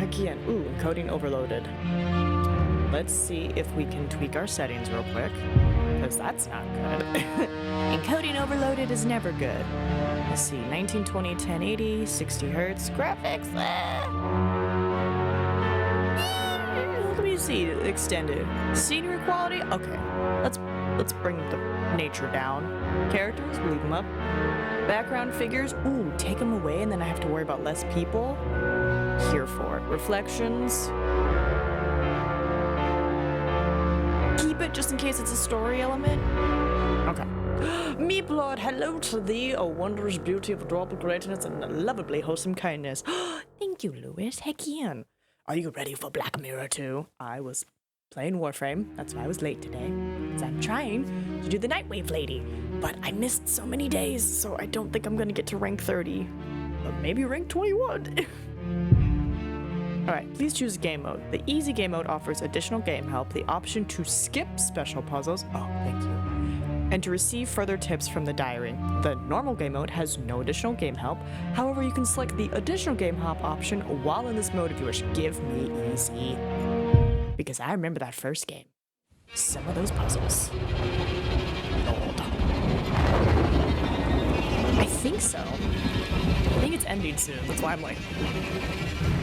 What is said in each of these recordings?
again. Ooh, encoding overloaded. Let's see if we can tweak our settings real quick, because that's not good. Encoding overloaded is never good. Let's see, 1920, 1080, 60 hertz, graphics. Let me see, extended. Scenery quality, okay. Let's bring the nature down. Characters, leave them up. Background figures, ooh, take them away and then I have to worry about less people. Here for it. Reflections. Keep it just in case it's a story element. Okay. Meep Lord, hello to thee, O wondrous beauty of adorable greatness and lovably wholesome kindness. Thank you, Lewis. Heck yeah. Are you ready for Black Mirror 2? I was playing Warframe. That's why I was late today. Because I'm trying to do the Nightwave Lady. But I missed so many days, so I don't think I'm going to get to rank 30. But maybe rank 21. Alright, please choose game mode. The easy game mode offers additional game help, the option to skip special puzzles. Oh, thank you. And to receive further tips from the diary. The normal game mode has no additional game help. However, you can select the additional game help option while in this mode if you wish. Give me easy. Because I remember that first game. Some of those puzzles. Lord. I think so. I think it's ending soon. That's why I'm like...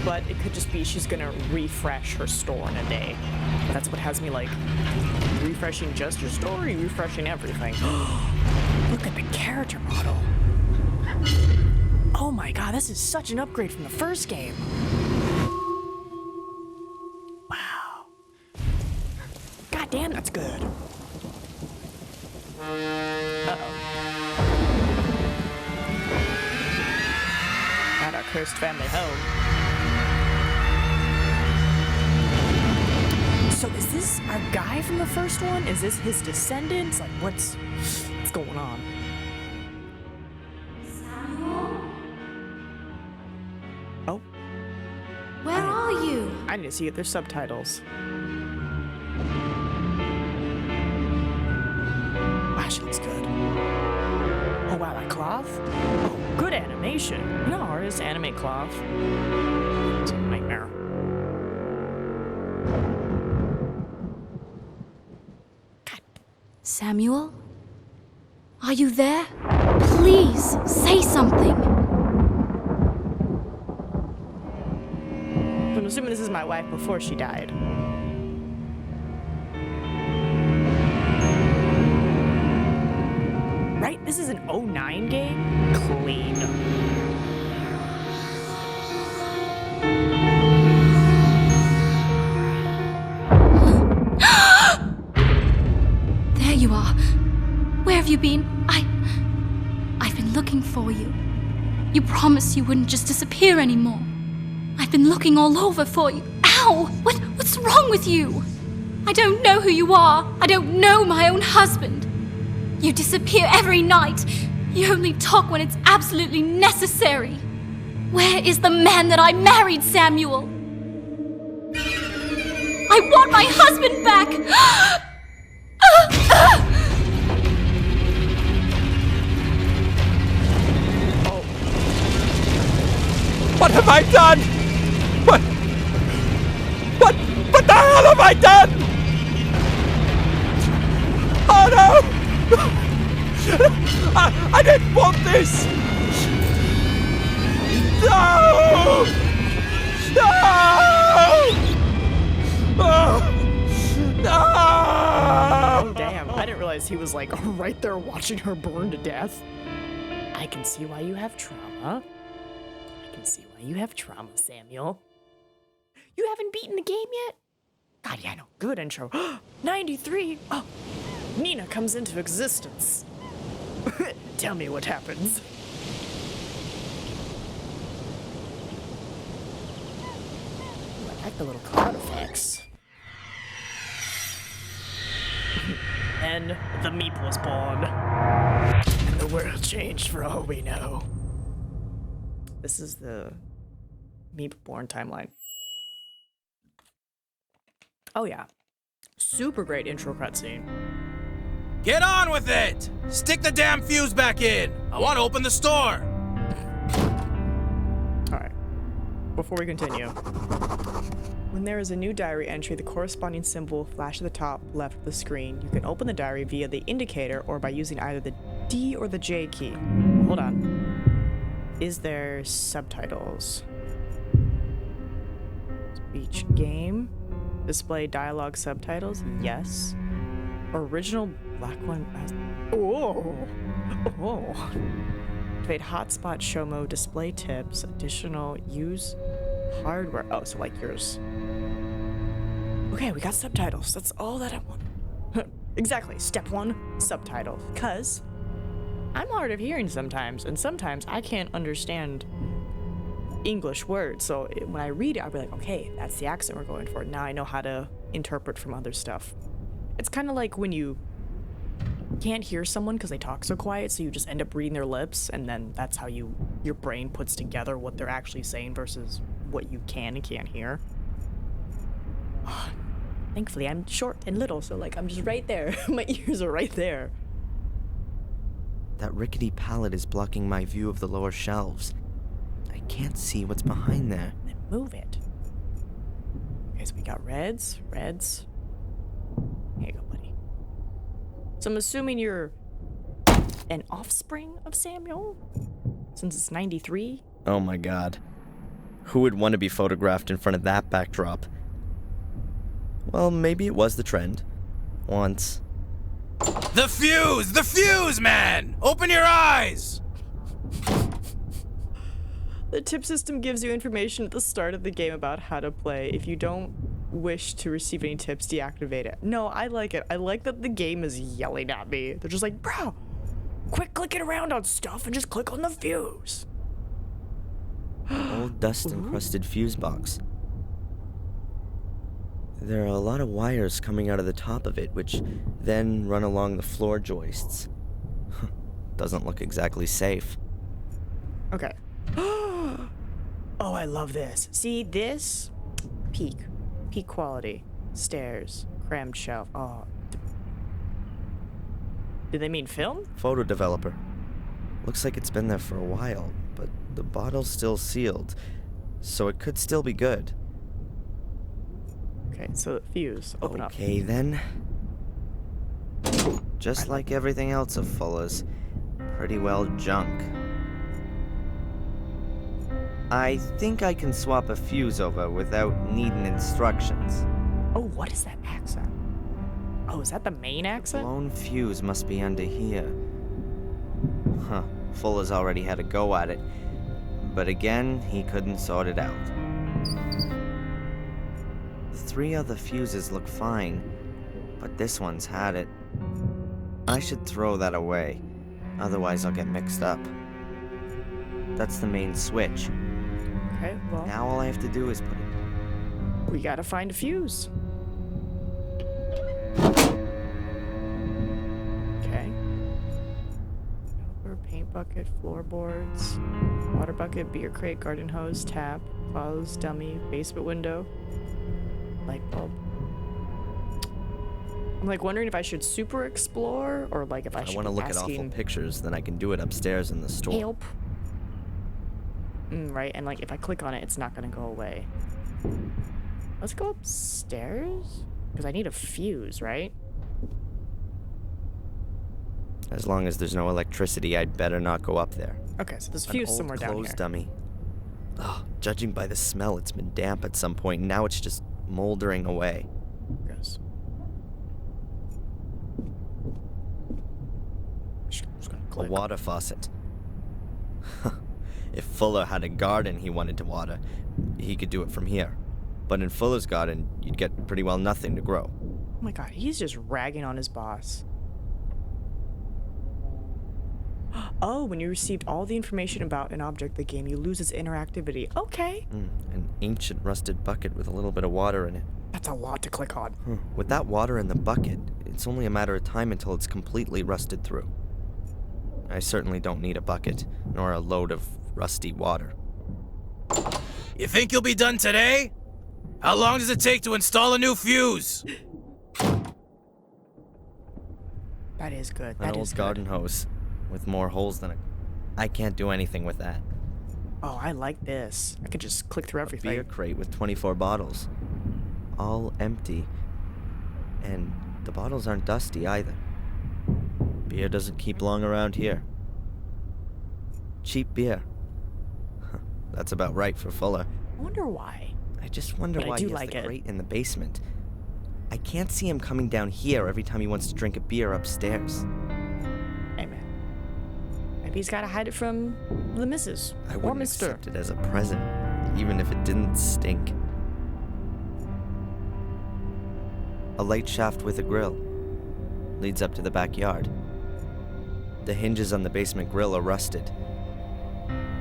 But it could just be she's gonna refresh her store in a day. That's what has me like... refreshing just your story, refreshing everything. Look at the character model. Oh my god, this is such an upgrade from the first game. Wow. God damn, that's good. Uh-oh. At our cursed family home. So is this our guy from the first one? Is this his descendants? Like, what's going on? Samuel? Oh. Where are you? I need to see if there's subtitles. Wow, she looks good. Oh wow, that cloth? Oh, good animation. You know how hard it is to animate cloth? It's a nightmare. Samuel? Are you there? Please, say something. I'm assuming this is my wife before she died. Right? This is an 09 game? Clean. There you are. Where have you been? I've been looking for you. You promised you wouldn't just disappear anymore. I've been looking all over for you. Ow! What's wrong with you? I don't know who you are. I don't know my own husband. You disappear every night. You only talk when it's absolutely necessary. Where is the man that I married, Samuel? I want my husband back! What have I done? What the hell have I done? Oh no! I didn't want this! No! No! Oh, no! Oh, damn. I didn't realize he was like right there watching her burn to death. I can see why you have trauma. I can see why you have trauma, Samuel. You haven't beaten the game yet? God, yeah, no. Good intro. 93. Oh, Nina comes into existence. Tell me what happens. I like the little cloud effects. Then the Meep was born. And the world changed for all we know. This is the Meep born timeline. Oh yeah. Super great intro cutscene. Get on with it! Stick the damn fuse back in! I want to open the store! Alright. Before we continue, When there is a new diary entry, the corresponding symbol will flash at the top left of the screen. You can open the diary via the indicator or by using either the D or the J key. Hold on. Is there subtitles? Speech game. Display dialogue subtitles? Yes. Original black one. Oh. Activate hotspot show mode, display tips, additional use hardware. Oh, so like yours. Okay, we got subtitles. That's all that I want. Exactly. Step 1, subtitles. Because I'm hard of hearing sometimes, and sometimes I can't understand English words. So when I read it, I'll be like, okay, that's the accent we're going for. Now I know how to interpret from other stuff. It's kind of like when you can't hear someone because they talk so quiet, so you just end up reading their lips, and then that's how your brain puts together what they're actually saying versus what you can and can't hear. Thankfully, I'm short and little, so like I'm just right there. My ears are right there. That rickety pallet is blocking my view of the lower shelves. I can't see what's behind there. Then move it. Okay, so we got reds. Here you go, buddy. So I'm assuming you're an offspring of Samuel, since it's 93. Oh my god. Who would want to be photographed in front of that backdrop? Well, maybe it was the trend. Once. The fuse! The fuse, man! Open your eyes! The tip system gives you information at the start of the game about how to play. If you don't wish to receive any tips, deactivate it. No, I like it. I like that the game is yelling at me. They're just like, bro, quit clicking around on stuff and just click on the fuse. Old dust-encrusted fuse box. There are a lot of wires coming out of the top of it, which then run along the floor joists. Doesn't look exactly safe. Okay. Oh, I love this. See, this? Peak quality. Stairs. Crammed shelf. Oh. Did they mean film? Photo developer. Looks like it's been there for a while, but the bottle's still sealed, so it could still be good. Okay, so fuse. Open up. Okay, then. Just like everything else of Fuller's, pretty well junk. I think I can swap a fuse over without needing instructions. Oh, what is that accent? Oh, is that the main accent? Blown fuse must be under here. Huh, Fuller's already had a go at it. But again, he couldn't sort it out. The 3 other fuses look fine, but this one's had it. I should throw that away, otherwise I'll get mixed up. That's the main switch. Okay, well, Now all I have to do is put it... we gotta find a fuse. Okay. Helper, paint bucket, floorboards, water bucket, beer crate, garden hose, tap, clothes, dummy, basement window, light bulb. I'm like wondering if I should super explore or like if I should want to be look at awful pictures, then I can do it upstairs in the store. help. Right, and like if I click on it, it's not gonna go away. Let's go upstairs? Because I need a fuse, right? As long as there's no electricity, I'd better not go up there. Okay, so there's a fuse somewhere down clothes here. dummy. Ugh, judging by the smell, it's been damp at some point, and now it's just moldering away. Yes. Just gonna A click. water faucet. If Fuller had a garden he wanted to water, he could do it from here. But in Fuller's garden, you'd get pretty well nothing to grow. Oh my god, he's just ragging on his boss. Oh, when you received all the information about an object in the game, you lose its interactivity. Okay. An ancient rusted bucket with a little bit of water in it. That's a lot to click on. With that water in the bucket, it's only a matter of time until it's completely rusted through. I certainly don't need a bucket, nor a load of rusty water. You think you'll be done today? How long does it take to install a new fuse? That is good. An That old is garden good. hose with more holes than I can't do anything with that. Oh, I like this. I could just click through A everything. beer crate with 24 bottles. all empty. And the bottles aren't dusty either. Beer doesn't keep long around here. Cheap beer. That's about right for Fuller. I wonder why. I just wonder But I why do he has like the it. grate in the basement. I can't see him coming down here every time he wants to drink a beer upstairs. Hey, man. Maybe he's gotta hide it from the missus. I or wouldn't mister. accept it as a present, even if it didn't stink. A light shaft with a grill leads up to the backyard. The hinges on the basement grill are rusted.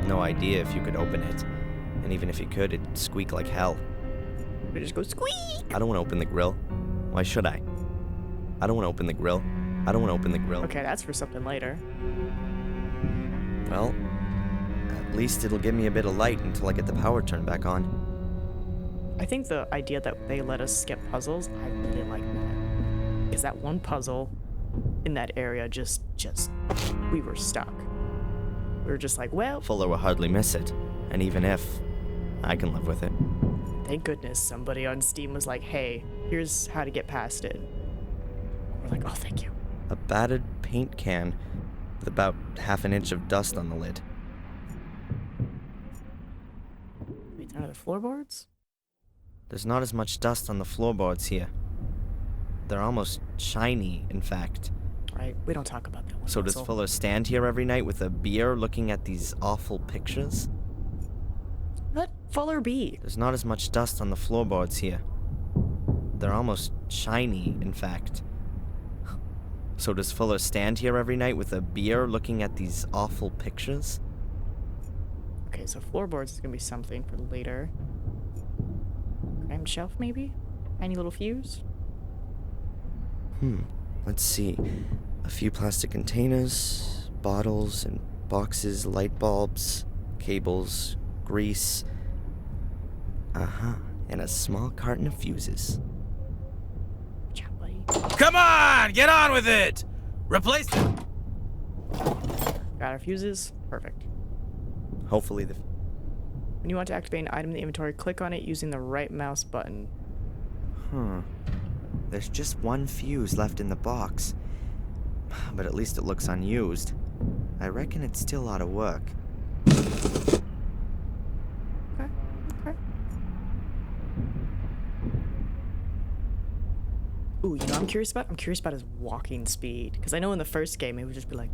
No idea if you could open it, and even if you could, it'd squeak like hell. We just go squeak! I don't want to open the grill. Why should I? I don't want to open the grill. I don't want to open the grill. Okay, that's for something later. Well, at least it'll give me a bit of light until I get the power turned back on. I think the idea that they let us skip puzzles, I really like that. Because that one puzzle in that area just, we were stuck. We were just like, well, Fuller will hardly miss it, and even if, I can live with it. thank goodness somebody on Steam was like, hey, here's how to get past it. We're like, oh, thank you. A battered paint can with about half an inch of dust on the lid. Wait, none of the floorboards? There's not as much dust on the floorboards here. They're almost shiny, in fact. Right, we don't talk about that one. So does puzzle. Fuller stand here every night with a beer looking at these awful pictures? Let Fuller be. There's not as much dust on the floorboards here. They're almost shiny, in fact. So does Fuller stand here every night with a beer looking at these awful pictures? Okay, so floorboards is gonna be something for later. Crammed shelf, maybe? Tiny little fuse? Let's see. A few plastic containers, bottles and boxes, light bulbs, cables, grease. And a small carton of fuses. Good job, buddy. Come on, get on with it. Replace them. Got our fuses? Perfect. Hopefully the... When you want to activate an item in the inventory, click on it using the right mouse button. There's just one fuse left in the box. But at least it looks unused. I reckon it's still out of work. Okay, okay. Ooh, you know what I'm curious about? I'm curious about his walking speed. Because I know in the first game it would just be like,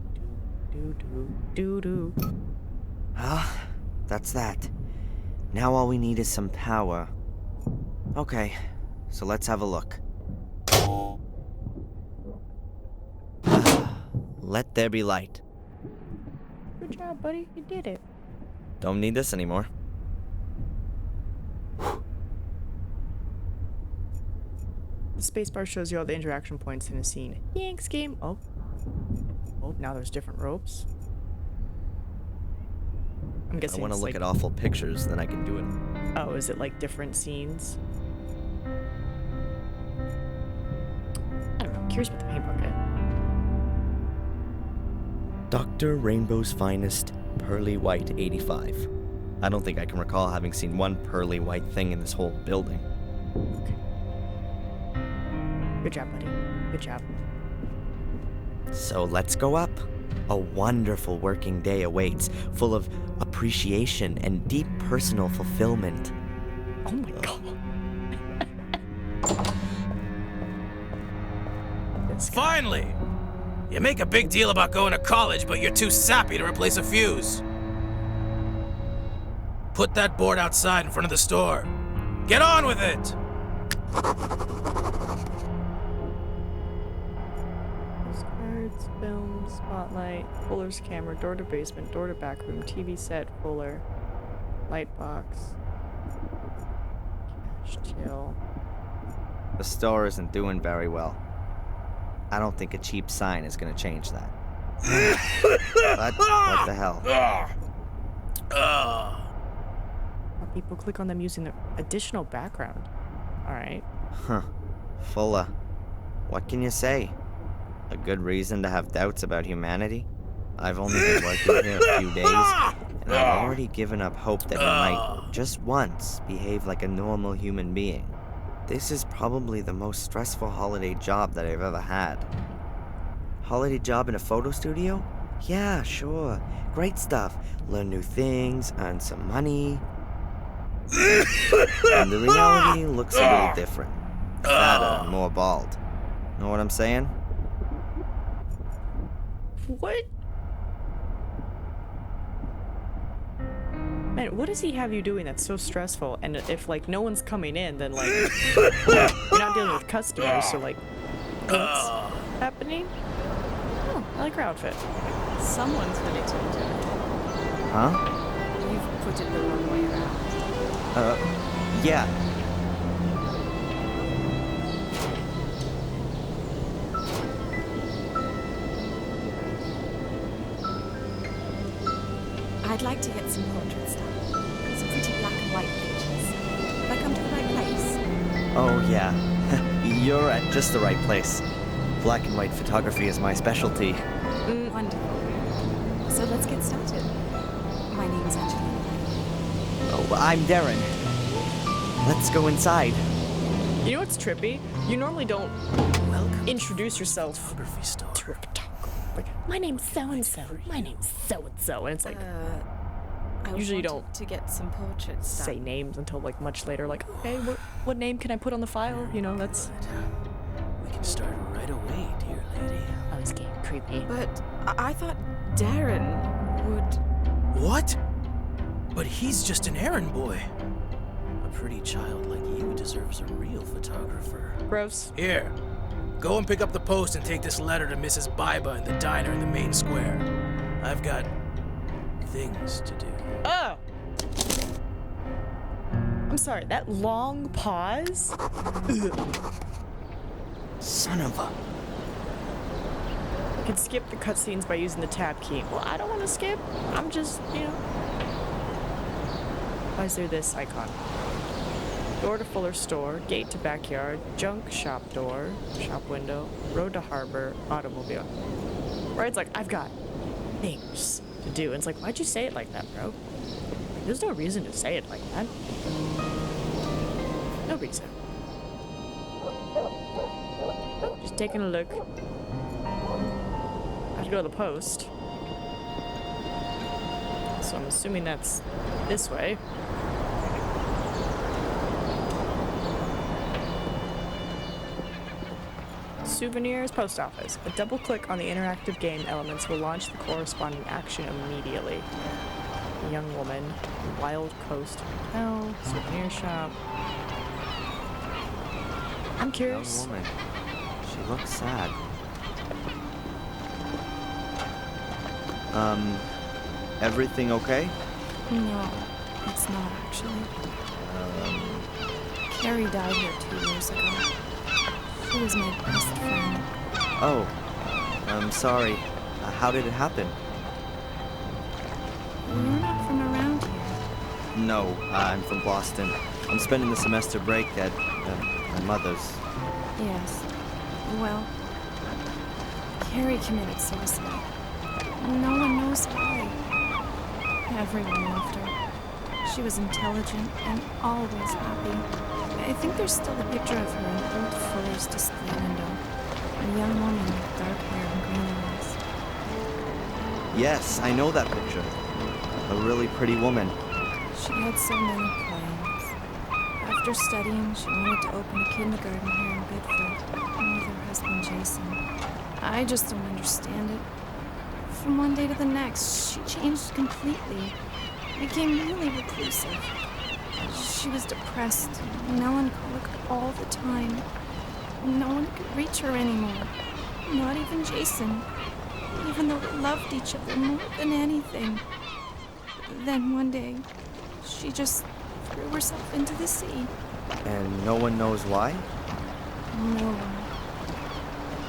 do. Well, that's that. Now all we need is some power. Okay, so let's have a look. Let there be light. Good job, buddy. You did it. Don't need this anymore. The spacebar shows you all the interaction points in a scene. Thanks, game. Oh, now there's different ropes. I'm I guessing want to it's look like, at awful pictures, then I can do it. oh, is it like different scenes? I don't know. I'm curious about the paint bucket. Dr. Rainbow's Finest Pearly White 85. I don't think I can recall having seen one pearly white thing in this whole building. Okay. Good job, buddy. Good job. So let's go up. A wonderful working day awaits, full of appreciation and deep personal fulfillment. Oh my god. This guy. Finally! You make a big deal about going to college, but you're too sappy to replace a fuse. Put that board outside in front of the store. Get on with it! Postcards, film, spotlight, Fuller's camera, door to basement, door to back room, TV set, Fuller, light box, cash till. The store isn't doing very well. I don't think a cheap sign is gonna change that. But what the hell? People click on them using the additional background. Alright. Fuller. What can you say? A good reason to have doubts about humanity? I've only been working here a few days, and I've already given up hope that he might, just once, behave like a normal human being. This is probably the most stressful holiday job that I've ever had. Holiday job in a photo studio? Yeah, sure. Great stuff. Learn new things, earn some money. And the reality looks a little different. Fatter and more bald. Know what I'm saying? What? Man, what does he have you doing that's so stressful? And if, like, no one's coming in, then, like, you're not dealing with customers, so, like, what's happening? Oh, I like your outfit. Someone's really turned it. Huh? You've put it the wrong way around. Yeah. I'd like to get some portraits done. Some pretty black and white pictures. Have I come to the right place? Oh, yeah. You're at just the right place. Black and white photography is my specialty. Wonderful. So let's get started. My name's Angelina. Oh, I'm Darren. Let's go inside. You know what's trippy? You normally don't introduce yourself Photography store. to a photographer. Like, my name's so-and-so. My name's so-and-so. And it's like, I Usually you wanted don't to get some portraits done. say names until, like, much later. Like, hey, what name can I put on the file? You know, that's... We can start right away, dear lady. I was getting creepy. But I thought Darren would... What? But he's just an errand boy. A pretty child like you deserves a real photographer. Gross. Here, go and pick up the post and take this letter to Mrs. Biba in the diner in the main square. I've got things to do. Oh! I'm sorry, that long pause? Son of a... You can skip the cutscenes by using the tab key. Well, I don't want to skip. I'm just, you know. Why is there this icon? Door to Fuller store, gate to backyard, junk shop door, shop window, road to harbor, automobile. Right? It's like, I've got things to do. And it's like, why'd you say it like that, bro? There's no reason to say it like that. No reason. Just taking a look. I have to go to the post. So I'm assuming that's this way. Souvenirs, post office. A double click on the interactive game elements will launch the corresponding action immediately. A young woman, Wild Coast Hotel, souvenir shop. I'm Young curious. woman. She looks sad. Everything okay? No, it's not actually. Carrie died here 2 years ago. She was my best friend. Oh, I'm sorry. How did it happen? You're not from around here. No, I'm from Boston. I'm spending the semester break at my mother's. Yes. Well, Carrie committed suicide. No one knows why. Everyone loved her. She was intelligent and always happy. I think there's still a picture of her in old Fuller's display window. A young woman with dark hair and green eyes. Yes, I know that picture. A really pretty woman. She had so many plans. After studying, she wanted to open a kindergarten here in Bedford, with her husband Jason. I just don't understand it. From one day to the next, she changed completely. Became really reclusive. She was depressed, melancholic all the time. No one could reach her anymore. Not even Jason. Even though they loved each other more than anything. Then one day, she just threw herself into the sea. And no one knows why? No one.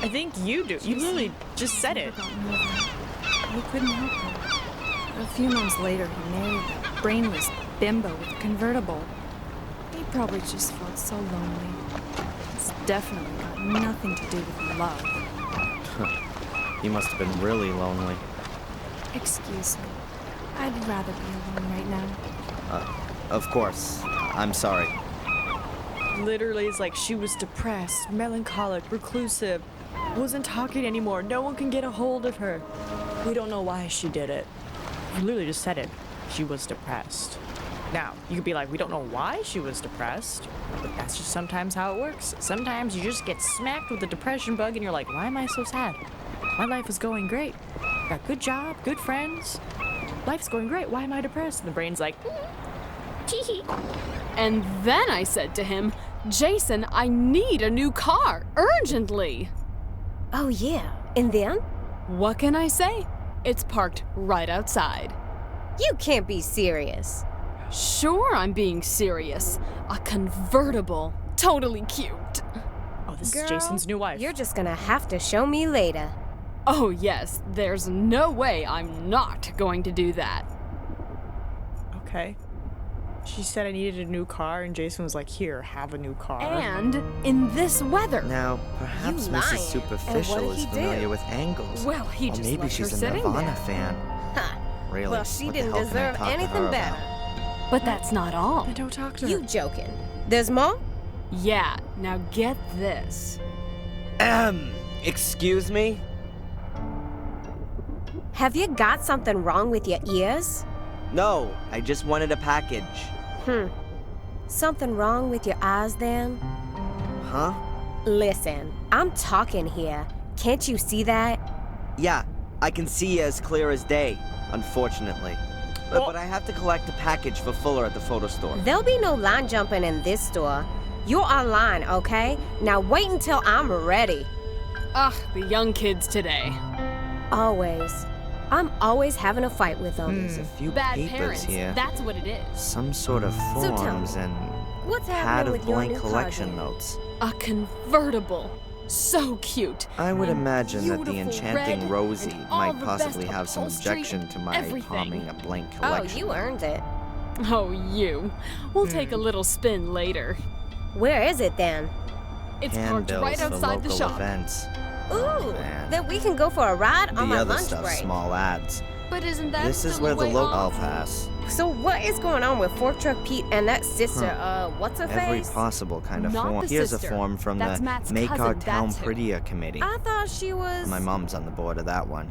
I think you do. You literally just said it. He couldn't help her. A few months later, he married a brainless bimbo with a convertible. He probably just felt so lonely. It's definitely got nothing to do with love. He must have been really lonely. Excuse me. I'd rather be alone right now. Of course. I'm sorry. literally is like she was depressed, melancholic, reclusive, wasn't talking anymore. No one can get a hold of her. We don't know why she did it. You literally just said it. She was depressed. Now, you could be like, we don't know why she was depressed, but that's just sometimes how it works. Sometimes you just get smacked with the depression bug and you're like, why am I so sad? My life is going great. Got a good job, good friends. Life's going great. Why am I depressed? And the brain's like, tee-hee. And then I said to him, Jason, I need a new car, urgently. Oh, yeah. And then? What can I say? It's parked right outside. You can't be serious. Sure, I'm being serious. A convertible. Totally cute. Oh, this Girl, is Jason's new wife. You're just gonna have to show me later. Oh, yes, there's no way I'm not going to do that. Okay. She said I needed a new car, and Jason was like, here, have a new car. And in this weather. Now, perhaps You Mrs. lying. Superficial And what did is he familiar do? with angles. Well, he Or just maybe left her she's a sitting Nirvana there. fan. Huh. Really? Well, she What the didn't hell can I deserve talk to her anything about? better. But that's not all. Then don't talk to her. You joking. There's more? Yeah, now get this. Excuse me? Have you got something wrong with your ears? No, I just wanted a package. Something wrong with your eyes then? Huh? Listen, I'm talking here. Can't you see that? Yeah, I can see as clear as day, unfortunately. But I have to collect a package for Fuller at the photo store. There'll be no line jumping in this store. You're online, okay? Now wait until I'm ready. Ugh, the young kids today. Always. I'm always having a fight with them. There's a few Bad papers parents, here. that's what it is. Some sort of So tell forms me, and What's pad happening of with your blank new car collection then? notes. A convertible. So cute. I would And imagine that the beautiful enchanting red Rosie and all might the possibly best have some upholstery objection and to my everything. palming a blank Oh, collection. you earned it. Oh, you. We'll take a little spin later. Where is it then? It's parked Handbills right for outside the local shop. events. Ooh, man. then we can go for a ride The on my other lunch stuff's break. small ads. But isn't that This is still where a the way local. I'll off? pass. So what is going on with Fork Truck Pete and that sister, what's her Every face? possible kind of Not form. the Here's sister. a form from That's the Matt's Make Our cousin, Town that's who. Prettier committee. I thought she was... My mom's on the board of that one.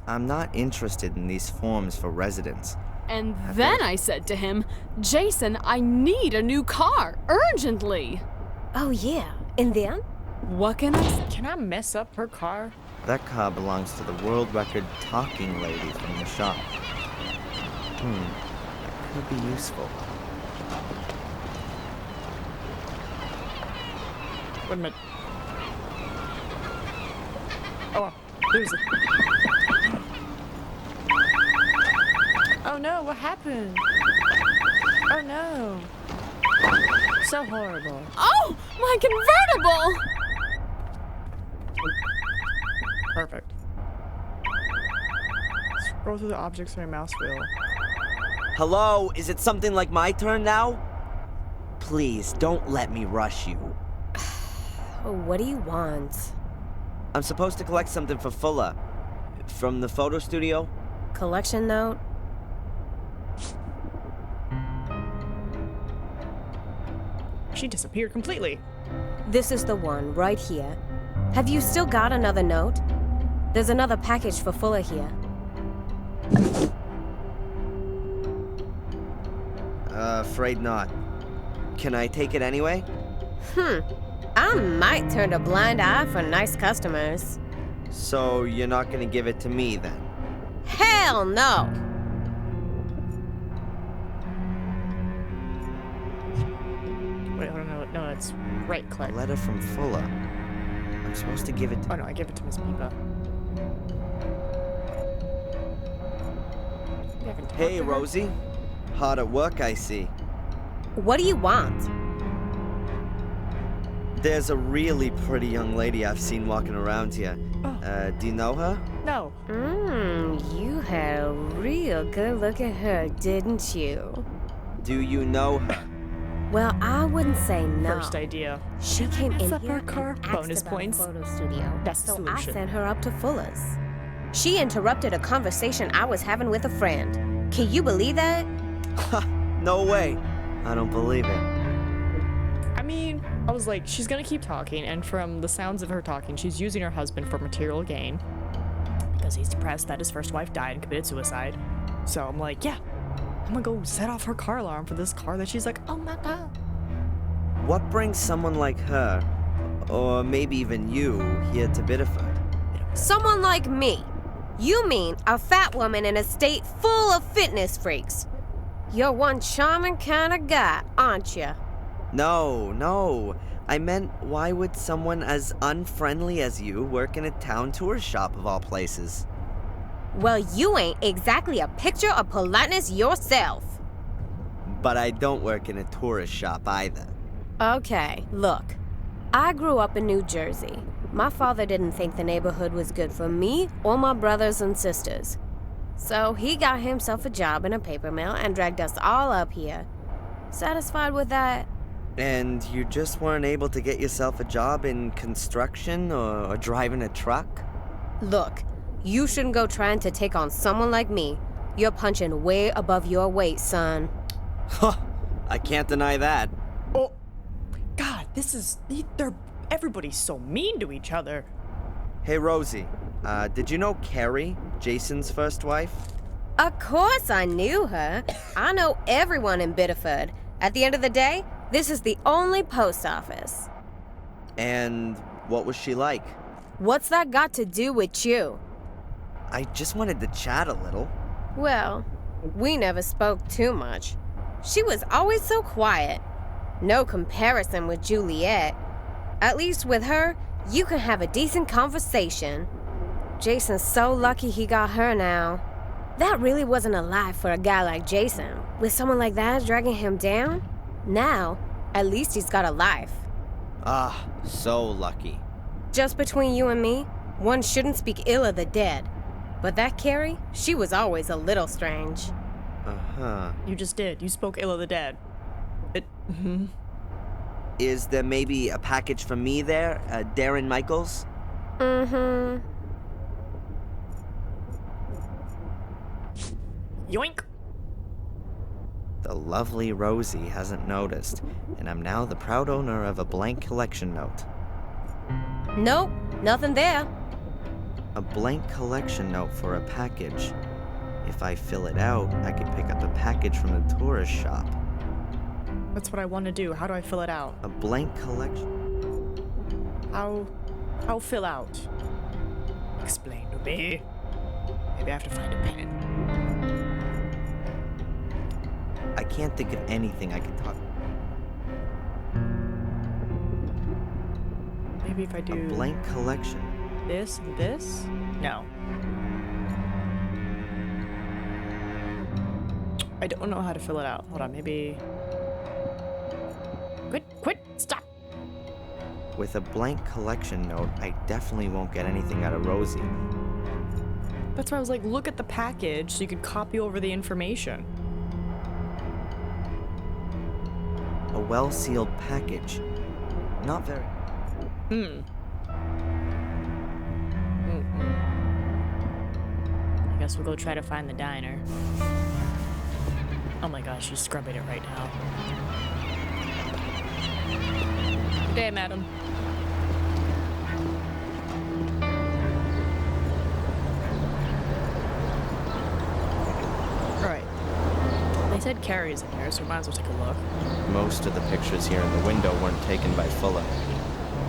I'm not interested in these forms for residents. And then I said to him, Jason, I need a new car, urgently. Oh, yeah. And then? What can I say? Can I mess up her car? That car belongs to the world record talking lady from the shop. That could be useful. Wait a minute. Oh, there's a... Oh no, what happened? Oh no. So horrible. Oh, my convertible! Perfect. Scroll through the objects on your mouse wheel. Hello, is it something like my turn now? Please, don't let me rush you. Oh, what do you want? I'm supposed to collect something for Fuller. From the photo studio? Collection note? She disappeared completely. This is the one, right here. Have you still got another note? There's another package for Fuller here. Afraid not. Can I take it anyway? I might turn a blind eye for nice customers. So you're not gonna give it to me then? Hell no! Wait, hold on, no, it's right A click. letter from Fuller. I'm supposed to give it to... Oh no, I gave it to Miss Biba. You haven't talked Hey, to her? Rosie. Hard at work, I see. What do you want? There's a really pretty young lady I've seen walking around here. Do you know her? No. You had a real good look at her, didn't you? Do you know her? Well, I wouldn't say no. First idea. She came in Mess up here our car. and asked Bonus about points. a photo studio. That's the so solution. I sent her up to Fuller's. She interrupted a conversation I was having with a friend. Can you believe that? No way. I don't believe it. mean, I was like, she's gonna keep talking, and from the sounds of her talking, she's using her husband for material gain because he's depressed that his first wife died and committed suicide. So I'm like, yeah, I'm gonna go set off her car alarm for this car that she's like, oh my god. What brings someone like her, or maybe even you, here to Biddeford? Someone like me. You mean a fat woman in a state full of fitness freaks. You're one charming kind of guy, aren't you? No. I meant, why would someone as unfriendly as you work in a town tourist shop of all places? Well, you ain't exactly a picture of politeness yourself. But I don't work in a tourist shop either. Okay, look. I grew up in New Jersey. My father didn't think the neighborhood was good for me or my brothers and sisters. So he got himself a job in a paper mill and dragged us all up here. Satisfied with that? And you just weren't able to get yourself a job in construction or driving a truck? Look, you shouldn't go trying to take on someone like me. You're punching way above your weight, son. Huh, I can't deny that. Oh, God, everybody's so mean to each other. Hey, Rosie, did you know Carrie, Jason's first wife? Of course I knew her. I know everyone in Biddeford. At the end of the day, this is the only post office. And what was she like? What's that got to do with you? I just wanted to chat a little. Well, we never spoke too much. She was always so quiet. No comparison with Juliet. At least with her, you can have a decent conversation. Jason's so lucky he got her now. That really wasn't a life for a guy like Jason. With someone like that dragging him down? Now, at least he's got a life. Ah, so lucky. Just between you and me, one shouldn't speak ill of the dead. But that Carrie, she was always a little strange. Uh-huh. You just did. You spoke ill of the dead. Is there maybe a package for me there, Darren Michaels? Mm-hmm. Yoink. The lovely Rosie hasn't noticed, and I'm now the proud owner of a blank collection note. Nope, nothing there. A blank collection note for a package. If I fill it out, I could pick up a package from the tourist shop. That's what I want to do. How do I fill it out? A blank collection? How fill out? Explain to me. Maybe I have to find a pen. I can't think of anything I could talk. Maybe if I do A blank collection. this and this? No. I don't know how to fill it out. Hold on, maybe... Quit, stop! With a blank collection note, I definitely won't get anything out of Rosie. That's why I was like, look at the package so you could copy over the information. A well-sealed package. Not very... I guess we'll go try to find the diner. Oh my gosh, she's scrubbing it right now. Good day, madam. Alright. They said Carrie's in here, so we might as well take a look. Most of the pictures here in the window weren't taken by Fuller.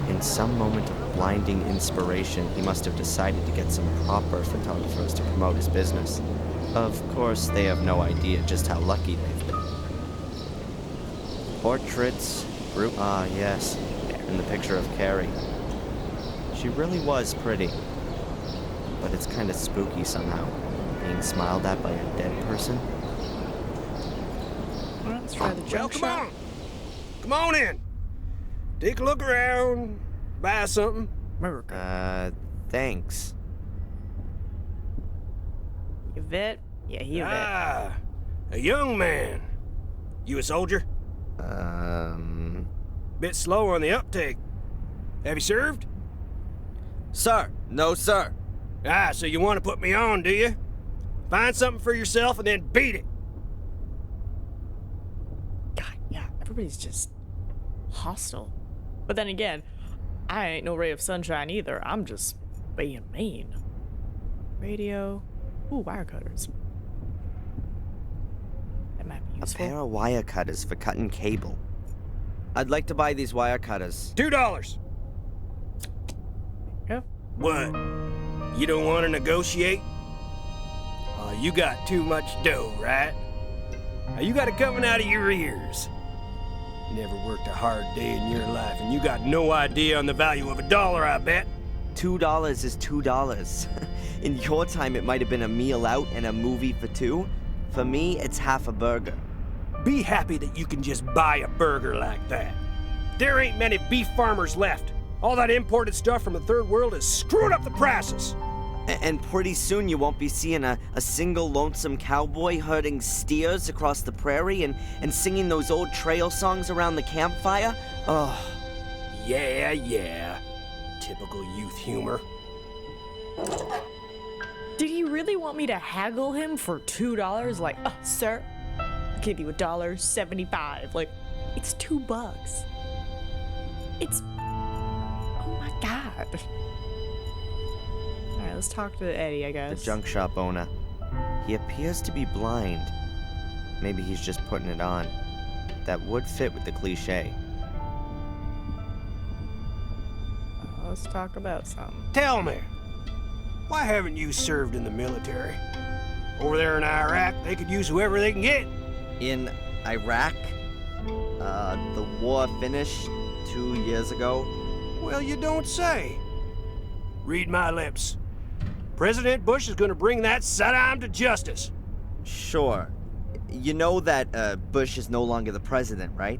In some moment of blinding inspiration, he must have decided to get some proper photographers to promote his business. Of course, they have no idea just how lucky they've been. Portraits, group... Ah, yes. And the picture of Carrie. She really was pretty. But it's kind of spooky somehow, being smiled at by a dead person. Alright, let's try the Well, junk come shop. on. Come on in. Take a look around. Buy something. Thanks. You vet? Yeah, he a vet. Ah, a young man. You a soldier? Bit slow on the uptake. Have you served? Sir! No, sir! Ah, so you want to put me on, do you? Find something for yourself and then beat it. God, yeah, everybody's just hostile. But then again, I ain't no ray of sunshine either. I'm just being mean. Radio. Ooh, wire cutters. That might be A useful. pair of wire cutters for cutting cable. I'd like to buy these wire cutters. $2. Yeah. What? You don't want to negotiate? You got too much dough, right? You got it coming out of your ears. Never worked a hard day in your life, and you got no idea on the value of $1, I bet. $2 is $2. In your time, it might have been a meal out and a movie for two. For me, it's half a burger. Be happy that you can just buy a burger like that. There ain't many beef farmers left. All that imported stuff from the third world is screwing up the prices. And pretty soon you won't be seeing a single lonesome cowboy herding steers across the prairie and singing those old trail songs around the campfire. Oh. Yeah. Typical youth humor. Did he really want me to haggle him for $2? Like, sir, I'll give you $1.75. Like, it's $2. It's, oh my God. All right, let's talk to Eddie, I The guess. junk shop owner. He appears to be blind. Maybe he's just putting it on. That would fit with the cliche. Let's talk about something. Tell me, why haven't you served in the military? Over there in Iraq, they could use whoever they can get. In Iraq, the war finished 2 years ago. Well, you don't say. Read my lips. President Bush is going to bring that Saddam to justice. Sure. You know that Bush is no longer the president, right?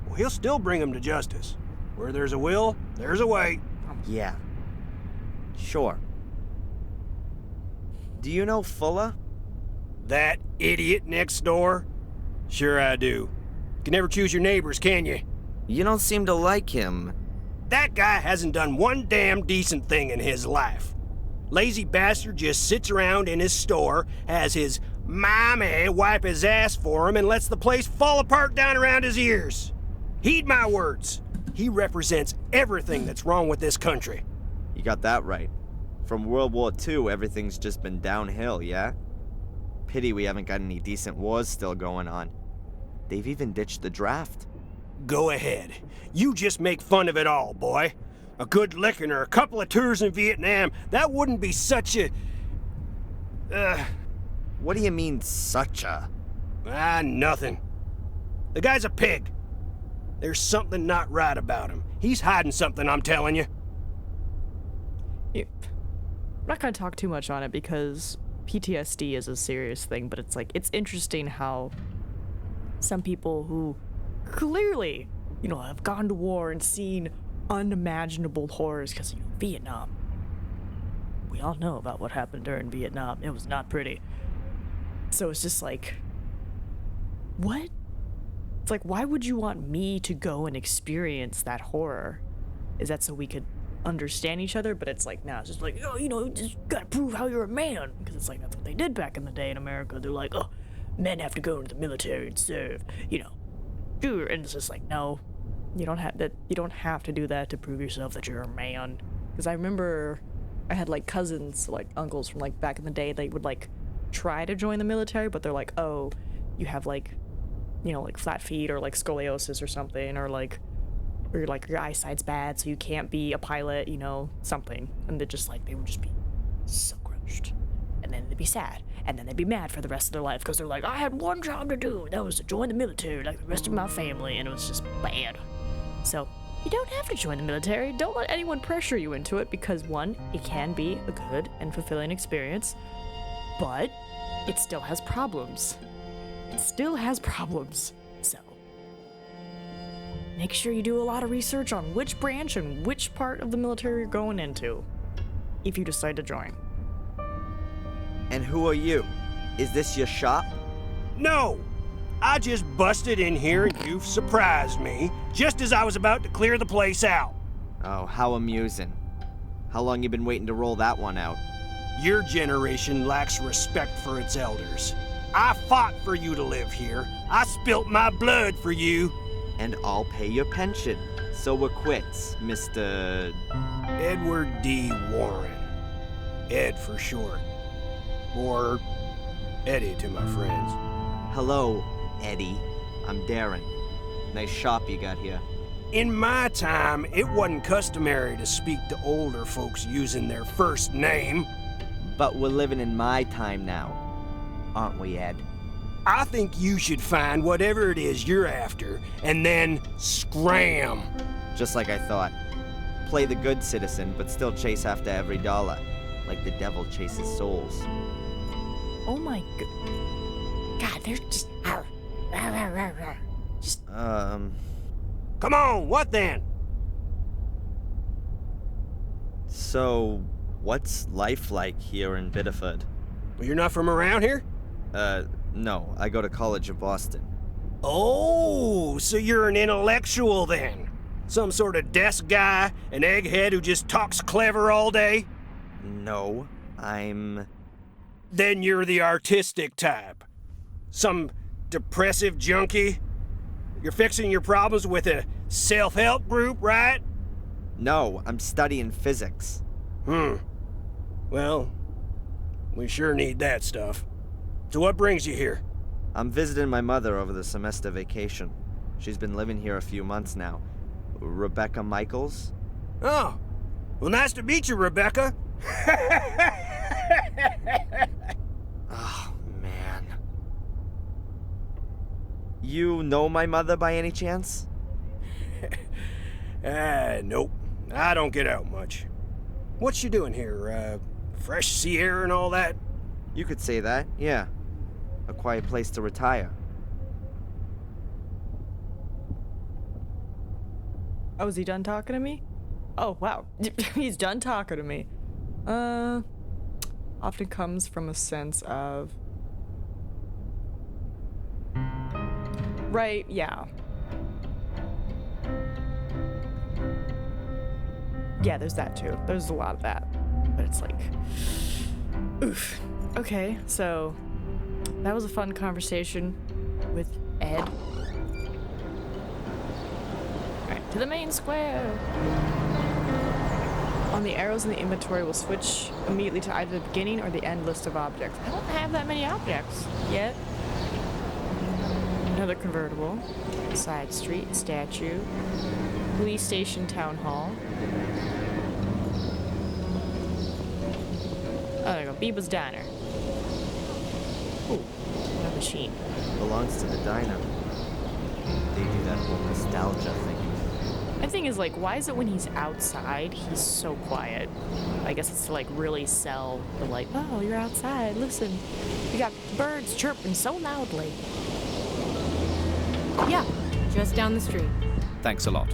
Well, he'll still bring him to justice. Where there's a will, there's a way. Yeah. Sure. Do you know Fuller? That idiot next door? Sure I do. You can never choose your neighbors, can you? You don't seem to like him. That guy hasn't done one damn decent thing in his life. Lazy bastard just sits around in his store, has his mommy wipe his ass for him, and lets the place fall apart down around his ears. Heed my words. He represents everything that's wrong with this country. You got that right. From World War II, everything's just been downhill, yeah? Pity we haven't got any decent wars still going on. They've even ditched the draft. Go ahead. You just make fun of it all, boy. A good licking or a couple of tours in Vietnam, that wouldn't be such a... What do you mean, such a? Nothing. The guy's a pig. There's something not right about him. He's hiding something, I'm telling you. Yep. I'm not gonna talk too much on it because PTSD is a serious thing, but it's like, it's interesting how some people who clearly, have gone to war and seen unimaginable horrors, because, Vietnam. We all know about what happened during Vietnam. It was not pretty. So it's just like, what? It's like, why would you want me to go and experience that horror? Is that so we could understand each other? But it's like, now it's just like, just gotta prove how you're a man. Because it's like, that's what they did back in the day in America. They're like, men have to go into the military and serve, And it's just like, no, you don't have to do that to prove yourself that you're a man. Because I remember I had like cousins, like uncles from like back in the day, they would like try to join the military, but they're like, oh, you have like, like flat feet or like scoliosis or something, or like, or like your eyesight's bad, so you can't be a pilot, something. And they would just be so crushed. And then they'd be sad. And then they'd be mad for the rest of their life because they're like, I had one job to do, and that was to join the military like the rest of my family, and it was just bad. So, you don't have to join the military. Don't let anyone pressure you into it because, one, it can be a good and fulfilling experience, but it still has problems. So, make sure you do a lot of research on which branch and which part of the military you're going into if you decide to join. And who are you? Is this your shop? No! I just busted in here and you've surprised me, just as I was about to clear the place out. Oh, how amusing. How long you been waiting to roll that one out? Your generation lacks respect for its elders. I fought for you to live here. I spilt my blood for you. And I'll pay your pension. So we're quits, Mr. Edward D. Warren. Ed for short. Or Eddie to my friends. Hello, Eddie. I'm Darren. Nice shop you got here. In my time, it wasn't customary to speak to older folks using their first name. But we're living in my time now, aren't we, Ed? I think you should find whatever it is you're after, and then scram. Just like I thought. Play the good citizen, but still chase after every dollar. Like the devil chases souls. Oh my God, they're just... Come on, what then? So, what's life like here in Biddeford? Well, you're not from around here? No. I go to college in Boston. Oh, so you're an intellectual then? Some sort of desk guy, an egghead who just talks clever all day? No, I'm... Then you're the artistic type. Some depressive junkie? You're fixing your problems with a self-help group, right? No, I'm studying physics. Well, we sure need that stuff. So what brings you here? I'm visiting my mother over the semester vacation. She's been living here a few months now. Rebecca Michaels? Oh, well, nice to meet you, Rebecca. Oh, man. You know my mother by any chance? Nope. I don't get out much. What's she doing here? Fresh sea air and all that? You could say that, yeah. A quiet place to retire. Oh, is he done talking to me? Oh, wow. He's done talking to me. Often comes from a sense of... Right, yeah. Yeah, there's that too. There's a lot of that. But it's like... Oof. Okay, so... That was a fun conversation with Ed. Alright, to the main square! On the arrows in the inventory will switch immediately to either the beginning or the end list of objects. I don't have that many objects yet. Another convertible. Side street, statue. Police station, town hall. Oh, there we go. Biba's Diner. Ooh, a machine. Belongs to the diner. They do that whole nostalgia thing. The thing is, like, why is it when he's outside, he's so quiet? I guess it's to, like, really sell the, like, oh, you're outside, listen. You got birds chirping so loudly. Yeah, just down the street. Thanks a lot.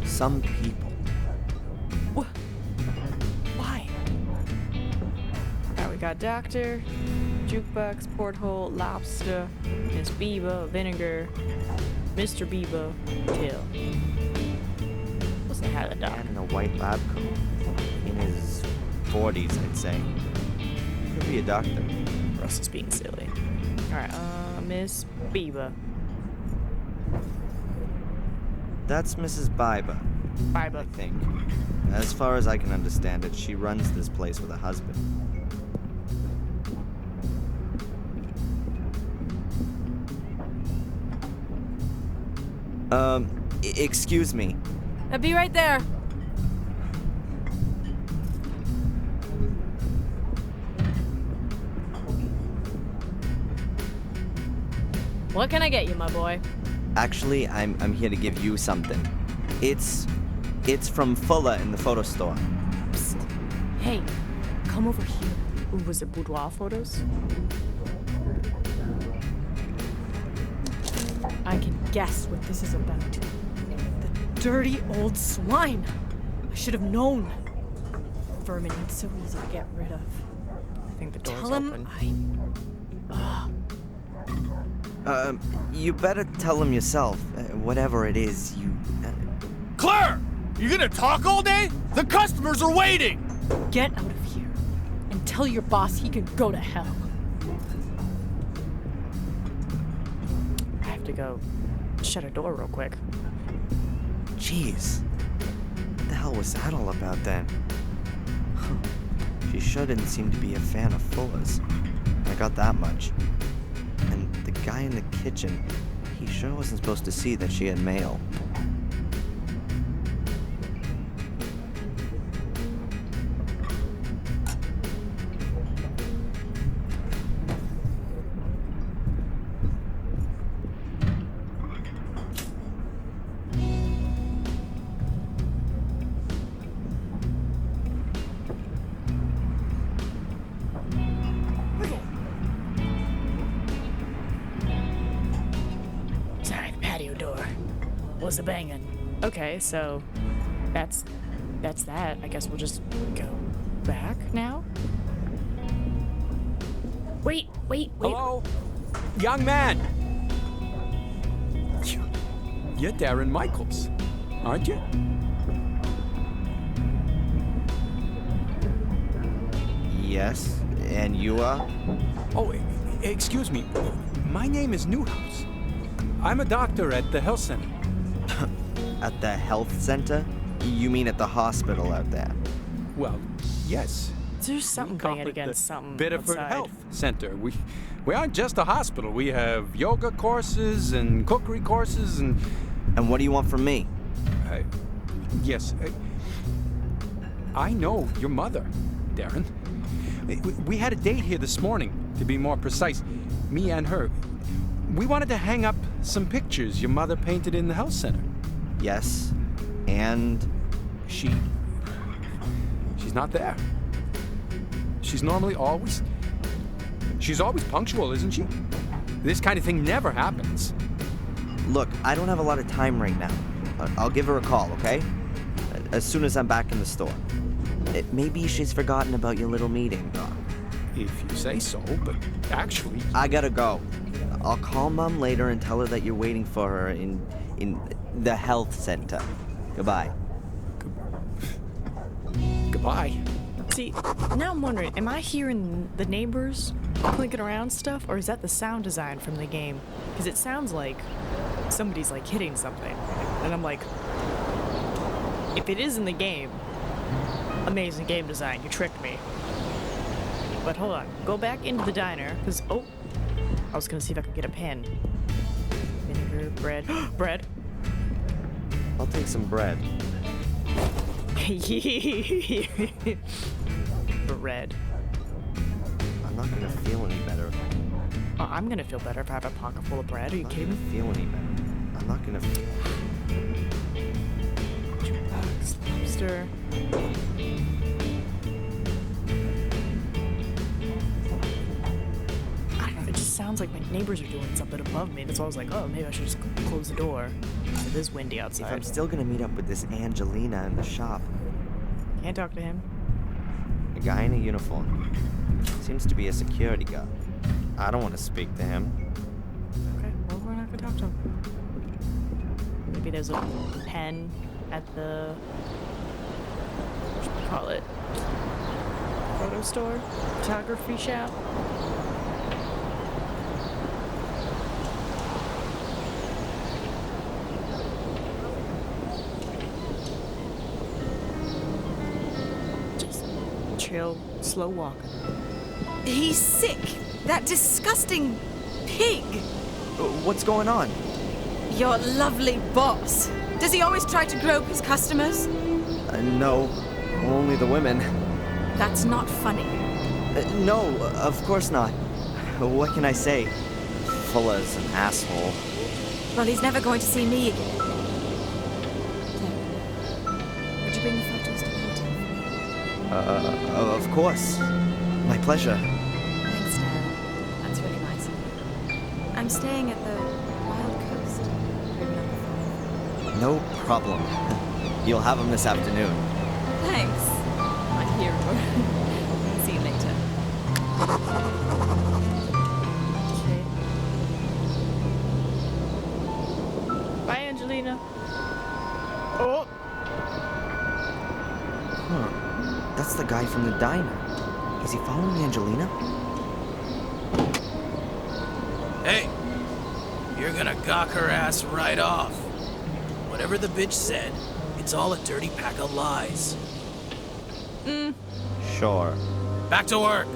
Some people. Why? Alright, we got doctor, jukebox, porthole, lobster, Miss Biba, vinegar, Mr. Biba, Till. What's the hat of the Man doctor? in a white lab coat. In his 40s, I'd say. Could be a doctor. Russell's being silly. Alright, Miss Biba. That's Mrs. Biba, I Biba. think. As far as I can understand it, she runs this place with a husband. Excuse me. I'll be right there. What can I get you, my boy? Actually, I'm here to give you something. It's from Fuller in the photo store. Psst. Hey, come over here. Ooh, was it boudoir photos? I can guess what this is about. The dirty old swine. I should have known. Vermin ain't so easy to get rid of. I think the door's Tell him open. You better tell him yourself. Whatever it is, you... Claire! You gonna talk all day? The customers are waiting! Get out of here. tell your boss he can go to hell. I have to go shut a door real quick. Jeez. What the hell was that all about then? She sure didn't seem to be a fan of Fuller's. I got that much. And the guy in the kitchen, he sure wasn't supposed to see that she had mail. Sorry, the patio door was a banging. Okay, so that's that. I guess we'll just go back now. Wait. Hello? Young man! You're Darren Michaels, aren't you? Yes, and you are? Oh, excuse me. My name is Newhouse. I'm a doctor at the health center. At the health center? You mean at the hospital out there? Well, yes. There's something We call banging it the against something Biddeford outside. Health Center. We aren't just a hospital. We have yoga courses and cookery courses and... And what do you want from me? Yes. I know your mother, Darren. We had a date here this morning, to be more precise. Me and her. We wanted to hang up some pictures your mother painted in the health center. Yes, and... She's not there. She's normally always... She's always punctual, isn't she? This kind of thing never happens. Look, I don't have a lot of time right now. I'll give her a call, okay? As soon as I'm back in the store. Maybe she's forgotten about your little meeting. If you say so, but actually... I gotta go. I'll call Mom later and tell her that you're waiting for her in the health center. Goodbye. Goodbye. See, now I'm wondering, am I hearing the neighbors clinking around stuff, or is that the sound design from the game? Because it sounds like somebody's like hitting something, and I'm like, if it is in the game, amazing game design, you tricked me. But hold on, go back into the diner, because, oh, I was gonna see if I could get a pen. Vinegar, bread, bread. I'll take some bread. Bread. I'm not gonna feel any better. I'm gonna feel better if I have a pocket full of bread. Are you I'm not kidding gonna me? feel any better. I'm not gonna feel... Jukebox, lobster. I don't know, it just sounds like my neighbors are doing something above me. That's why I was like, oh, maybe I should just close the door. It is windy If outside. I'm still gonna meet up with this Angelina in the shop, Can't talk to him. a guy in a uniform. Seems to be a security guard. I don't want to speak to him. Okay, well, we're not gonna talk to him. Maybe there's a pen at the, what should we call it? Photo store? Photography shop? Just chill, slow walk. He's sick. That disgusting pig. What's going on? Your lovely boss. Does he always try to grope his customers? No, only the women. That's not funny. No, of course not. What can I say? Fuller's an asshole. Well, he's never going to see me again. Would you bring the photos to the hotel? Of course. My pleasure. Thanks, Dad. That's really nice of you. I'm staying at the Wild Coast. Room number 5. No problem. You'll have them this afternoon. Thanks, my hero. See you later. Okay. Bye, Angelina. Oh! Huh. That's the guy from the diner. Was he following Angelina? Hey, you're gonna gawk her ass right off. Whatever the bitch said, it's all a dirty pack of lies. Sure. Back to work.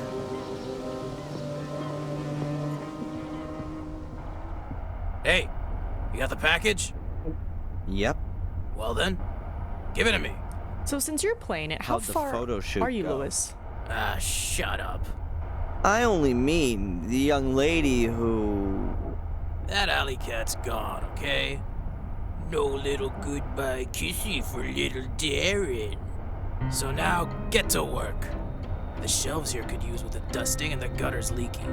Hey, you got the package? Yep. Well then, give it to me. So since you're playing it, how How'd the far photo shoot are you, go? Lewis? Ah, shut up. I only mean the young lady who... That alley cat's gone, okay? No little goodbye kissy for little Darren. So now, get to work. The shelves here could use with a dusting and the gutter's leaky.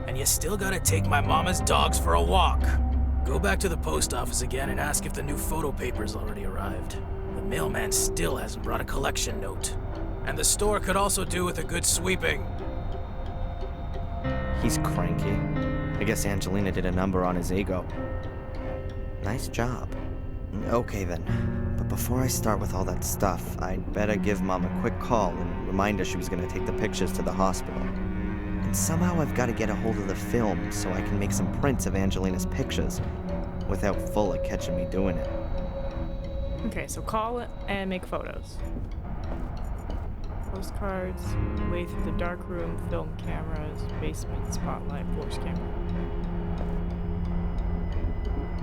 And you still gotta take my mama's dogs for a walk. Go back to the post office again and ask if the new photo paper's already arrived. The mailman still hasn't brought a collection note. And the store could also do with a good sweeping. He's cranky. I guess Angelina did a number on his ego. Nice job. Okay then. But before I start with all that stuff, I'd better give Mom a quick call and remind her she was gonna take the pictures to the hospital. And somehow I've got to get a hold of the film so I can make some prints of Angelina's pictures without Fuller catching me doing it. Okay, so call it and make photos. Postcards, way through the dark room, film cameras, basement, spotlight, force camera.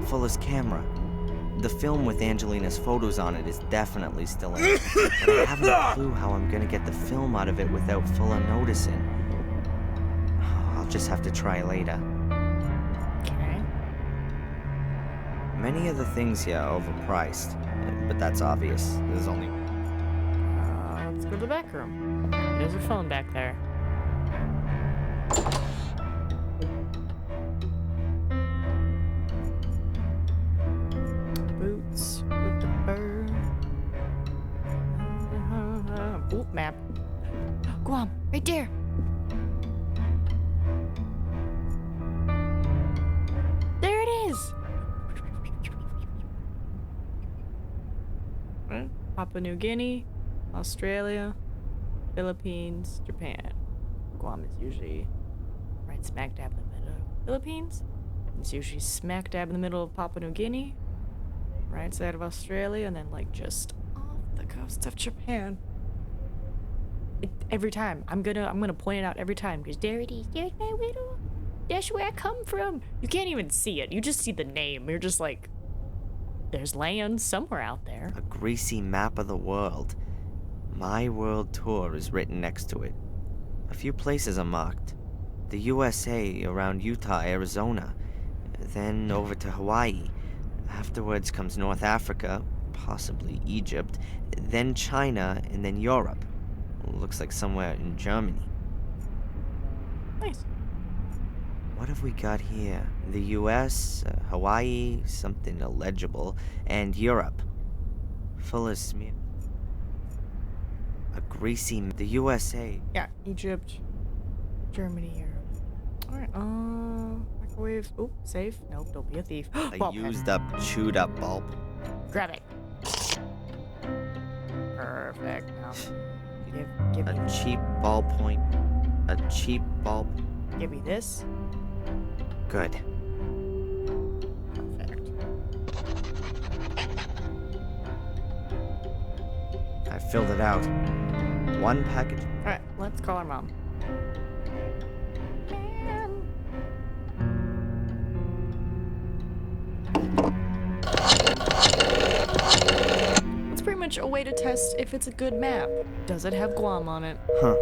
Fuller's camera. The film with Angelina's photos on it is definitely still in it, but I haven't a clue how I'm gonna get the film out of it without Fuller noticing. I'll just have to try later. Okay. Many of the things here are overpriced, but that's obvious. There's only... Let's go to the back room. There's a phone back there. Boots with the bird. Oop, map. Guam, right there. There it is. Papua New Guinea, Australia, Philippines, Japan. Guam is usually right smack dab in the middle of Philippines. It's usually smack dab in the middle of Papua New Guinea, right side of Australia, and then like just off the coast of Japan. Every time I'm gonna point it out every time because there it is. There's my little. That's where I come from. You can't even see it. You just see the name. You're just like, there's land somewhere out there. A greasy map of the world. My World Tour is written next to it. A few places are marked. The USA around Utah, Arizona. Then over to Hawaii. Afterwards comes North Africa, possibly Egypt. Then China, and then Europe. Looks like somewhere in Germany. Nice. What have we got here? The US, Hawaii, something illegible, and Europe. Fuller's smear. A greasy... The USA. Yeah, Egypt, Germany, Europe. Alright, microwave. Oop, safe. Nope, don't be a thief. A Ball pen. used up, chewed up bulb. Grab it. Perfect. Now, give A me, cheap ballpoint. A cheap bulb. give me this. Good. Perfect. I filled it out. One package. Alright, let's call our mom. It's pretty much a way to test if it's a good map. Does it have Guam on it? Huh.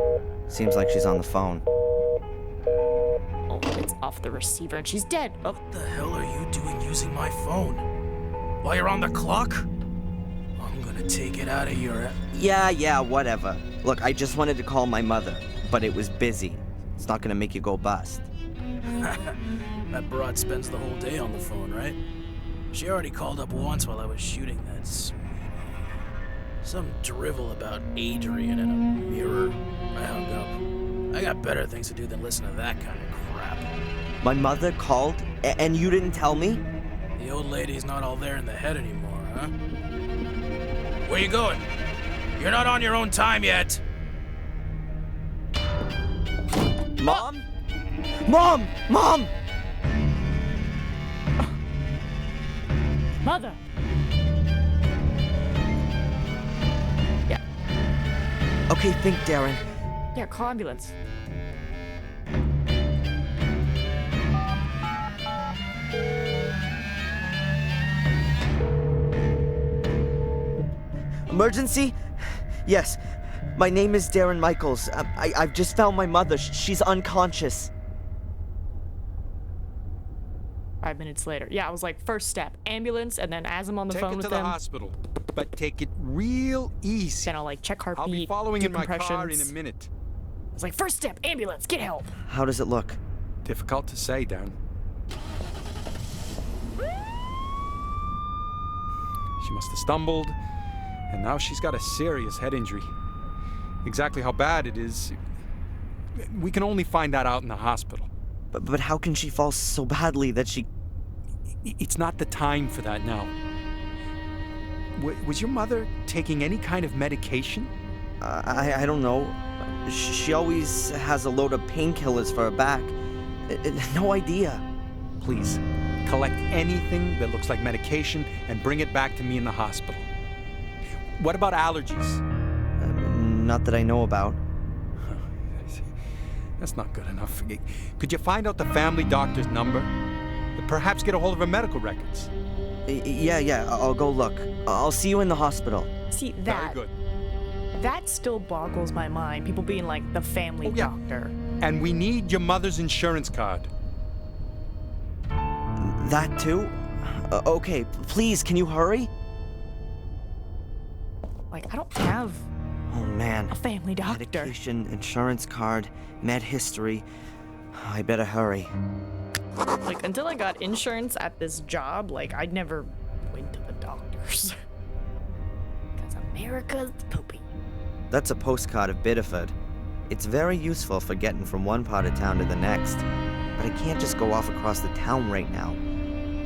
Seems like she's on the phone. Oh, it's off the receiver and she's dead. Oh, What the hell are you doing using my phone? While you're on the clock? I'm gonna take it out of your... Yeah, whatever. Look, I just wanted to call my mother, but it was busy. It's not gonna make you go bust. That broad spends the whole day on the phone, right? She already called up once while I was shooting that sweetie. Some drivel about Adrian and a mirror. I hung up. I got better things to do than listen to that kind of crap. My mother called, and you didn't tell me? The old lady's not all there in the head anymore, huh? Where you going? You're not on your own time yet. Mom? Mom! Mom! Mother! Yeah. Okay, think, Darren. Yeah, call ambulance. Emergency? Yes. My name is Darren Michaels. I've just found my mother. She's unconscious. 5 minutes later. Yeah, I was like, first step, ambulance, and then as I'm on the phone with them, Take it to the hospital, but take it real easy. then I'll like check heartbeat, I'll be following do in my car in a compressions. minute. I was like, first step, ambulance, get help. How does it look? Difficult to say, Darren. She must have stumbled, and now she's got a serious head injury. Exactly how bad it is, we can only find that out in the hospital. But how can she fall so badly that she... It's not the time for that now. Was your mother taking any kind of medication? I don't know. She always has a load of painkillers for her back. No idea. Please, collect anything that looks like medication and bring it back to me in the hospital. What about allergies? Not that I know about. That's not good enough. Could you find out the family doctor's number? Perhaps get a hold of her medical records. Yeah, I'll go look. I'll see you in the hospital. See, Very that good. that still boggles my mind. People being like the family Oh, yeah. doctor. And we need your mother's insurance card. That too? Okay, please, can you hurry? Like, I don't have Oh man. a family doctor. Medication, insurance card, med history. I better hurry. Like, until I got insurance at this job, like, I never went to the doctors. Because America's poopy. That's a postcard of Biddeford. It's very useful for getting from one part of town to the next. But I can't just go off across the town right now.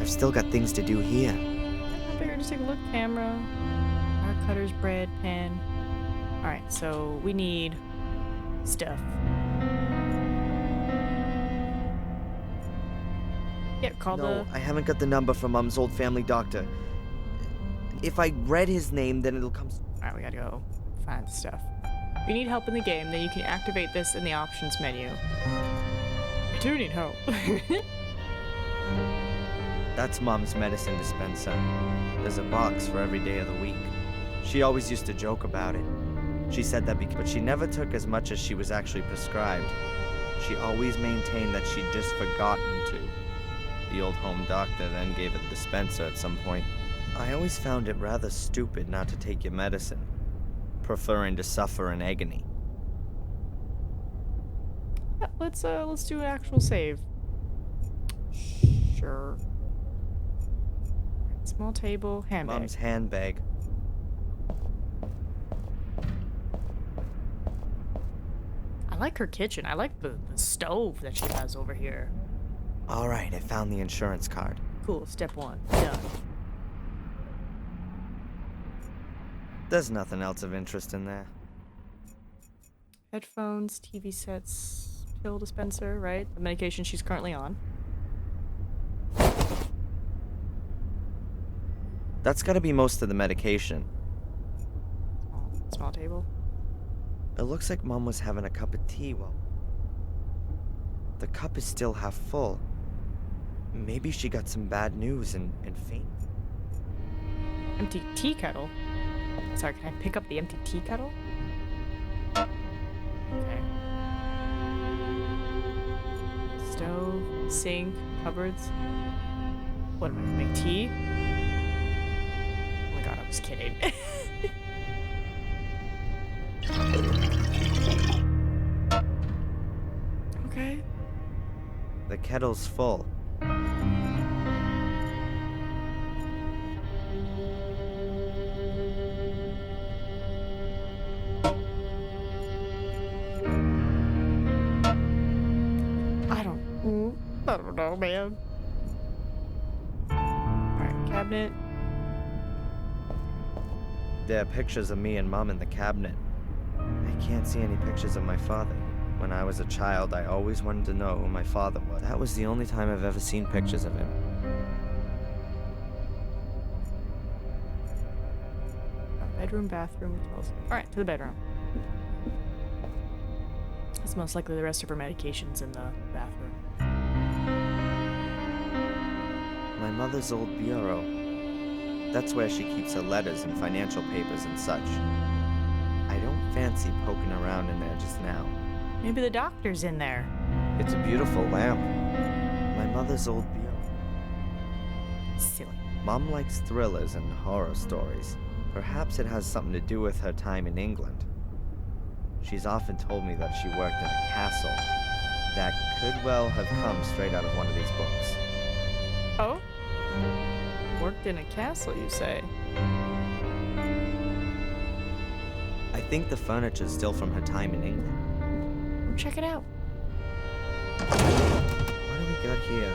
I've still got things to do here. I figured just take a look. Camera, our cutters, bread, pen. Alright, so we need stuff. Yeah, call No, the... I haven't got the number from Mom's old family doctor. If I read his name, then it'll come... Alright, we gotta go find stuff. If you need help in the game, then you can activate this in the options menu. I do need help. That's Mom's medicine dispenser. There's a box for every day of the week. She always used to joke about it. She said that but she never took as much as she was actually prescribed. She always maintained that she'd just forgotten to. The old home doctor then gave her the dispenser at some point. I always found it rather stupid not to take your medicine, preferring to suffer in agony. Yeah, let's do an actual save. Sure. Small table, handbag. Mom's handbag. I like her kitchen. I like the stove that she has over here. All right, I found the insurance card. Cool, step one, done. There's nothing else of interest in there. Headphones, TV sets, pill dispenser, right? The medication she's currently on. That's gotta be most of the medication. Small table. It looks like Mom was having a cup of tea while... The cup is still half full. Maybe she got some bad news and faint. Empty tea kettle? Sorry, can I pick up the empty tea kettle? Okay. Stove, sink, cupboards. What am I gonna make tea? Oh my god, I was kidding. Okay. The kettle's full. I don't know, man. Alright, cabinet. There are pictures of me and Mom in the cabinet. I can't see any pictures of my father When I was a child, I always wanted to know who my father was. That was the only time I've ever seen pictures of him. Bedroom, bathroom, alright, to the bedroom. It's most likely the rest of her medications in the bathroom. My mother's old bureau. That's where she keeps her letters and financial papers and such. I don't fancy poking around in there just now. Maybe the doctor's in there. It's a beautiful lamp. My mother's old bureau. Silly. Mom likes thrillers and horror stories. Perhaps it has something to do with her time in England. She's often told me that she worked in a castle. That could well have come straight out of one of these books. Oh? Worked in a castle, you say? I think the furniture's still from her time in England. Check it out. What do we got here?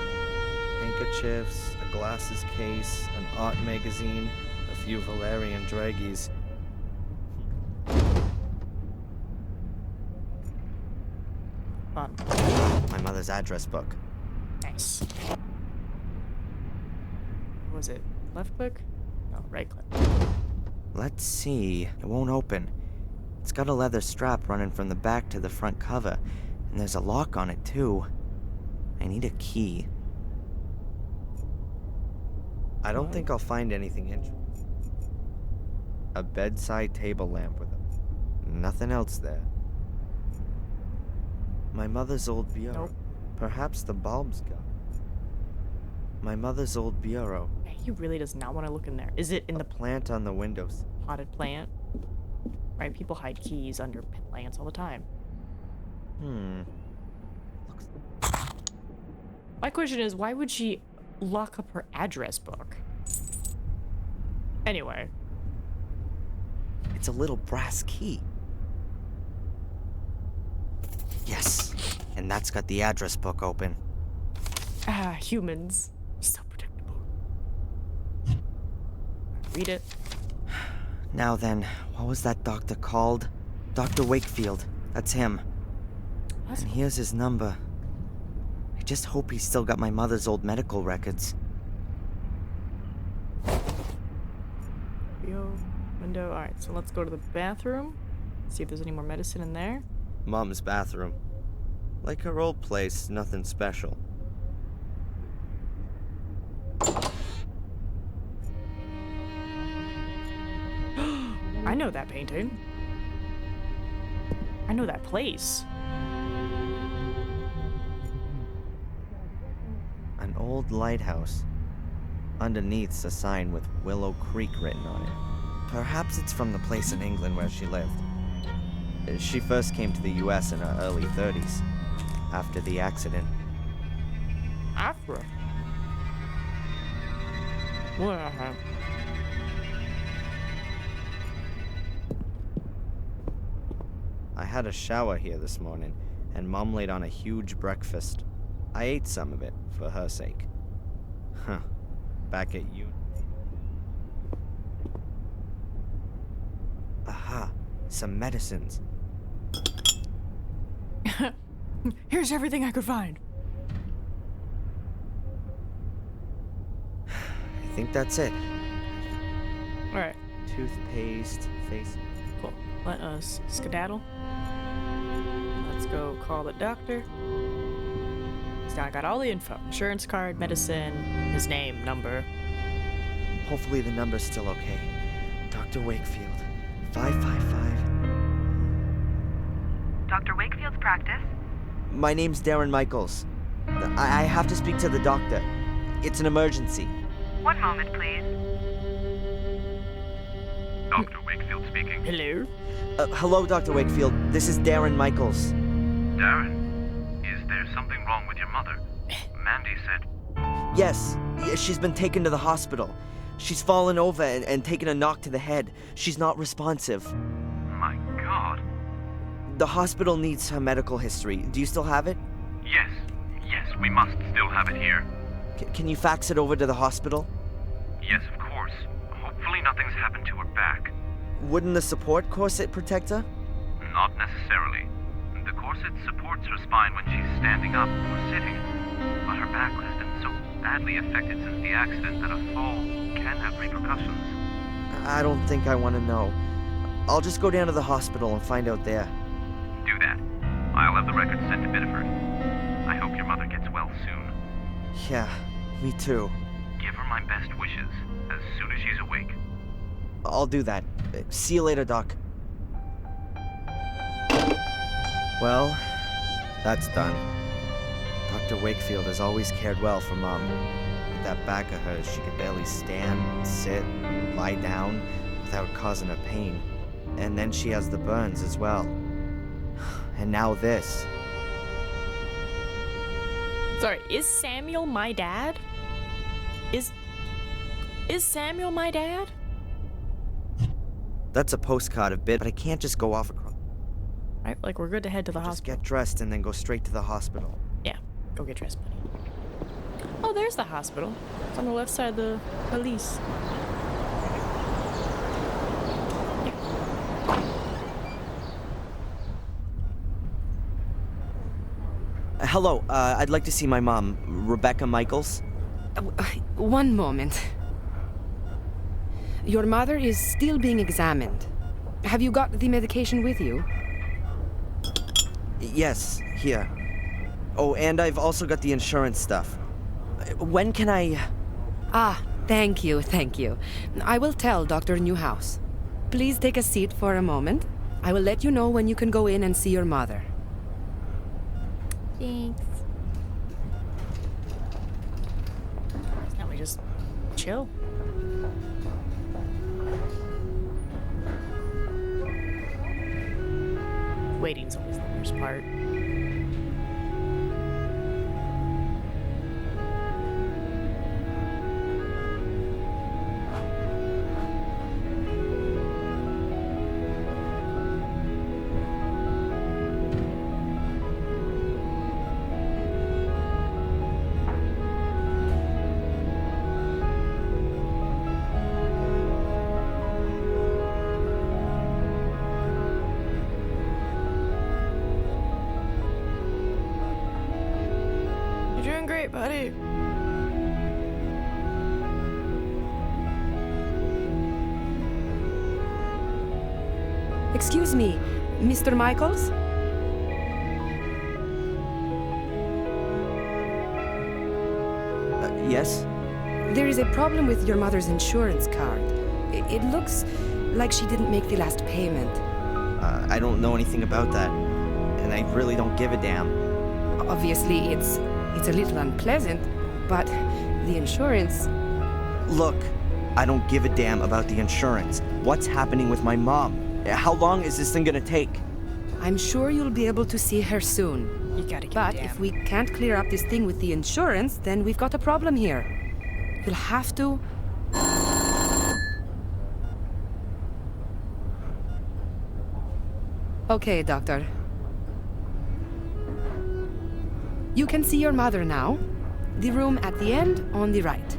Handkerchiefs, a glasses case, an art magazine, a few Valerian draggies. Fun. My mother's address book. Nice. Was it left click? No, right click. Let's see. It won't open. It's got a leather strap running from the back to the front cover, and there's a lock on it too. I need a key. I don't think I'll find anything interesting. A bedside table lamp with nothing else there. My mother's old bureau. Nope. Perhaps the bulb's gone. My mother's old bureau. He really does not want to look in there. Is it in A the plant on the windows. potted plant? Right, people hide keys under plants all the time. My question is, why would she lock up her address book? Anyway. It's a little brass key. Yes, and that's got the address book open. Ah, humans. So predictable. Read it. Now then, what was that doctor called? Dr. Wakefield. That's him. That's And here's his number. I just hope he's still got my mother's old medical records. Window. Alright, so let's go to the bathroom. See if there's any more medicine in there. Mom's bathroom. Like her old place, nothing special. I know that painting. I know that place. An old lighthouse. Underneath's a sign with Willow Creek written on it. Perhaps it's from the place in England where she lived. She first came to the US in her early 30s, after the accident. Afra. What? I had a shower here this morning, and Mom laid on a huge breakfast. I ate some of it, for her sake. Huh. Back at you. Aha, some medicines. Here's everything I could find. I think that's it. Alright, Toothpaste, face... cool. Let us skedaddle. Let's go call the doctor. So now I got all the info. Insurance card, medicine, his name, number. Hopefully the number's still okay. Dr. Wakefield. 555. Dr. Wakefield's practice. My name's Darren Michaels. I have to speak to the doctor. It's an emergency. One moment, please. Dr. Wakefield speaking. Hello? Hello, Dr. Wakefield. This is Darren Michaels. Darren, is there something wrong with your mother? Mandy said. Yes, she's been taken to the hospital. She's fallen over and taken a knock to the head. She's not responsive. My God. The hospital needs her medical history. Do you still have it? Yes, we must still have it here. Can you fax it over to the hospital? Yes, of course. Hopefully nothing's happened to her back. Wouldn't the support corset protect her? Not necessarily. The corset supports her spine when she's standing up or sitting, but her back has been so badly affected since the accident that a fall can have repercussions. I don't think I want to know. I'll just go down to the hospital and find out there. Do that. I'll have the records sent to Biddeford. I hope your mother gets well soon. Yeah, me too. Give her my best wishes as soon as she's awake. I'll do that. See you later, Doc. Well, that's done. Dr. Wakefield has always cared well for Mom. With that back of hers, she could barely stand, sit, lie down without causing her pain. And then she has the burns as well. And now this. Sorry, is Samuel my dad? Is Samuel my dad? That's a postcard of Bid, but I can't just go off across. Right, like we're good to head to the Just hospital. get dressed and then go straight to the hospital. Yeah, go get dressed, buddy. Oh, there's the hospital. It's on the left side of the police. Hello, I'd like to see my mom, Rebecca Michaels. One moment. Your mother is still being examined. Have you got the medication with you? Yes, here. Oh, and I've also got the insurance stuff. When can I... Ah, thank you, thank you. I will tell Dr. Newhouse. Please take a seat for a moment. I will let you know when you can go in and see your mother. Thanks. Now we just chill. Waiting's always the worst part. You're doing great, buddy. Excuse me, Mr. Michaels? Yes? There is a problem with your mother's insurance card. It looks like she didn't make the last payment. I don't know anything about that. And I really don't give a damn. Obviously, it's a little unpleasant, but the insurance... Look, I don't give a damn about the insurance. What's happening with my mom? How long is this thing gonna take? I'm sure you'll be able to see her soon. You gotta give But a damn. if we can't clear up this thing with the insurance, then we've got a problem here. You'll have to... Okay, Doctor. You can see your mother now. The room at the end on the right.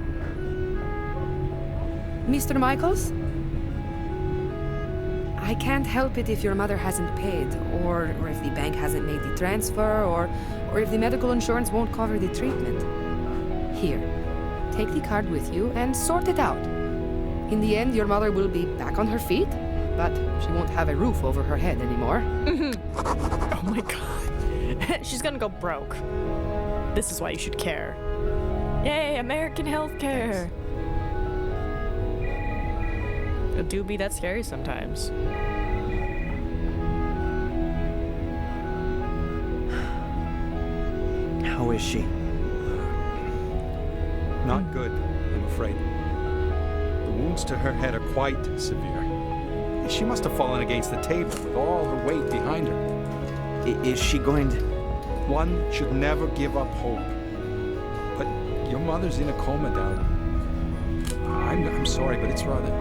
Mr. Michaels? I can't help it if your mother hasn't paid, or if the bank hasn't made the transfer, or if the medical insurance won't cover the treatment. Here, take the card with you and sort it out. In the end, your mother will be back on her feet, but she won't have a roof over her head anymore. Oh my god. She's gonna go broke. This is why you should care. Yay, American healthcare! It do be that scary sometimes. How is she? Not good, I'm afraid. The wounds to her head are quite severe. She must have fallen against the table with all her weight behind her. Is she going to... One should never give up hope. But your mother's in a coma, darling. I'm sorry, but it's rather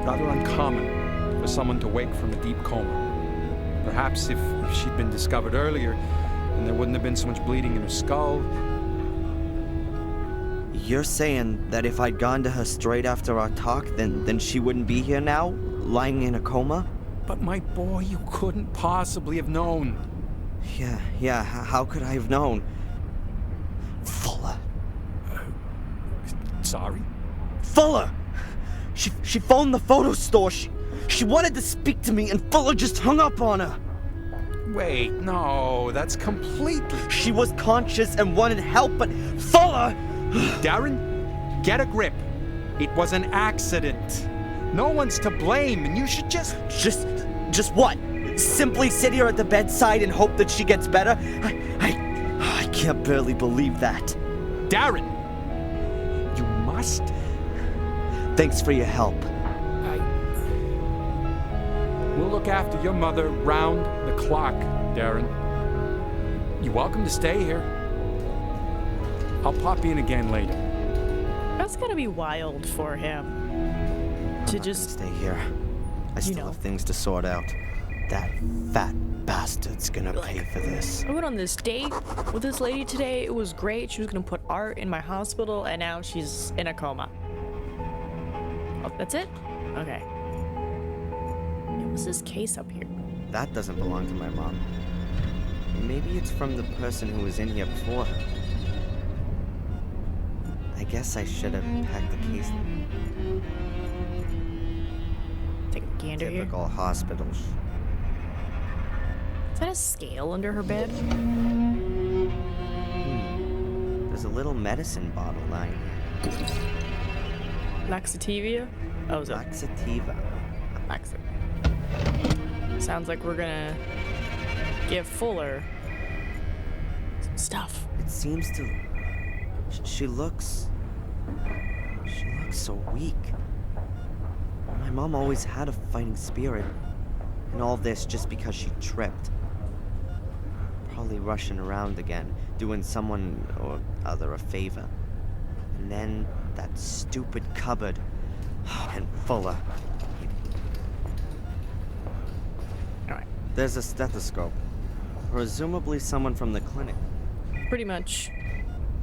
uncommon for someone to wake from a deep coma. Perhaps if she'd been discovered earlier, then there wouldn't have been so much bleeding in her skull. You're saying that if I'd gone to her straight after our talk, then she wouldn't be here now, lying in a coma? But my boy, you couldn't possibly have known. Yeah, how could I have known? Fuller. Sorry? Fuller! She phoned the photo store. She wanted to speak to me, and Fuller just hung up on her. Wait, no, that's completely... She was conscious and wanted help, but Fuller... Darren, get a grip. It was an accident. No one's to blame, and you should just... Just what? Simply sit here at the bedside and hope that she gets better? I can't barely believe that. Darren! You must... Thanks for your help. We'll look after your mother round the clock, Darren. You're welcome to stay here. I'll pop in again later. That's gonna be wild for him. To just stay here. I still have things to sort out. That fat bastard's gonna pay for this. I went on this date with this lady today. It was great. She was gonna put art in my hospital, and now she's in a coma. Oh, that's it? Okay. What's this case up here? That doesn't belong to my mom. Maybe it's from the person who was in here before her. I guess I should have packed the case. Take a gander here. Typical hospitals. Is that a scale under her bed? There's a little medicine bottle lying here. Laxativia? Oh, is it? Laxativa. Laxative. Sounds like we're gonna give Fuller some stuff. It seems to... She looks so weak. My mom always had a fighting spirit. And all this just because she tripped. Probably rushing around again, doing someone or other a favor. And then that stupid cupboard. And Fuller. Alright. There's a stethoscope. Presumably someone from the clinic. Pretty much,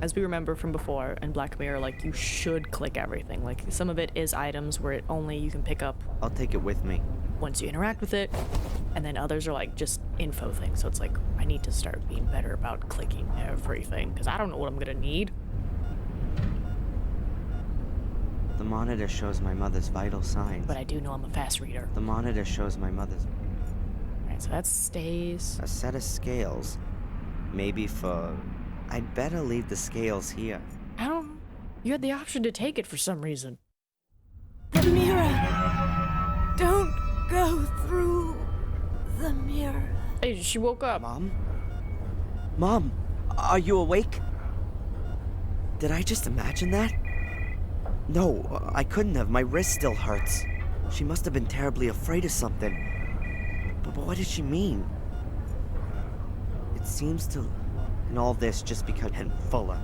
as we remember from before in Black Mirror, like, you should click everything. Like, some of it is items where you can pick up. I'll take it with me. Once you interact with it, and then others are like just info things. So it's like, I need to start being better about clicking everything, because I don't know what I'm gonna need. The monitor shows my mother's vital signs. But I do know I'm a fast reader. The monitor shows my mother's... Alright, so that stays. A set of scales. Maybe for... I'd better leave the scales here. I don't... You had the option to take it for some reason. The mirror! Don't go through the mirror. Hey, she woke up. Mom? Mom, are you awake? Did I just imagine that? No, I couldn't have. My wrist still hurts. She must have been terribly afraid of something. But what did she mean? It seems to... And all this just because... And Fuller.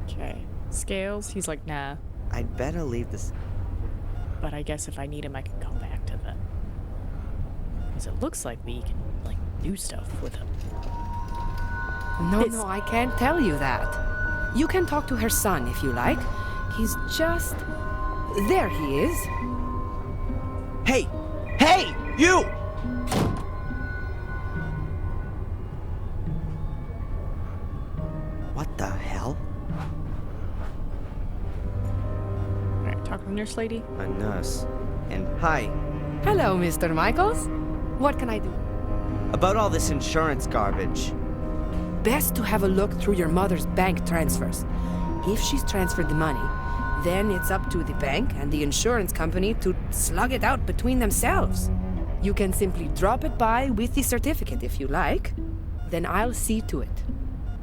Okay. Scales, he's like, nah. I'd better leave this... But I guess if I need him, I can come back to them. Because it looks like we can, like, do stuff with him. No, I can't tell you that. You can talk to her son if you like. He's just... There he is. Hey! Hey! You! What the hell? Alright, talk to the nurse lady. A nurse. And hi. Hello, Mr. Michaels. What can I do? About all this insurance garbage. Best to have a look through your mother's bank transfers. If she's transferred the money, then it's up to the bank and the insurance company to slug it out between themselves. You can simply drop it by with the certificate if you like. Then I'll see to it.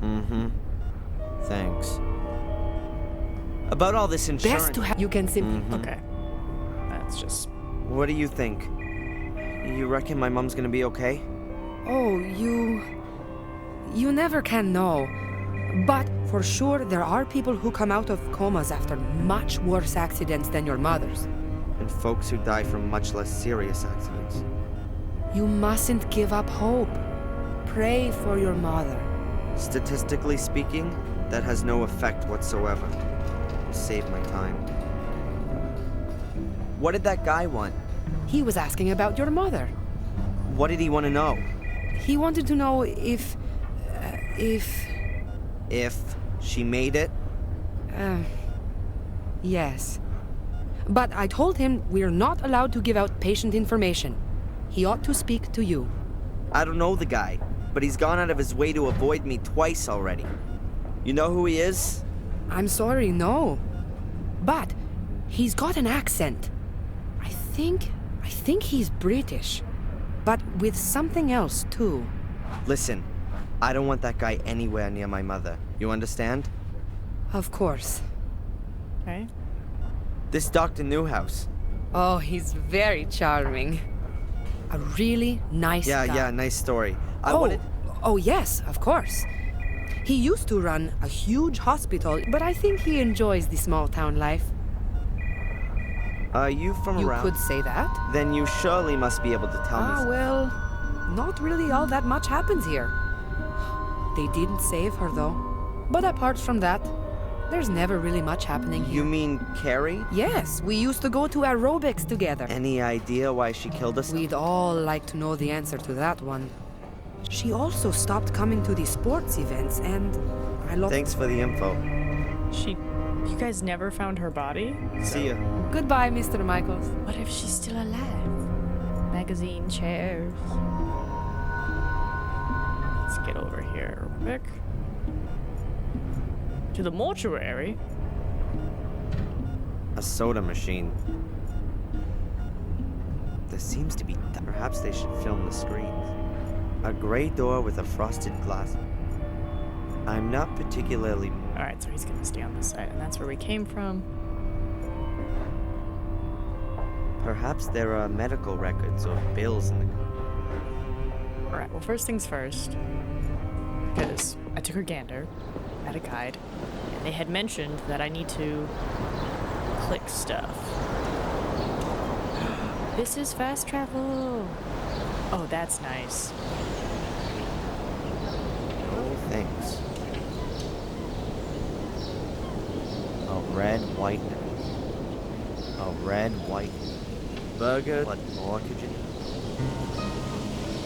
Mm-hmm. Thanks. About all this insurance... Best to have... You can simply... Okay. That's just... What do you think? You reckon my mom's gonna be okay? Oh, You never can know. But for sure, there are people who come out of comas after much worse accidents than your mother's. And folks who die from much less serious accidents. You mustn't give up hope. Pray for your mother. Statistically speaking, that has no effect whatsoever. Save my time. What did that guy want? He was asking about your mother. What did he want to know? He wanted to know if If she made it? yes. But I told him we're not allowed to give out patient information. He ought to speak to you. I don't know the guy, but he's gone out of his way to avoid me twice already. You know who he is? I'm sorry, no. But he's got an accent. I think he's British. But with something else, too. Listen, I don't want that guy anywhere near my mother. You understand? Of course. Okay. This Dr. Newhouse. Oh, he's very charming. A really nice guy. Yeah, nice story. Oh, yes, of course. He used to run a huge hospital, but I think he enjoys the small town life. Are you from You around? could say that. Then you surely must be able to tell me. Well, not really all that much happens here. They didn't save her, though. But apart from that, there's never really much happening here. You mean Carrie? Yes, we used to go to aerobics together. Any idea why she killed us? We'd all like to know the answer to that one. She also stopped coming to the sports events, and I lost... Thanks for the info. You guys never found her body? See ya. Goodbye, Mr. Michaels. What if she's still alive? Magazine chairs. Let's get over here real quick. To the mortuary. A soda machine. There seems to be... Perhaps they should film the screens. A gray door with a frosted glass. I'm not particularly... Alright, so he's gonna stay on this side, and that's where we came from. Perhaps there are medical records or bills in the... Alright, well, first things first. Because I took a gander at a guide, and they had mentioned that I need to click stuff. This is fast travel! Oh, that's nice. Oh, thanks. A red, white... A red, white... Burger? What more could you...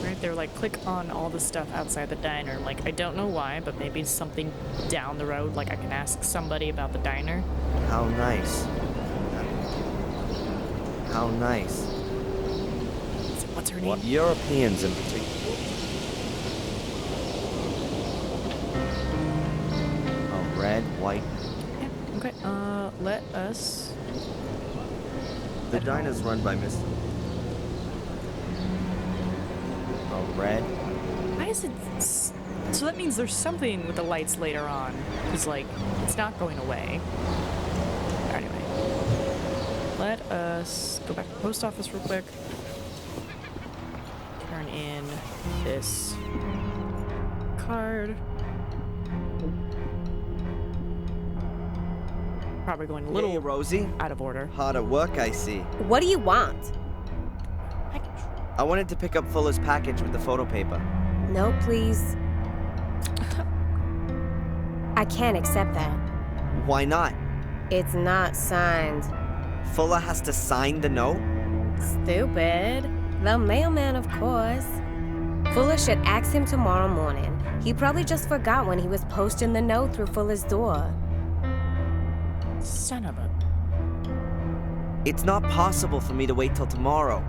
Right, they're like, click on all the stuff outside the diner. Like, I don't know why, but maybe something down the road, like I can ask somebody about the diner. How nice. How nice. What's her name? What Europeans in particular. A red, white... Yeah, okay, let us... The diner's run by Mr. A red... Why is it... So that means there's something with the lights later on. Because, like, it's not going away. Anyway. Let us go back to the post office real quick. Turn in this card. Probably going a little Hey, Rosie. out of order. Hard at work, I see. What do you want? Package. I wanted to pick up Fuller's package with the photo paper. No, please. I can't accept that. Why not? It's not signed. Fuller has to sign the note? Stupid. The mailman, of course. Fuller should ask him tomorrow morning. He probably just forgot when he was posting the note through Fuller's door. Son of a... It's not possible for me to wait till tomorrow.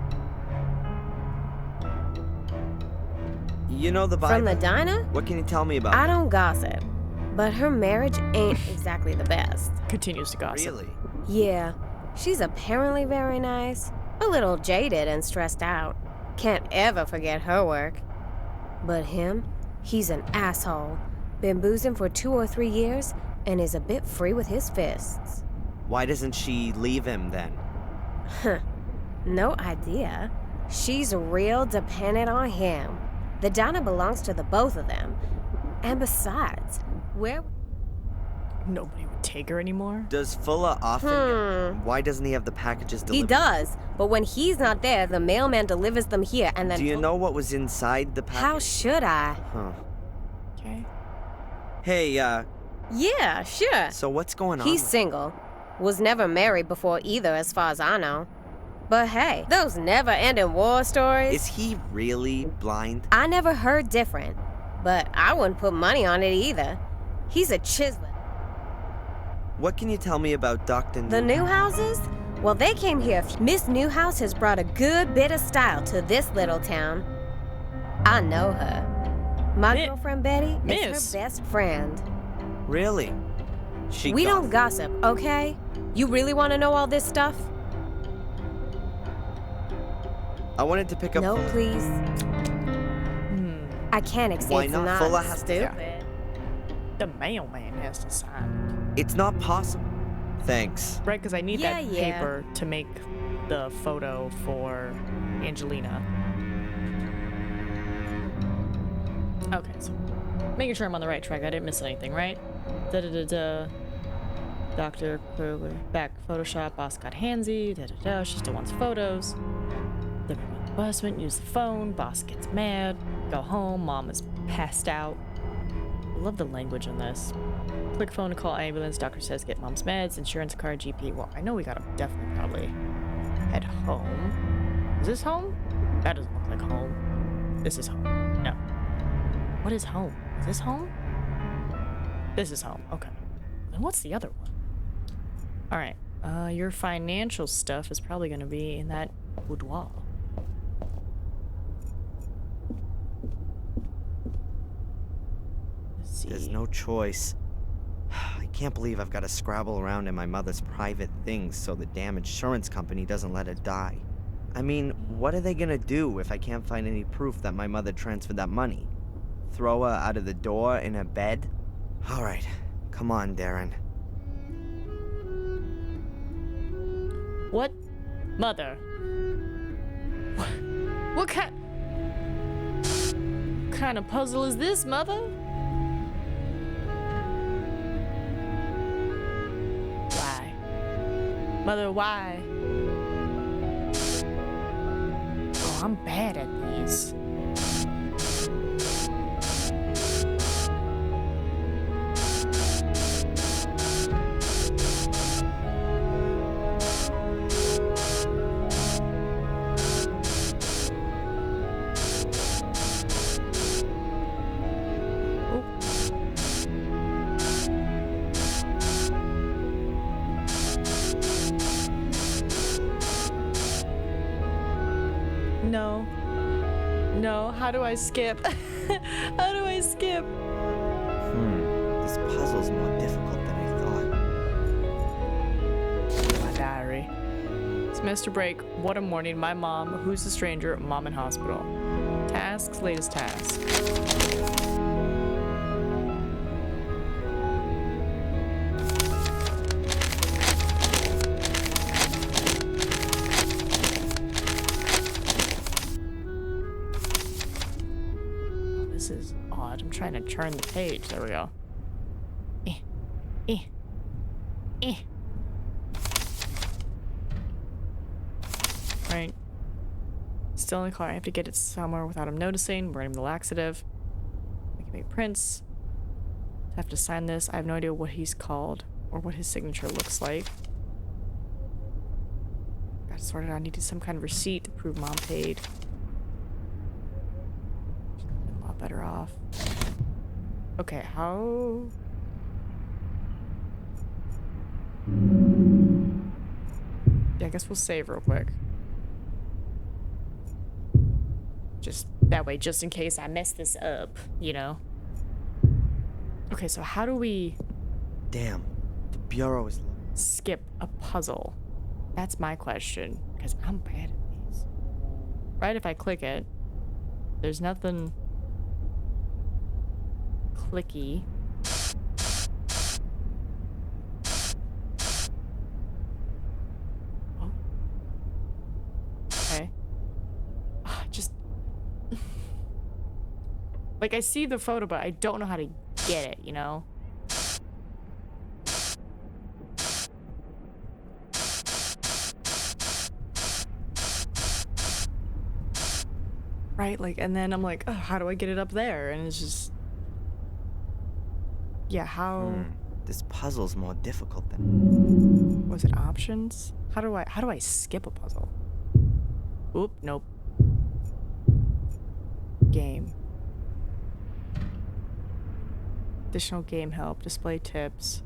You know the Bible? From the diner? What can you tell me about I it? don't gossip. But her marriage ain't exactly the best. Continues to gossip. Really? Yeah, she's apparently very nice. A little jaded and stressed out. Can't ever forget her work. But him? He's an asshole. Been boozing for 2 or 3 years and is a bit free with his fists. Why doesn't she leave him then? No idea. She's real dependent on him. The diner belongs to the both of them. And besides, where... Nobody would take her anymore? Does Fuller often Why doesn't he have the packages delivered? He does, but when he's not there, the mailman delivers them here and then... Do you know what was inside the package? How should I? Huh. Okay. Hey, Yeah, sure. so what's going on? He's single. Was never married before either, as far as I know. But hey, those never-ending war stories... Is he really blind? I never heard different, but I wouldn't put money on it either. He's a chiseler. What can you tell me about Dr. The Newhouses? Well, they came here. Miss Newhouse has brought a good bit of style to this little town. I know her. My girlfriend Betty is her best friend. Really? We don't gossip, okay? You really want to know all this stuff? I wanted to pick up... No, please. I can't accept. Why not? Not Fuller has stupid. to... The mailman has to sign It's not possible. Thanks. it. Right, because I need that Yeah. paper to make the photo for Angelina. Okay, so making sure I'm on the right track. I didn't miss anything, right? Da-da-da-da. Dr. Kruger. Back Photoshop. Boss got handsy. Da-da-da. She still wants photos. The bus went, use the phone. Boss gets mad. Go home. Mom is passed out. I love the language in this. Click phone to call ambulance. Doctor says get mom's meds. Insurance card. GP. Well, I know we gotta definitely probably head home. Is this home? That doesn't look like home. This is home. No. What is home? Is this home? This is home. Okay. Then what's the other one? Alright. Your financial stuff is probably gonna be in that boudoir. Let's see. There's no choice. I can't believe I've got to scrabble around in my mother's private things so the damn insurance company doesn't let her die. I mean, what are they gonna do if I can't find any proof that my mother transferred that money? Throw her out of the door in her bed? Alright, come on, Darren. What? Mother. What kind of puzzle is this, Mother? Why? Mother, why? Oh, I'm bad at these. No. No, how do I skip? How do I skip? This puzzle's more difficult than I thought. My diary. Semester break, what a morning, my mom, who's the stranger, mom in hospital. Tasks, latest task. This is odd. I'm trying to turn the page. There we go. Right. Still in the car. I have to get it somewhere without him noticing. Burn him the laxative. I can make prints. I have to sign this. I have no idea what he's called or what his signature looks like. Got it sorted out. I needed some kind of receipt to prove mom paid. A lot better off. Okay, how? Yeah, I guess we'll save real quick. Just that way, just in case I mess this up, you know? Okay, so how do we... Damn, the bureau is... skip a puzzle? That's my question, because I'm bad at these. Right, if I click it, there's nothing clicky. Oh. Okay. Just... like, I see the photo, but I don't know how to get it, you know? Right, like, and then I'm like, oh, how do I get it up there? And it's just... yeah, how... This puzzle's more difficult than... Was it options? How do I skip a puzzle? Oop, nope. Game. Additional game help. Display tips.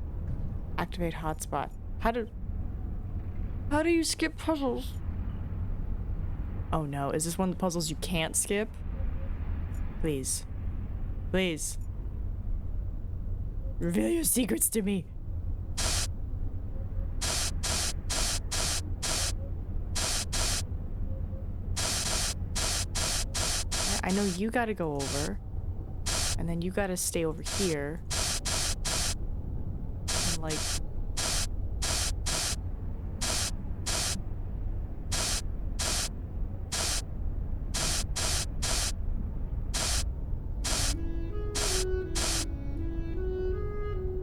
Activate hotspot. How do you skip puzzles? Oh no, is this one of the puzzles you can't skip? Please. Please. Reveal your secrets to me. I know you gotta go over. And then you gotta stay over here. And like...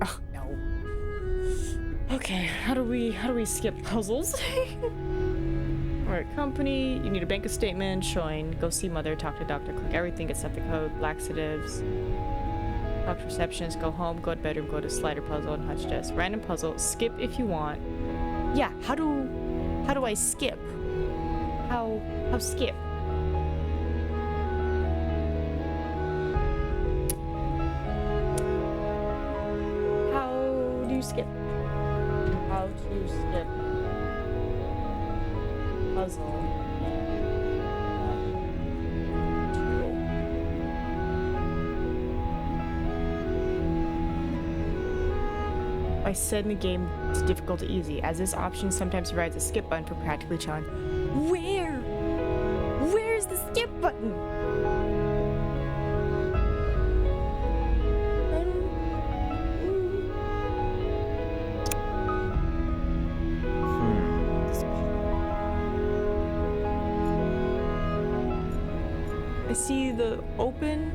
Oh, no. Okay, how do we skip puzzles? Alright, company, you need a bank statement showing go see mother, talk to doctor, click everything, get septic code, laxatives, talk to receptionist, go home, go to bedroom, go to slider puzzle and hutch desk. Random puzzle, skip if you want. Yeah, how do I skip? How skip? How do you skip? How to skip puzzle. I said in the game it's difficult to easy, as this option sometimes provides a skip button for practically challenging. Where? Where's the skip button? I see the open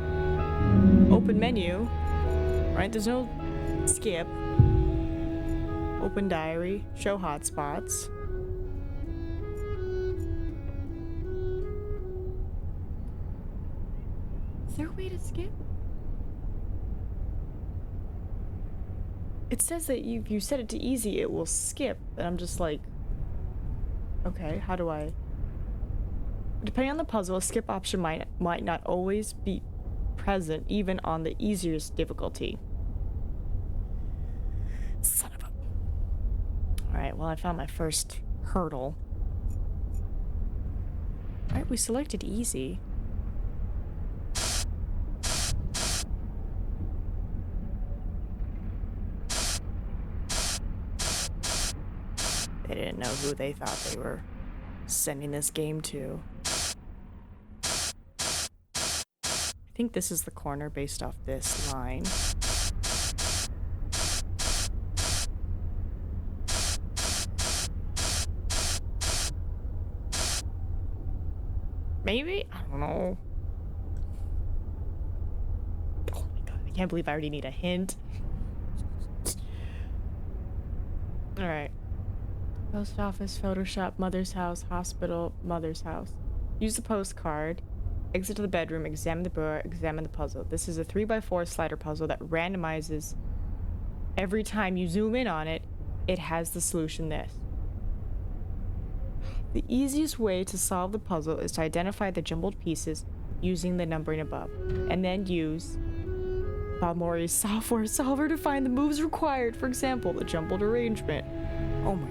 menu, right? There's no skip. Open diary, show hotspots. Is there a way to skip? It says that if you set it to easy, it will skip. And I'm just like, okay, how do I? Depending on the puzzle, a skip option might not always be present, even on the easiest difficulty. Son of a... Alright, well, I found my first hurdle. Alright, we selected easy. They didn't know who they thought they were sending this game to. I think this is the corner based off this line. Maybe? I don't know. Oh my god, I can't believe I already need a hint. Alright. Post office, Photoshop, mother's house, hospital, mother's house. Use the postcard. Exit to the bedroom, examine the bureau, examine the puzzle. This is a 3x4 slider puzzle that randomizes every time you zoom in on it. It has the solution this. The easiest way to solve the puzzle is to identify the jumbled pieces using the numbering above, and then use Bob Morey's software solver to find the moves required. For example, the jumbled arrangement. Oh my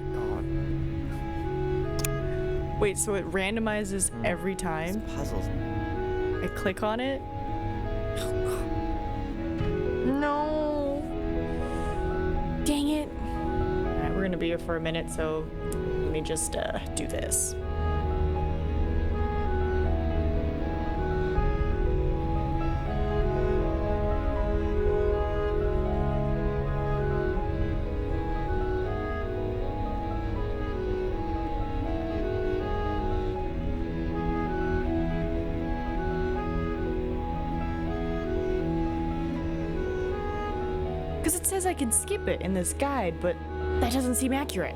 god. Wait, so it randomizes every time? These puzzles. I click on it. No. Dang it. Alright, we're gonna be here for a minute, so let me just do this. Because it says I can skip it in this guide, but that doesn't seem accurate.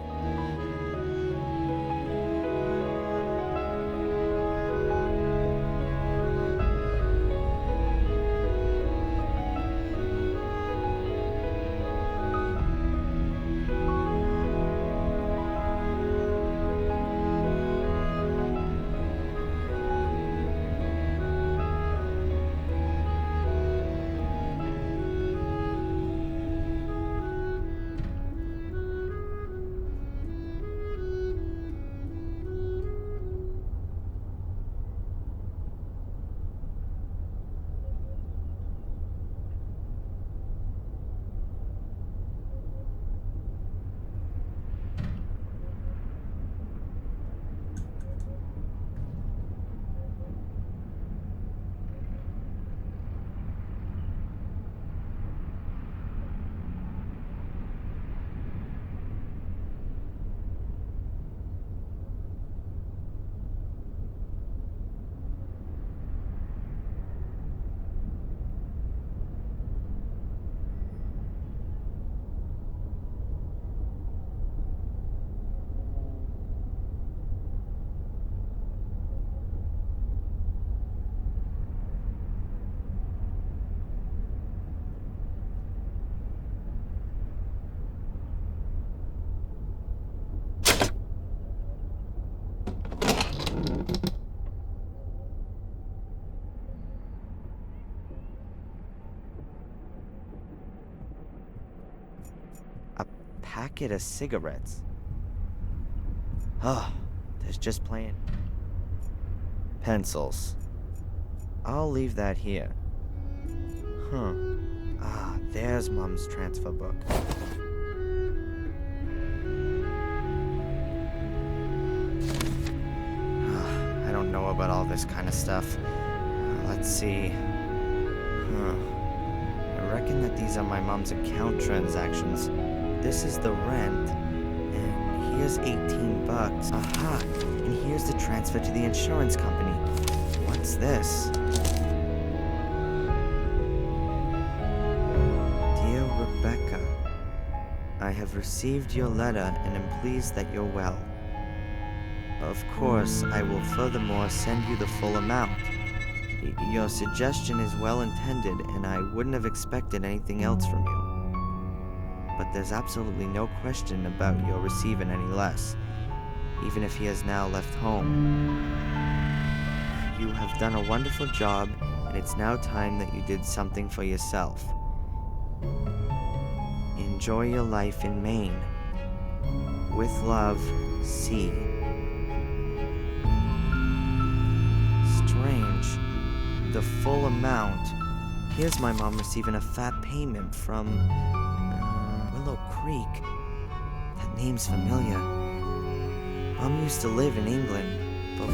packet of cigarettes. Oh, there's just plain pencils. I'll leave that here. Huh. Ah, there's Mom's transfer book. I don't know about all this kind of stuff. Let's see. I reckon that these are my mom's account transactions. This is the rent, and here's 18 bucks. Aha, and here's the transfer to the insurance company. What's this? Dear Rebecca, I have received your letter and am pleased that you're well. Of course, I will furthermore send you the full amount. Your suggestion is well intended, and I wouldn't have expected anything else from you. But there's absolutely no question about your receiving any less, even if he has now left home. You have done a wonderful job, and it's now time that you did something for yourself. Enjoy your life in Maine. With love, C. Strange. The full amount. Here's my mom receiving a fat payment from Willow Creek. That name's familiar. Mom used to live in England, but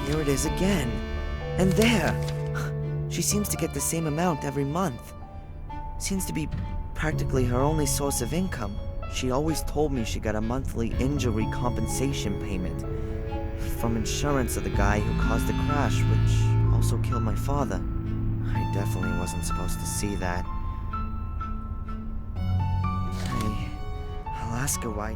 here it is again. And there! She seems to get the same amount every month. Seems to be practically her only source of income. She always told me she got a monthly injury compensation payment from insurance of the guy who caused the crash, which also killed my father. I definitely wasn't supposed to see that. I'll ask her why.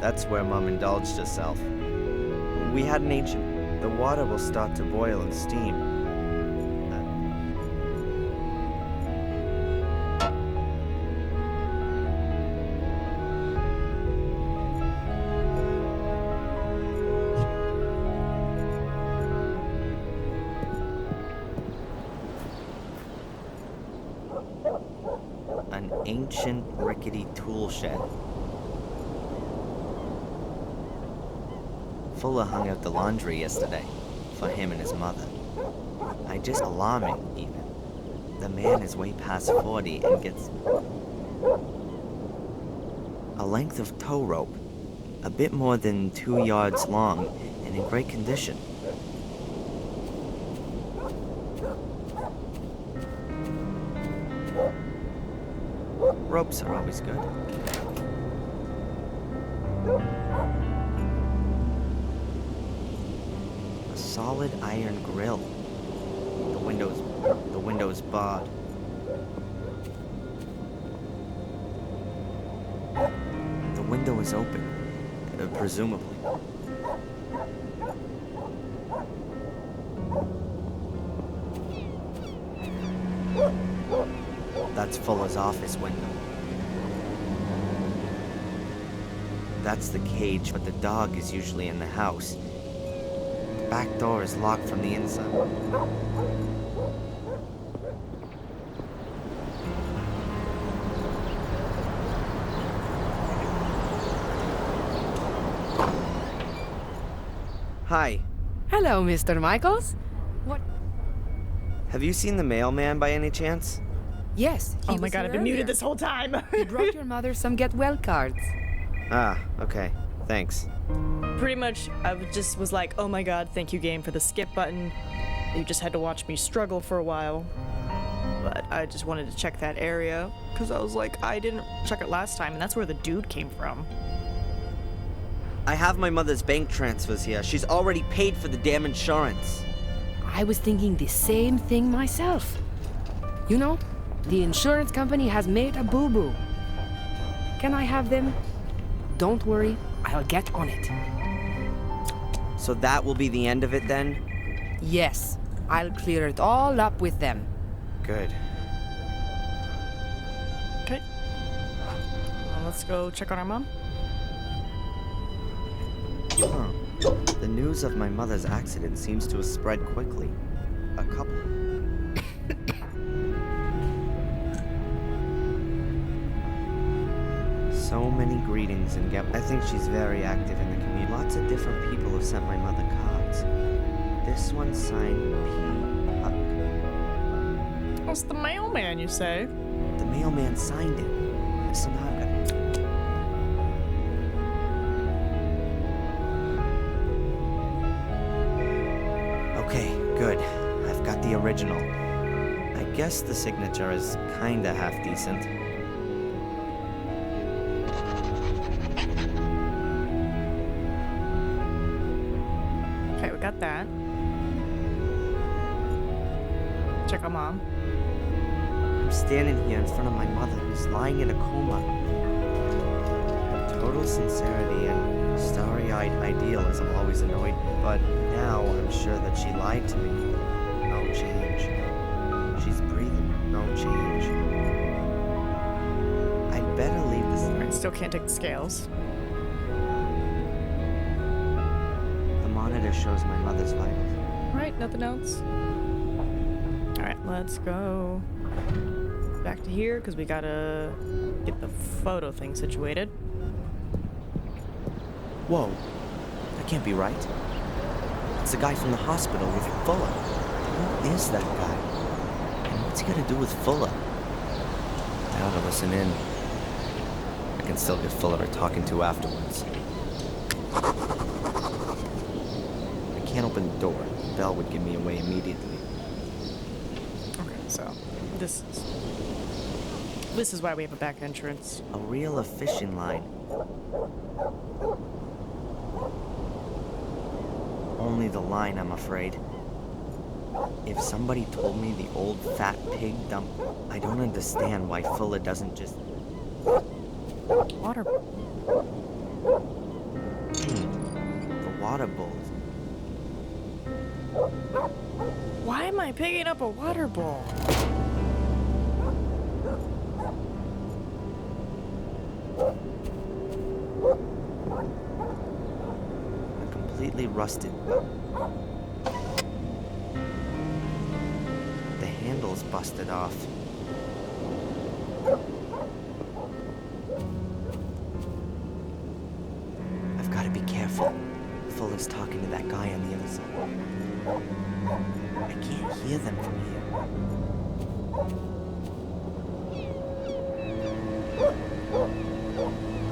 That's where Mom indulged herself. We had an ancient... The water will start to boil and steam. An ancient rickety tool shed. Fuller hung out the laundry yesterday for him and his mother. Just alarming, even. The man is way past 40 and gets a length of tow rope, a bit more than 2 yards long, and in great condition. Ropes are always good. Solid iron grill. The window's barred. The window is open, presumably. That's Fuller's office window. That's the cage, but the dog is usually in the house. Back door is locked from the inside. Hi. Hello, Mr. Michaels. What? Have you seen the mailman by any chance? Yes. Oh my god, I've been muted this whole time. He brought your mother some get well cards. Ah, okay. Thanks. Pretty much, I just was like, oh my god, thank you game for the skip button. You just had to watch me struggle for a while. But I just wanted to check that area, because I was like, I didn't check it last time, and that's where the dude came from. I have my mother's bank transfers here. She's already paid for the damn insurance. I was thinking the same thing myself. You know, The insurance company has made a boo-boo. Can I have them? Don't worry, I'll get on it. So that will be the end of it then? Yes, I'll clear it all up with them. Good. Okay. Let's go check on our mom. Huh. The news of my mother's accident seems to have spread quickly. A couple. So many greetings and I think she's very active in the community. Lots of different people have sent my mother cards. This one's signed P. Huck. What's the mailman, you say? The mailman signed it. Somehow I've got... Okay, good. I've got the original. I guess the signature is kinda half decent. Okay, we got that. Check on mom. I'm standing here in front of my mother who's lying in a coma. Total sincerity and starry-eyed idealism always annoyed me, but now I'm sure that she lied to me. No change. She's breathing. No change. I'd better leave this. Alright, still can't take the scales. The monitor shows my mother's vitals. Alright, nothing else. Alright, let's go back to here because we gotta get the photo thing situated. Whoa. That can't be right. It's the guy from the hospital with Fuller. Who is that guy? And what's he got to do with Fuller? I ought to listen in. I can still get Fuller talking to afterwards. I can't open the door. The bell would give me away immediately. Okay, so this is why we have a back entrance. A reel of fishing line. Only the line, I'm afraid. If somebody told me the old fat pig dump, I don't understand why Fuller doesn't just... Water. The water bowls. Why am I picking up a water bowl? Completely rusted. The handle's busted off. I've got to be careful. Fuller's talking to that guy on the other side. I can't hear them from here.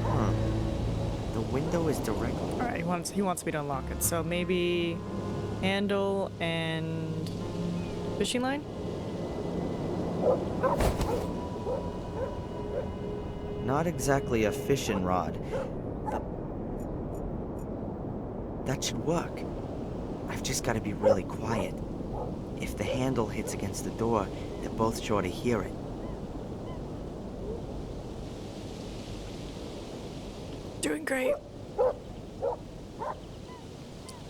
Huh. The window is directly... Alright, he wants me to unlock it. So maybe handle and fishing line? Not exactly a fishing rod. That should work. I've just got to be really quiet. If the handle hits against the door, they're both sure to hear it. Doing great.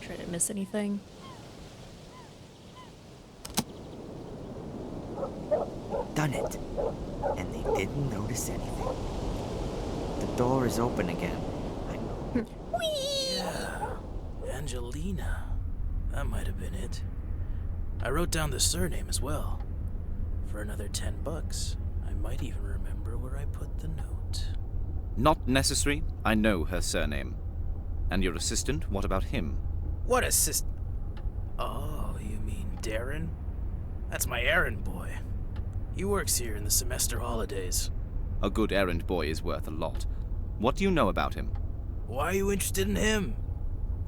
Try to miss anything. Done it. And they didn't notice anything. The door is open again. Yeah, Angelina. That might have been it. I wrote down the surname as well. For another $10, I might even remember where I put the note. Not necessary. I know her surname. And your assistant, what about him? What assistant? Oh, you mean Darren? That's my errand boy. He works here in the semester holidays. A good errand boy is worth a lot. What do you know about him? Why are you interested in him?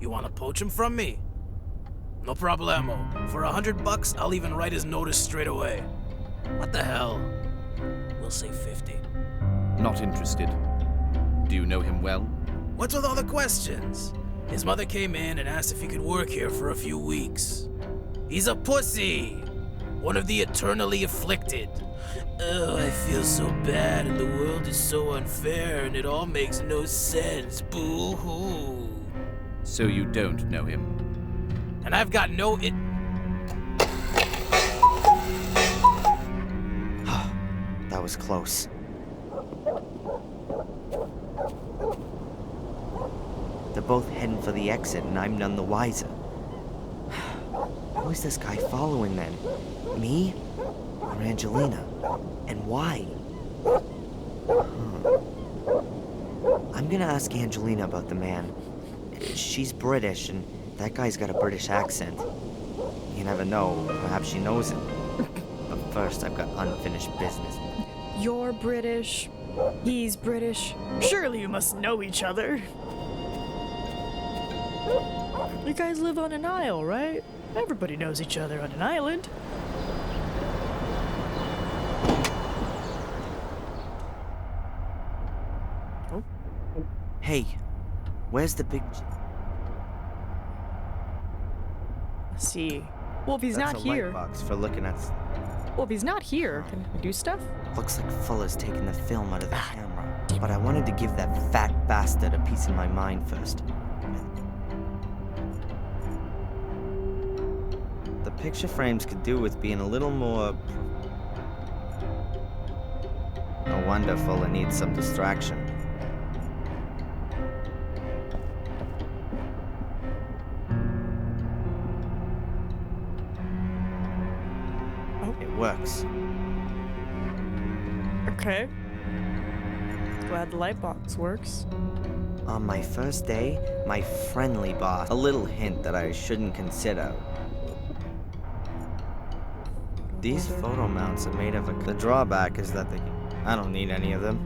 You want to poach him from me? No problemo. For $100, I'll even write his notice straight away. What the hell? We'll say 50. Not interested. Do you know him well? What's with all the questions? His mother came in and asked if he could work here for a few weeks. He's a pussy! One of the eternally afflicted. Oh, I feel so bad, and the world is so unfair, and it all makes no sense. Boo-hoo. So you don't know him? And I've got no That was close. They're both heading for the exit, and I'm none the wiser. Who is this guy following then? Me? Or Angelina? And why? I'm gonna ask Angelina about the man. She's British, and that guy's got a British accent. You never know, perhaps she knows him. But first, I've got unfinished business. You're British. He's British. Surely you must know each other. You guys live on an isle, right? Everybody knows each other on an island. Oh. Hey, where's the big... Let's see. Well, if he's That's not a light here. box for looking at... Well, if he's not here, can we do stuff? Looks like Fuller's taking the film out of the camera. But I wanted to give that fat bastard a piece of my mind first. The picture frames could do with being a little more... No wonder Fuller needs some distraction. Oh, it works. Okay. Glad the light box works. On my first day, my friendly boss... A little hint that I shouldn't consider. These photo mounts are made of a... The drawback is that they... I don't need any of them.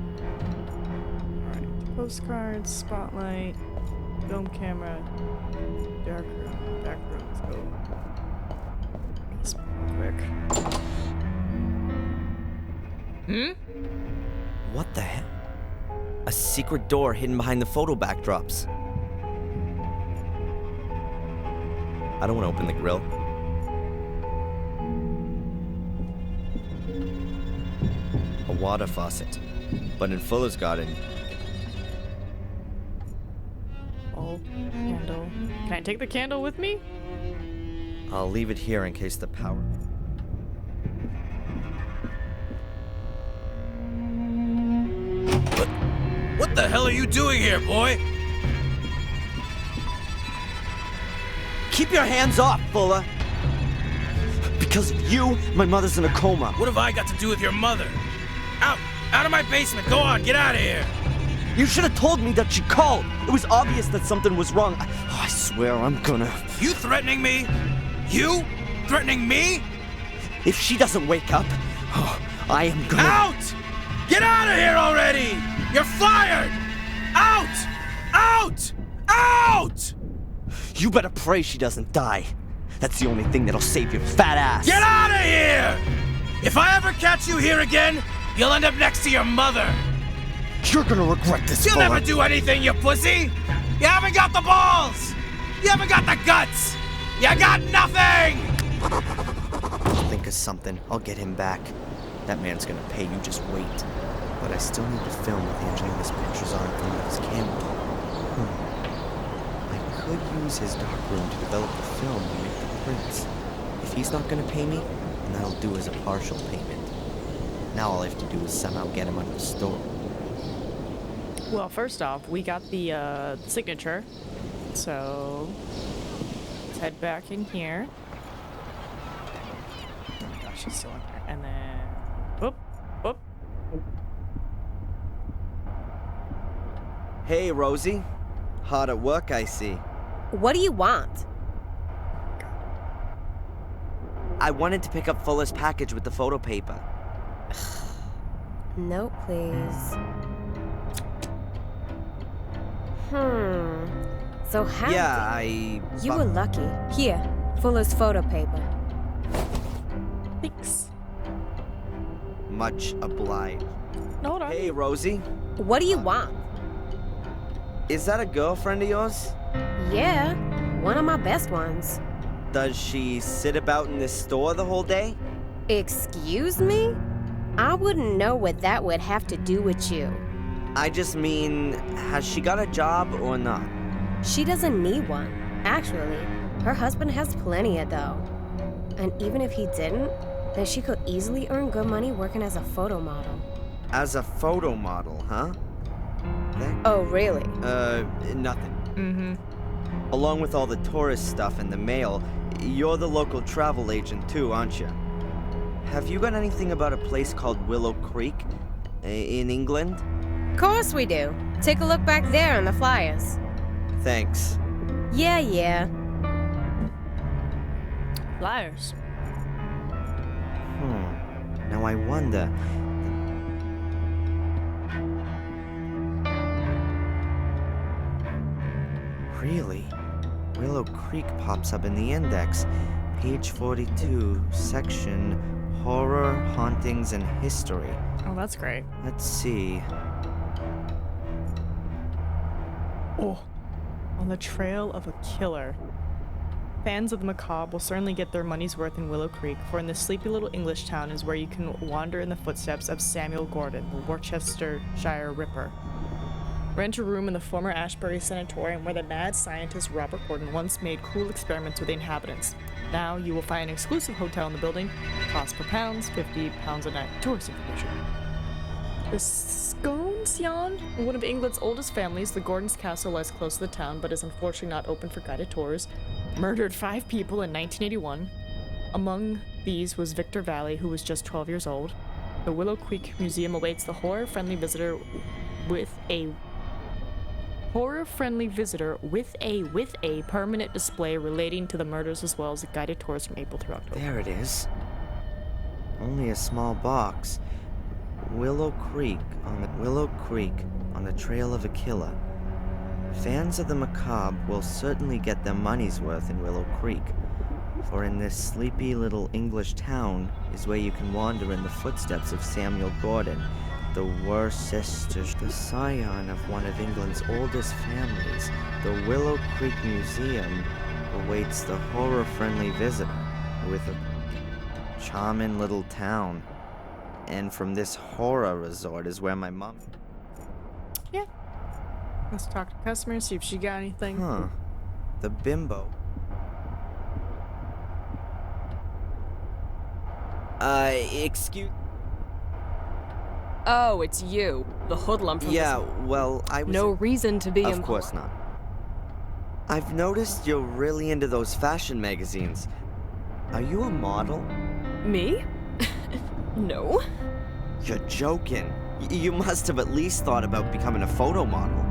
Alright. Postcards, spotlight, film camera, dark room, back room. Let's go. This quick. What the hell? A secret door hidden behind the photo backdrops. I don't want to open the grill. A water faucet. But in Fuller's garden. Oh, candle. Can I take the candle with me? I'll leave it here in case the power... What the hell are you doing here, boy? Keep your hands off, Fuller! Because of you, my mother's in a coma. What have I got to do with your mother? Out! Out of my basement! Go on, get out of here! You should have told me that she called. It was obvious that something was wrong. I swear I'm gonna... You threatening me? You? Threatening me? If she doesn't wake up, I am gonna... Out! Get out of here already! You're fired! Out! Out! Out! You better pray she doesn't die. That's the only thing that'll save your fat ass. Get out of here! If I ever catch you here again, you'll end up next to your mother. You're gonna regret this, You'll Fuller. never do anything, you pussy! You haven't got the balls! You haven't got the guts! You got nothing! I'll think of something. I'll get him back. That man's gonna pay, you just wait. But I still need the film with Angelina's pictures on it from his camera. I could use his darkroom to develop the film and make the prints. If he's not gonna pay me, then that'll do as a partial payment. Now all I have to do is somehow get him out of the store. Well, first off, we got the signature. So let's head back in here. Oh my gosh, she's still in there. And then whoop, whoop. Hey, Rosie. Hard at work, I see. What do you want? I wanted to pick up Fuller's package with the photo paper. No, please. So how Yeah, You were lucky. Here, Fuller's photo paper. Thanks. Much obliged. No, hold on. Hey, Rosie. What do you want? Is that a girlfriend of yours? Yeah, one of my best ones. Does she sit about in this store the whole day? Excuse me? I wouldn't know what that would have to do with you. I just mean, has she got a job or not? She doesn't need one. Actually, her husband has plenty of dough. And even if he didn't, then she could easily earn good money working as a photo model. As a photo model, huh? Oh, really? Nothing. Mm-hmm. Along with all the tourist stuff in the mail, you're the local travel agent too, aren't you? Have you got anything about a place called Willow Creek in England? Course we do. Take a look back there on the flyers. Thanks. Yeah. Flyers. Now I wonder... Really? Willow Creek pops up in the index. Page 42, section Horror, Hauntings, and History. Oh, that's great. Let's see. Oh, on the trail of a killer. Fans of the macabre will certainly get their money's worth in Willow Creek, for in this sleepy little English town is where you can wander in the footsteps of Samuel Gordon, the Worcestershire Ripper. Rent a room in the former Ashbury Sanatorium where the mad scientist Robert Gordon once made cruel experiments with the inhabitants. Now you will find an exclusive hotel in the building. Cost per pounds, £50 a night. Tourist information. The Sconesian, one of England's oldest families, the Gordon's castle lies close to the town, but is unfortunately not open for guided tours. Murdered 5 people in 1981. Among these was Victor Valley, who was just 12 years old. The Willow Creek Museum awaits the horror-friendly visitor with a permanent display relating to the murders, as well as guided tours from April through October. There it is. Only a small box. Willow Creek on the trail of a killer. Fans of the macabre will certainly get their money's worth in Willow Creek, for in this sleepy little English town is where you can wander in the footsteps of Samuel Gordon, the Worcestershire, the scion of one of England's oldest families. The Willow Creek Museum awaits the horror-friendly visitor with a charming little town. And from this horror resort is where my mom... Yeah. Let's talk to customers, see if she got anything. Huh. The bimbo. Excuse... Oh, it's you. The hoodlum from Yeah, well, I was... No reason to be Of course not. I've noticed you're really into those fashion magazines. Are you a model? Me? No. You're joking. You must have at least thought about becoming a photo model.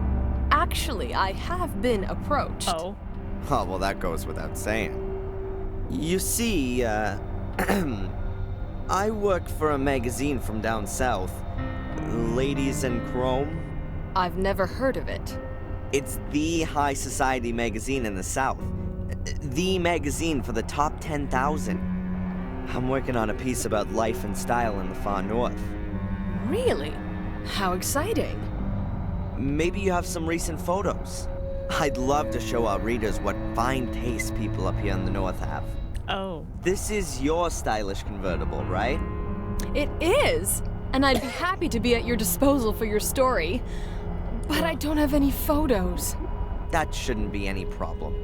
Actually, I have been approached. Oh. Oh, well, that goes without saying. You see, I work for a magazine from down south. Ladies in Chrome. I've never heard of it. It's the high society magazine in the South. The magazine for the top 10,000. I'm working on a piece about life and style in the far north. Really? How exciting. Maybe you have some recent photos. I'd love to show our readers what fine taste people up here in the north have. Oh. This is your stylish convertible, right? It is! And I'd be happy to be at your disposal for your story. But I don't have any photos. That shouldn't be any problem.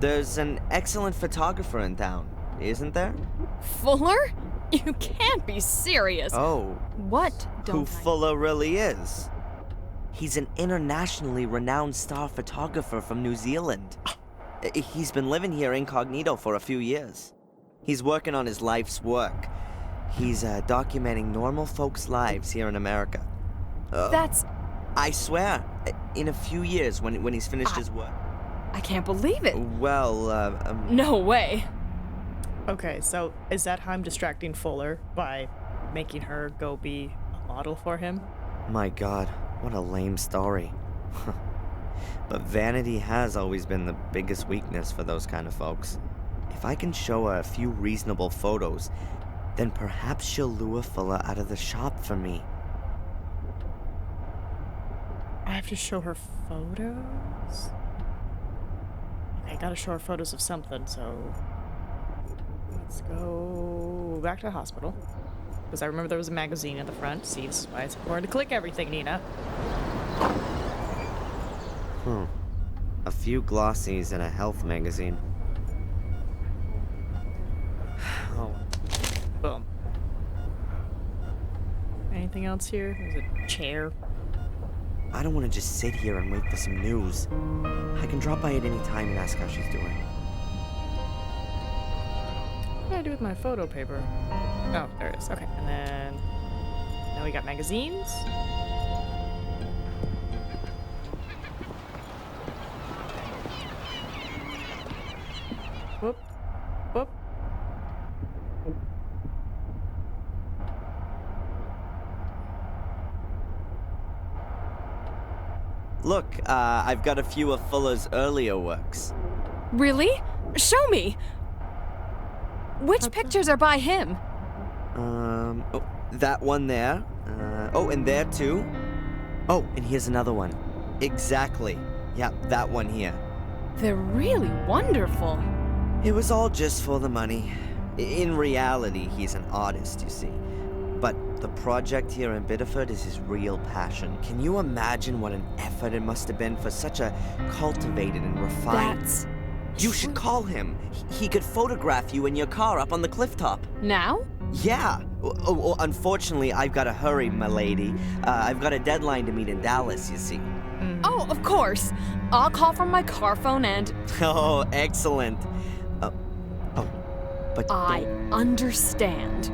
There's an excellent photographer in town, isn't there? Fuller? You can't be serious. Oh. What don't Who Fuller really is. He's an internationally renowned star photographer from New Zealand. He's been living here incognito for a few years. He's working on his life's work. He's documenting normal folks' lives here in America. That's... I swear, in a few years when he's finished his work. I can't believe it. Well, No way. Okay, so is that how I'm distracting Fuller by making her go be a model for him? My God, what a lame story. But vanity has always been the biggest weakness for those kind of folks. If I can show her a few reasonable photos, then perhaps she'll lure Fuller out of the shop for me. I have to show her photos? Okay, I gotta show her photos of something, so... Let's go back to the hospital. Because I remember there was a magazine at the front. See, this is why it's important to click everything, Nina. A few glossies and a health magazine. Oh. Boom. Anything else here? There's a chair. I don't want to just sit here and wait for some news. I can drop by at any time and ask how she's doing. What do I do with my photo paper? Oh, there it is. Okay, and then now we got magazines. Whoop, whoop. Look, I've got a few of Fuller's earlier works. Really? Show me! Which pictures are by him? Oh, that one there. Oh, and there too. Oh, and here's another one. Exactly. Yep, that one here. They're really wonderful. It was all just for the money. In reality, he's an artist, you see. But the project here in Biddeford is his real passion. Can you imagine what an effort it must have been for such a cultivated and refined... That's... You should call him. He could photograph you in your car up on the cliff top. Now? Yeah. Oh, unfortunately, I've got to hurry, my lady. I've got a deadline to meet in Dallas, you see. Oh, of course. I'll call from my car phone and... Oh, excellent. But I understand.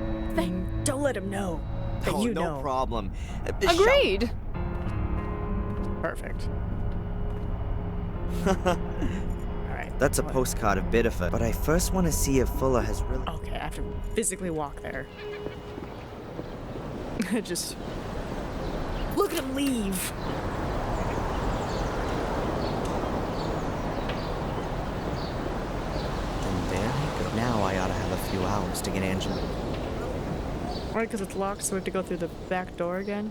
Don't let him know that oh, you no know. problem. Agreed. Perfect. Alright. That's a postcard of Biddeford, but I first want to see if Fuller has really... Okay, I have to physically walk there. Just... Look at him leave! And there he goes. Now I ought to have a few hours to get Angela. Right, because it's locked, so we have to go through the back door again.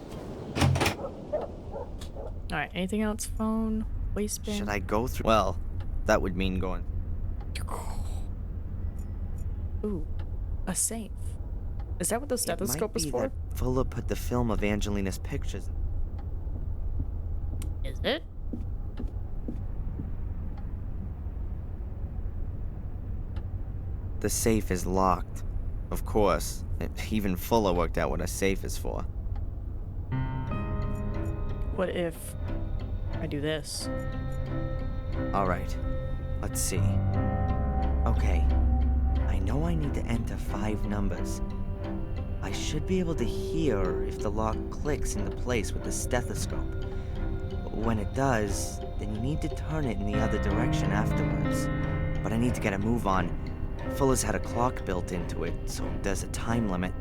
Alright, anything else? Phone? Waistband? Should I go through? Well, that would mean going... Ooh, a safe. Is that what the stethoscope was for? That Fuller put the film of Angelina's pictures. Is it? The safe is locked. Of course. Even Fuller worked out what a safe is for. What if I do this? Alright. Let's see. Okay. I know I need to enter 5 numbers. I should be able to hear if the lock clicks into place with the stethoscope. When it does, then you need to turn it in the other direction afterwards. But I need to get a move on. Fuller's had a clock built into it, so there's a time limit.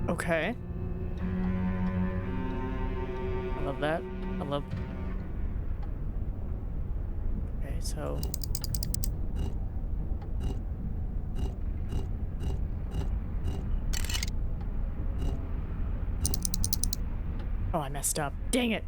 Okay. I love that. I love... Okay, so... Oh, I messed up. Dang it!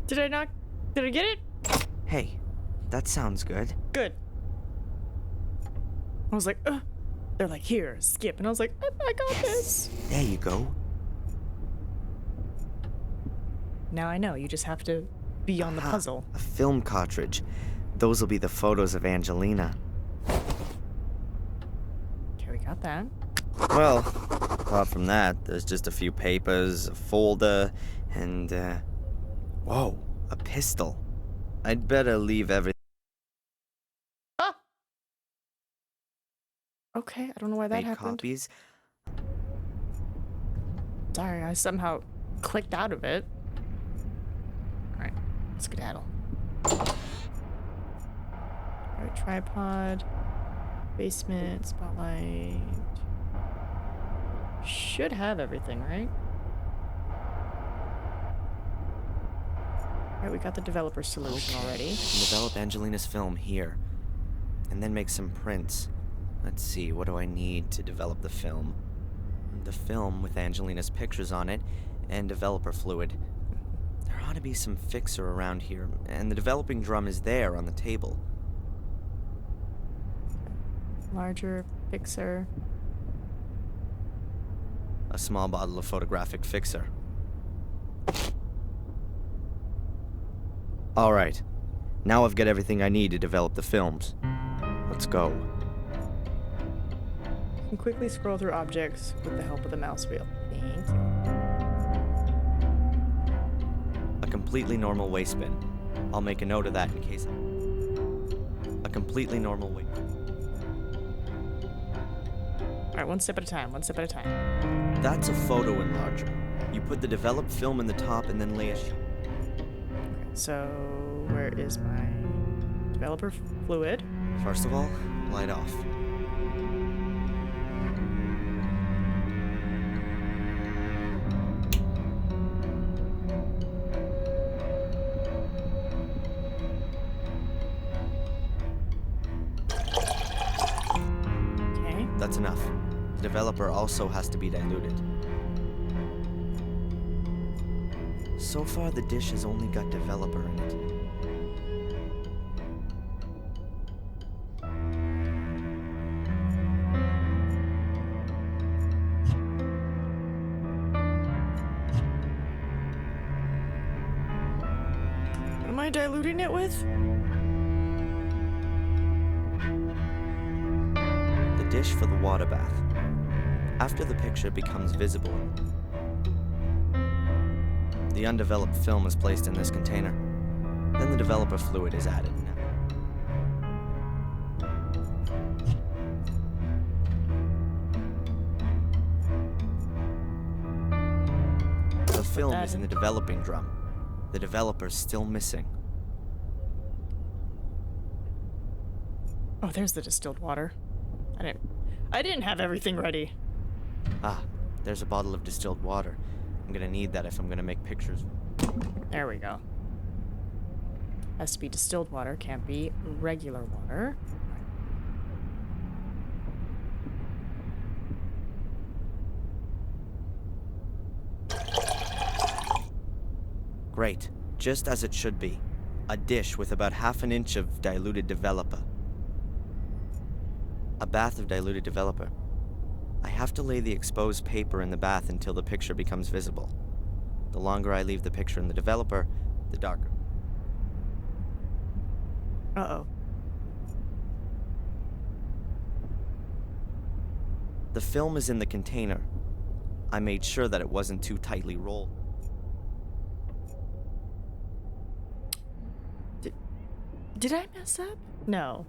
Did I not? Did I get it? Hey, that sounds good. Good. I was like, ugh. They're like, here, skip. And I was like, I got this. There you go. Now I know. You just have to be on the puzzle. A film cartridge. Those will be the photos of Angelina. Okay, we got that. Well, apart from that, there's just a few papers, a folder, and, whoa, a pistol. I'd better leave everything. Ah! Okay, I don't know why that Made happened. copies. Sorry, I somehow clicked out of it. Alright, skedaddle. Alright, tripod, basement, spotlight. should have everything, right? Alright, we got the developer solution already. Develop Angelina's film here. And then make some prints. Let's see, what do I need to develop the film? The film with Angelina's pictures on it, and developer fluid. There ought to be some fixer around here, and the developing drum is there on the table. Larger fixer. A small bottle of photographic fixer. Alright, now I've got everything I need to develop the films. Let's go. You can quickly scroll through objects with the help of the mouse wheel. Thank you. A completely normal waste bin. I'll make a note of that in case A completely normal waste. Alright, one step at a time, one step at a time. That's a photo enlarger. You put the developed film in the top and then lay a sheet. So, where is my developer fluid? First of all, light off. Okay. That's enough. The developer also has to be diluted. So far, the dish has only got developer in it. What am I diluting it with? The dish for the water bath. After the picture becomes visible, the undeveloped film is placed in this container. Then the developer fluid is added. The film is in the developing drum. The developer's still missing. Oh, there's the distilled water. I didn't have everything ready. Ah, there's a bottle of distilled water. I'm gonna need that if I'm gonna make pictures. There we go. Has to be distilled water, can't be regular water. Great, just as it should be. A dish with about half an inch of diluted developer. A bath of diluted developer. I have to lay the exposed paper in the bath until the picture becomes visible. The longer I leave the picture in the developer, the darker. Uh-oh. The film is in the container. I made sure that it wasn't too tightly rolled. Did I mess up? No.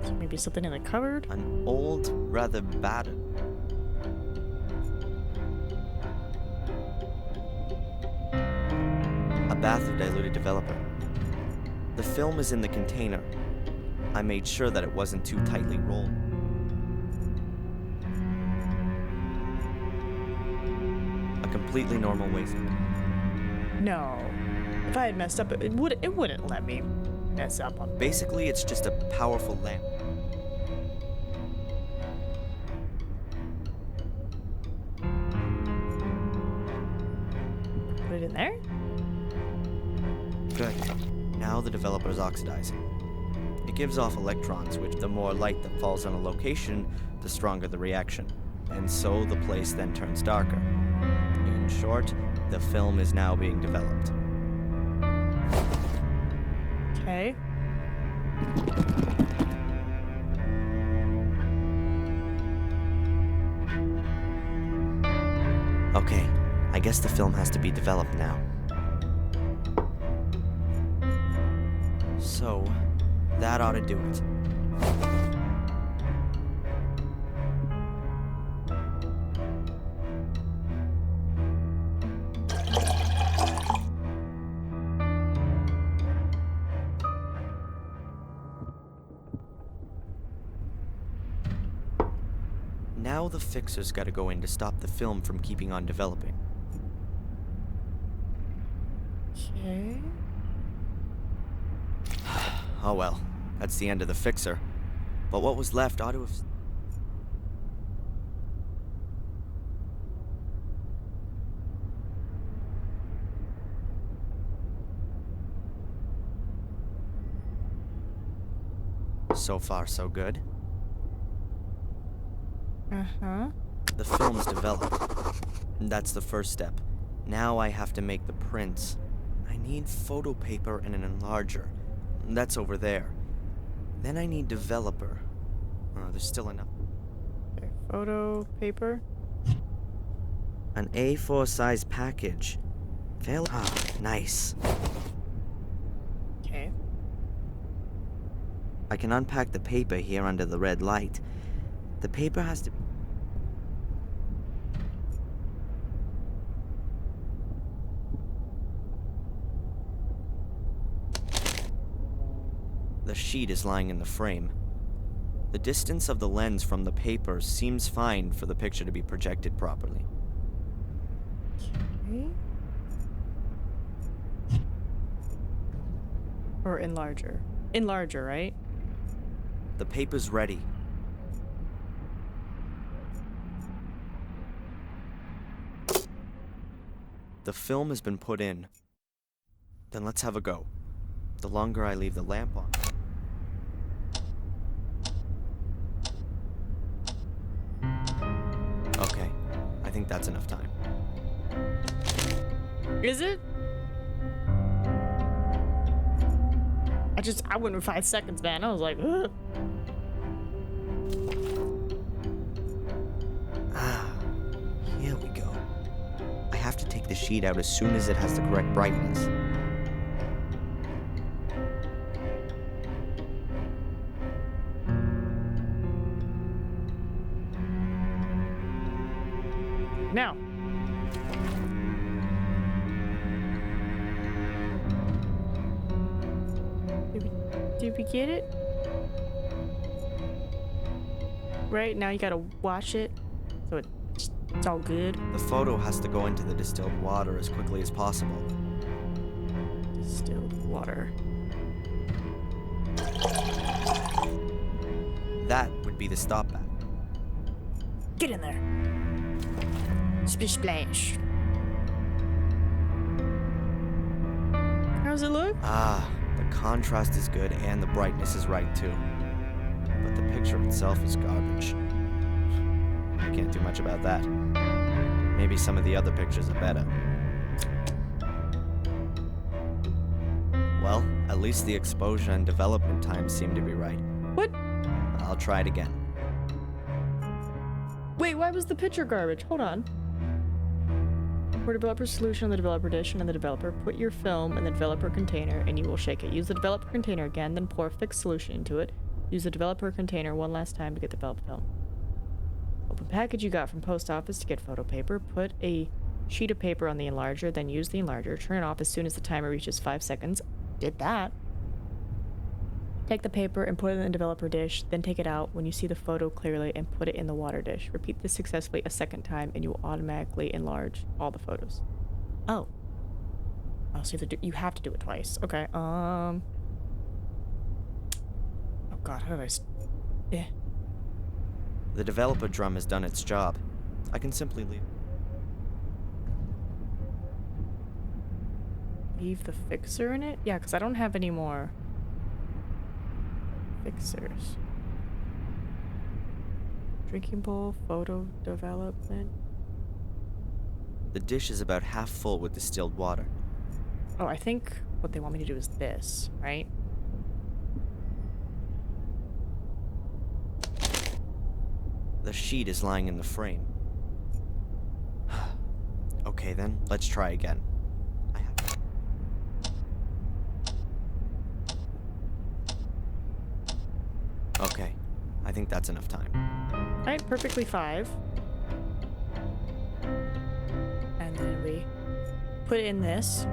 So maybe something in the cupboard? An old, rather battered. A bath of diluted developer. The film is in the container. I made sure that it wasn't too tightly rolled. A completely normal waste. No. If I had messed up, it wouldn't let me mess up on. Basically, it's just a powerful lamp. Put it in there? Good. Now the developer's oxidizing. It gives off electrons, which the more light that falls on a location, the stronger the reaction. And so the place then turns darker. In short, the film is now being developed. Okay. Okay, I guess the film has to be developed now. So, that ought to do it. Now the fixer's gotta go in to stop the film from keeping on developing. Okay. Oh well, that's the end of the fixer. But what was left ought to have... So far, so good. Uh-huh. The film's developed. That's the first step. Now I have to make the prints. I need photo paper and an enlarger. That's over there. Then I need developer. There's still enough. Okay, photo paper. An A4 size package. Nice. Okay. I can unpack the paper here under the red light. The paper has to... The sheet is lying in the frame. The distance of the lens from the paper seems fine for the picture to be projected properly. Okay. Or enlarger. Enlarger, right? The paper's ready. The film has been put in. Then let's have a go. The longer I leave the lamp on. Okay, I think that's enough time. Is it? I went with 5 seconds, man. I was like, ugh. Here we go. I have to take the sheet out as soon as it has the correct brightness. Now. Did we get it? Right, now you gotta wash it so it's all good. The photo has to go into the distilled water as quickly as possible. Distilled water. That would be the stop back. Get in there. Splish splash. How's it look? The contrast is good and the brightness is right too. But the picture itself is garbage. I can't do much about that. Maybe some of the other pictures are better. Well, at least the exposure and development times seem to be right. What? I'll try it again. Wait, why was the picture garbage? Hold on. For developer solution on the developer dish and the developer, put your film in the developer container and you will shake it. Use the developer container again, then pour fixed solution into it. Use the developer container one last time to get the developed film. Open package you got from post office to get photo paper. Put a sheet of paper on the enlarger, then use the enlarger. Turn it off as soon as the timer reaches 5 seconds. Did that. Take the paper and put it in the developer dish, then take it out when you see the photo clearly and put it in the water dish. Repeat this successfully a second time and you will automatically enlarge all the photos. Oh. Oh, so you have to do it twice. Okay, Oh god, how did I The developer drum has done its job. I can simply leave. Leave the fixer in it? Yeah, because I don't have any more fixers. Drinking bowl, photo development. The dish is about half full with distilled water. Oh, I think what they want me to do is this, right? The sheet is lying in the frame. Okay then, let's try again. Okay, I think that's enough time. Alright, perfectly 5. And then we put it in this.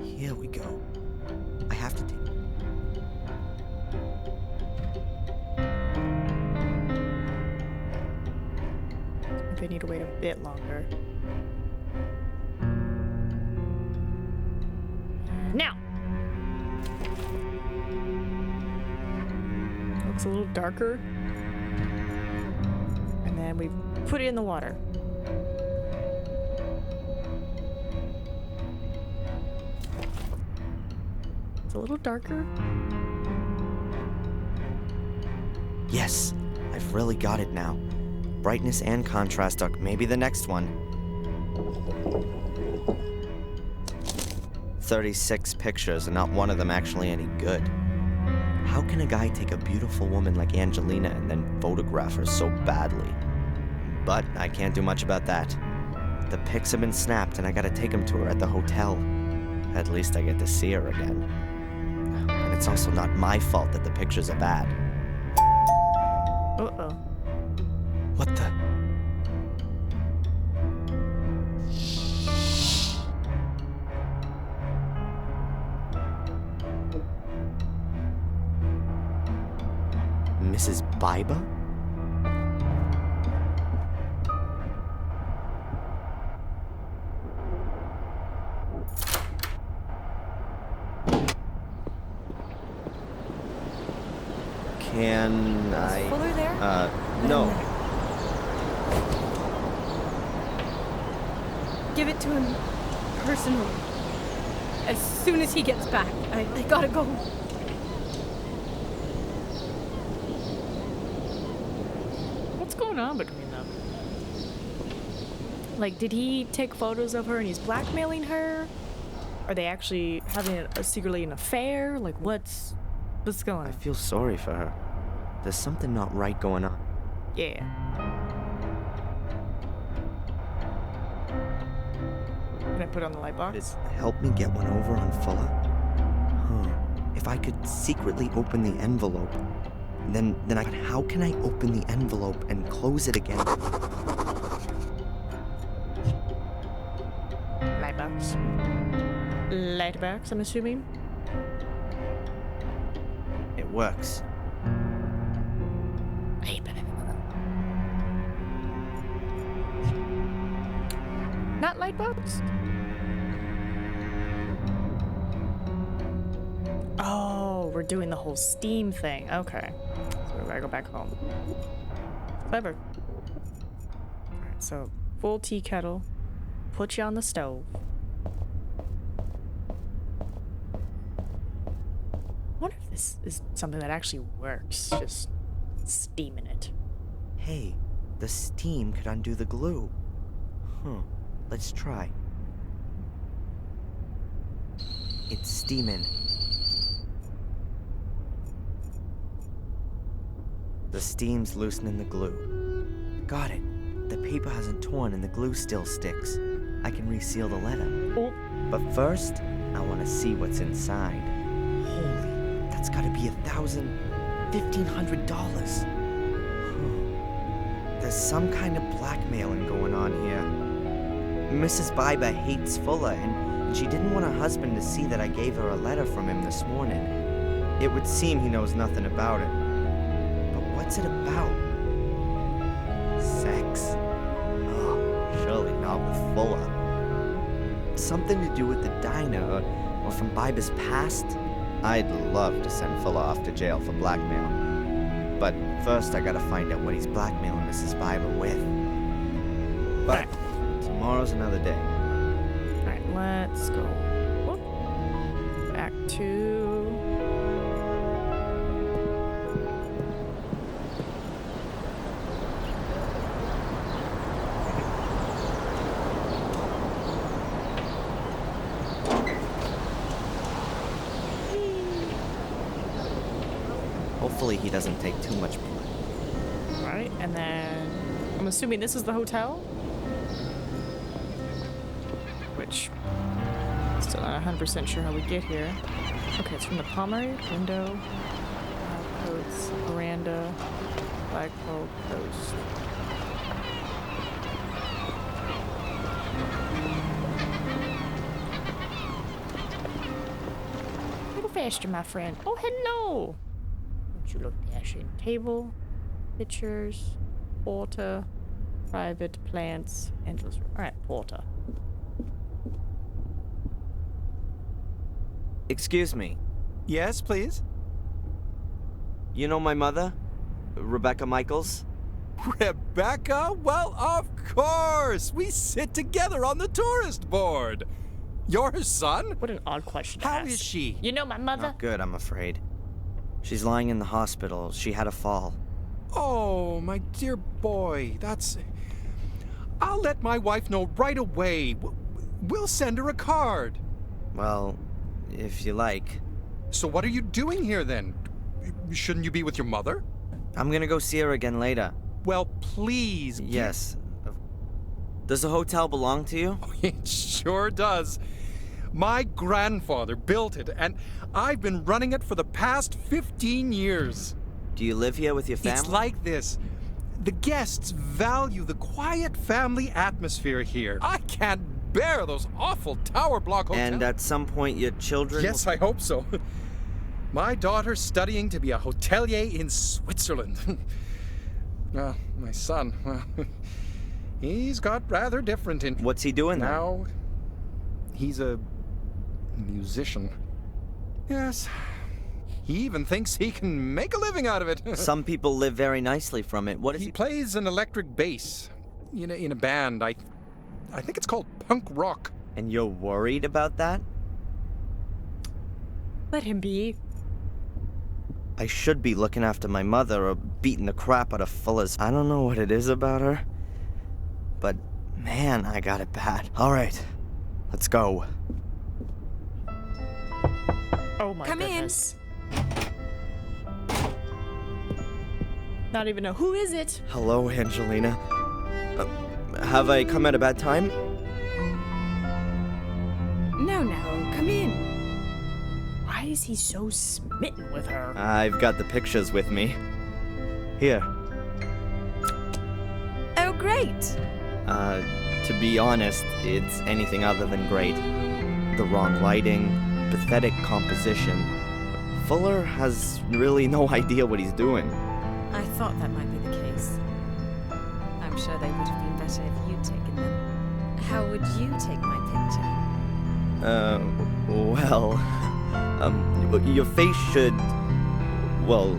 Here we go. I have to take... they need to wait a bit longer. Now! Looks a little darker. And then we put it in the water. It's a little darker. Yes, I've really got it now. Brightness and contrast are maybe the next one. 36 pictures and not one of them actually any good. How can a guy take a beautiful woman like Angelina and then photograph her so badly? But I can't do much about that. The pics have been snapped and I gotta take them to her at the hotel. At least I get to see her again. And it's also not my fault that the pictures are bad. Uh-oh. What the? Mrs. Biba? Can I... Fuller there? No. Give it to him personally. As soon as he gets back. I gotta go. What's going on between them? Like, did he take photos of her and he's blackmailing her? Are they actually having secretly an affair? Like, what's going on? I feel sorry for her. There's something not right going on. Yeah. Can I put on the light box? Help me get one over on Fuller? Huh. If I could secretly open the envelope, then how can I open the envelope and close it again? Light box. Light box, I'm assuming. It works. Not light box? Oh, we're doing the whole steam thing. Okay. So we gotta go back home. Clever. Alright, so full tea kettle. Put you on the stove. I wonder if this is something that actually works. Just steaming it. Hey, the steam could undo the glue. Huh. Let's try. It's steaming. The steam's loosening the glue. Got it. The paper hasn't torn and the glue still sticks. I can reseal the letter. Oh. But first, I want to see what's inside. Holy, that's gotta be $1,500. There's some kind of blackmailing going on here. Mrs. Biba hates Fuller, and she didn't want her husband to see that I gave her a letter from him this morning. It would seem he knows nothing about it. But what's it about? Sex? Oh, surely not with Fuller. Something to do with the diner, or from Biba's past? I'd love to send Fuller off to jail for blackmail. But first I gotta find out what he's blackmailing Mrs. Biba with. But tomorrow's another day. Alright, let's go. Whoop. Back to... Hopefully he doesn't take too much blood. Right, and then... I'm assuming this is the hotel? Which... Still not 100% sure how we get here. Okay, it's from the Palmer window, coats, veranda, flagpole, post. A little faster, my friend. Oh, hello! Don't you look dashing? Table, pictures, water. Private plants. Angela's room. Alright, Porter. Excuse me. Yes, please? You know my mother? Rebecca Michaels? Rebecca? Well, of course! We sit together on the tourist board. You're her son? What an odd question to How ask. is she? You know my mother? Not good, I'm afraid. She's lying in the hospital. She had a fall. Oh, my dear boy, that's... I'll let my wife know right away. We'll send her a card. Well, if you like. So what are you doing here, then? Shouldn't you be with your mother? I'm gonna go see her again later. Well, please. Yes. Does the hotel belong to you? Oh, it sure does. My grandfather built it, and I've been running it for the past 15 years. Do you live here with your family? It's like this. The guests value the quiet family atmosphere here. I can't bear those awful tower block hotels. And at some point your children Yes, I hope so. My daughter's studying to be a hotelier in Switzerland. Well, my son, well, he's got rather different interests. What's he doing now? He's a musician. Yes. He even thinks he can make a living out of it. Some people live very nicely from it. What is he plays an electric bass in a band. I think it's called punk rock. And you're worried about that? Let him be. I should be looking after my mother or beating the crap out of Fuller's. I don't know what it is about her. But, man, I got it bad. Alright, let's go. Oh my Come goodness. Not even know. Who is it? Hello, Angelina. Have I come at a bad time? No, come in. Why is he so smitten with her? I've got the pictures with me. Here. Oh, great. To be honest, it's anything other than great. The wrong lighting, pathetic composition. Fuller has really no idea what he's doing. I thought that might be the case. I'm sure they would have been better if you'd taken them. How would you take my picture? Well, your face should, well,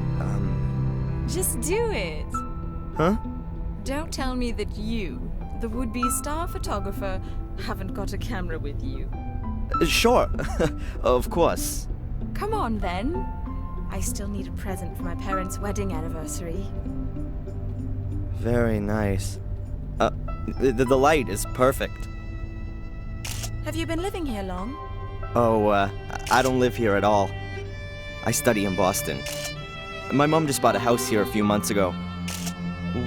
Just do it. Huh? Don't tell me that you, the would-be star photographer, haven't got a camera with you. Sure, of course. Come on, then. I still need a present for my parents' wedding anniversary. Very nice. The light is perfect. Have you been living here long? Oh, I don't live here at all. I study in Boston. My mom just bought a house here a few months ago.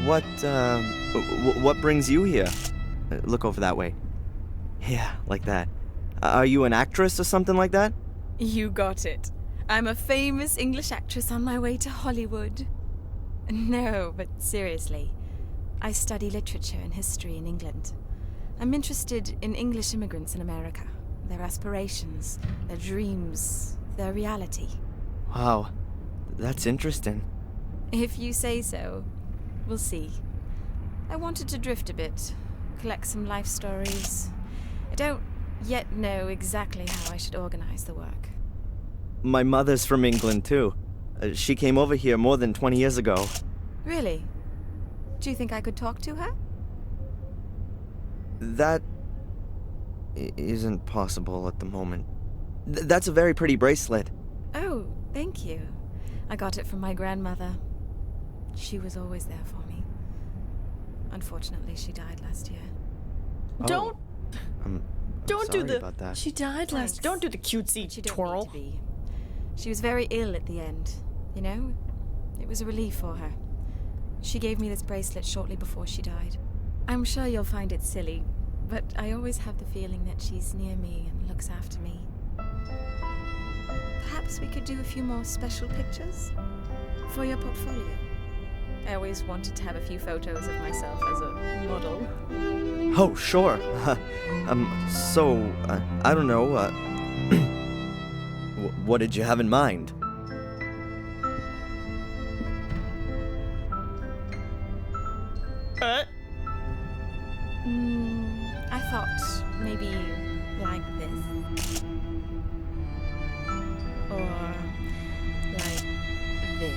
What brings you here? Look over that way. Yeah, like that. Are you an actress or something like that? You got it. I'm a famous English actress on my way to Hollywood. No, but seriously. I study literature and history in England. I'm interested in English immigrants in America, their aspirations, their dreams, their reality. Wow, that's interesting. If you say so, we'll see. I wanted to drift a bit, collect some life stories. I don't yet know exactly how I should organize the work. My mother's from England, too. She came over here more than 20 years ago. Really? Do you think I could talk to her? That isn't possible at the moment. That's a very pretty bracelet. Oh, thank you. I got it from my grandmother. She was always there for me. Unfortunately, she died last year. Don't Don't do sorry the. about that. She died last. Don't do the cutesy She don't twirl. need to be. She was very ill at the end. You know, it was a relief for her. She gave me this bracelet shortly before she died. I'm sure you'll find it silly, but I always have the feeling that she's near me and looks after me. Perhaps we could do a few more special pictures for your portfolio. I always wanted to have a few photos of myself as a model. Oh, sure. I don't know, what did you have in mind? I thought maybe like this. Or like this.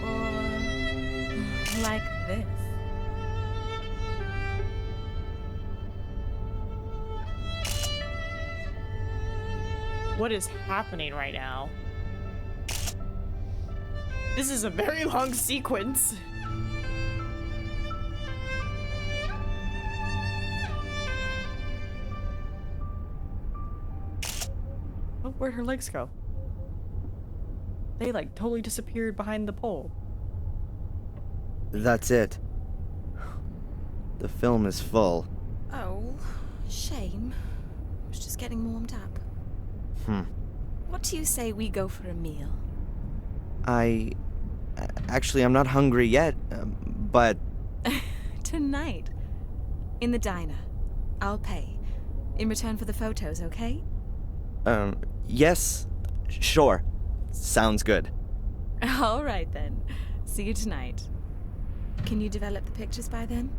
Or like this. What is happening right now? This is a very long sequence. Oh, where'd her legs go? They like totally disappeared behind the pole. That's it. The film is full. Oh, shame. I was just getting warmed up. What do you say we go for a meal? Actually, I'm not hungry yet, but... Tonight. In the diner. I'll pay. In return for the photos, okay? Yes. Sure. Sounds good. All right, then. See you tonight. Can you develop the pictures by then?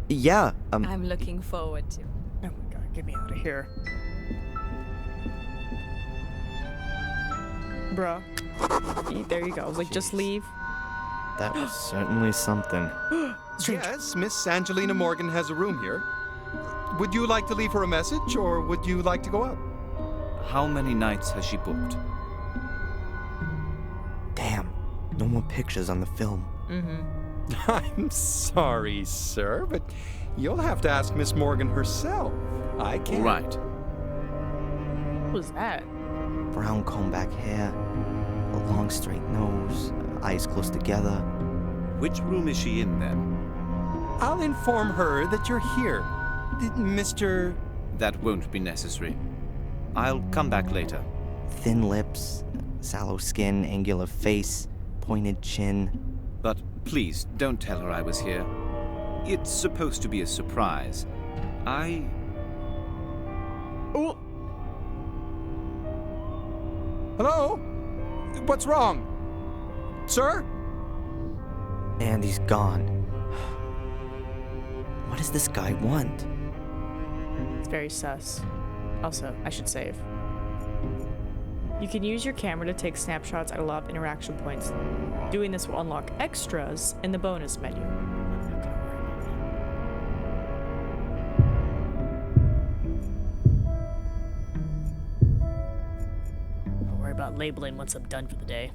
Yeah, I'm looking forward to. Oh my god, get me out of here. Bruh. There you go. I was like, just leave. That was certainly something. Yes, Miss Angelina Morgan has a room here. Would you like to leave her a message, or would you like to go up? How many nights has she booked? Damn. No more pictures on the film. I'm sorry, sir, but you'll have to ask Miss Morgan herself. I can't. Right. What was that? Brown comb back hair, a long straight nose, eyes close together. Which room is she in, then? I'll inform her that you're here. Mr. That won't be necessary. I'll come back later. Thin lips, sallow skin, angular face, pointed chin. But please, don't tell her I was here. It's supposed to be a surprise. Oh! Hello? What's wrong? Sir? And he's gone. What does this guy want? It's very sus. Also, I should save. You can use your camera to take snapshots at a lot of interaction points. Doing this will unlock extras in the bonus menu. I'm not gonna worry about that. I'll worry about labeling once I'm done for the day.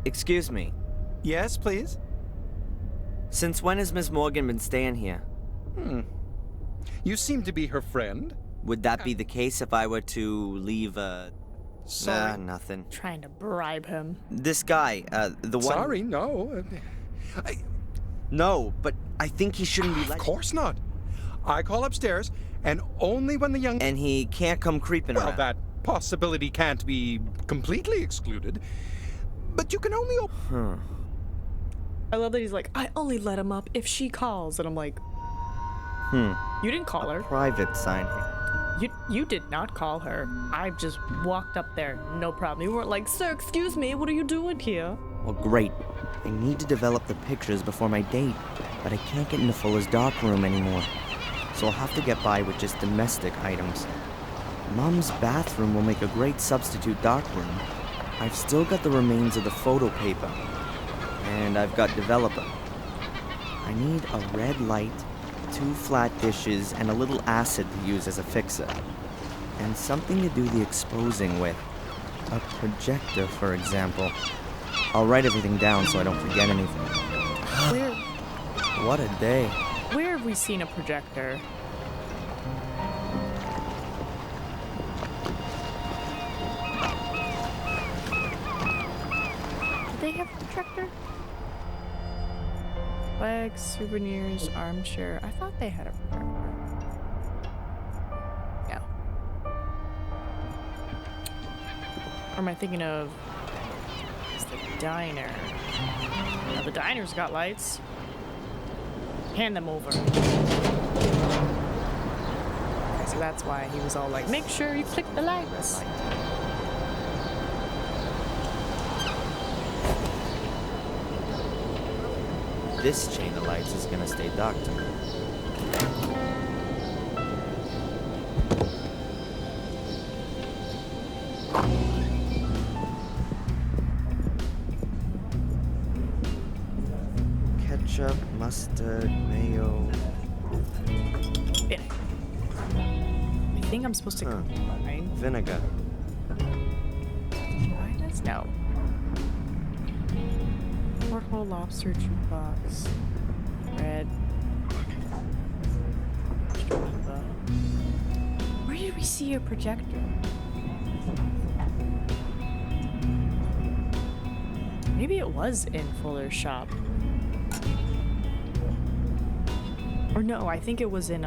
Excuse me. Yes, please? Since when has Miss Morgan been staying here? You seem to be her friend. Would that be the case if I were to leave a... Sorry. Nothing. Trying to bribe him. This guy, the one... Sorry, no. No, but I think he shouldn't be Of course not. I call upstairs, and only when the young... And he can't come creeping Well, around. that possibility can't be completely excluded. But you can only... I love that he's like, I only let him up if she calls. And I'm like, you didn't call her. Private sign. You did not call her. I just walked up there, no problem. You weren't like, sir, excuse me, what are you doing here? Well, great. I need to develop the pictures before my date, but I can't get into Fuller's darkroom anymore. So I'll have to get by with just domestic items. Mom's bathroom will make a great substitute darkroom. I've still got the remains of the photo paper. And I've got developer. I need a red light, 2 flat dishes, and a little acid to use as a fixer. And something to do the exposing with. A projector, for example. I'll write everything down so I don't forget anything. Where What a day. where have we seen a projector? Did they have a projector? Flags, souvenirs, armchair. I thought they had a projector. No. Or am I thinking of... It's the diner. Now the diner's got lights. Hand them over. Okay, so that's why he was all like, make sure you click the lights. this chain of lights is gonna stay dark to me. Ketchup, mustard, mayo. Yeah. I think I'm supposed to combine. Vinegar. Minus? No. Porthole lobster jukebox. Red. Where did we see your projector? Maybe it was in Fuller's shop. Or no, I think it was in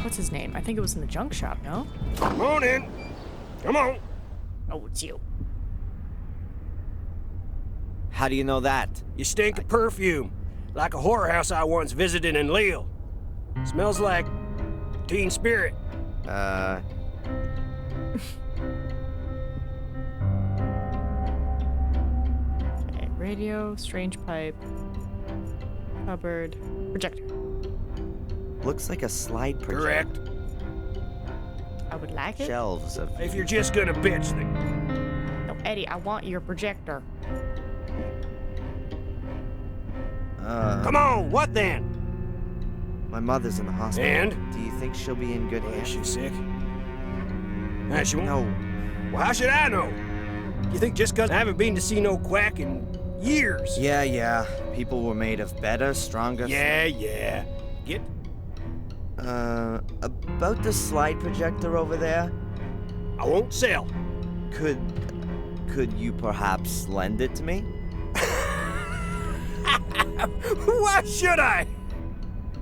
what's his name? I think it was in the junk shop, no? Come on in. Come on. Oh, it's you. How do you know that? You stink of perfume, like a whorehouse I once visited in Lille. Smells like teen spirit. Okay, radio, strange pipe, cupboard, projector. Looks like a slide projector. Correct. I would like it. Shelves of... If you're just gonna bitch, then No, Eddie, I want your projector. come on. What then? My mother's in the hospital. And? Do you think she'll be in good Is hands? she sick? She won't. No. Well, how should I know? You think just 'cause I haven't been to see no quack in years? Yeah. People were made of better, stronger... Yeah. Get. About the slide projector over there? I won't sell. Could you perhaps lend it to me? Why should I?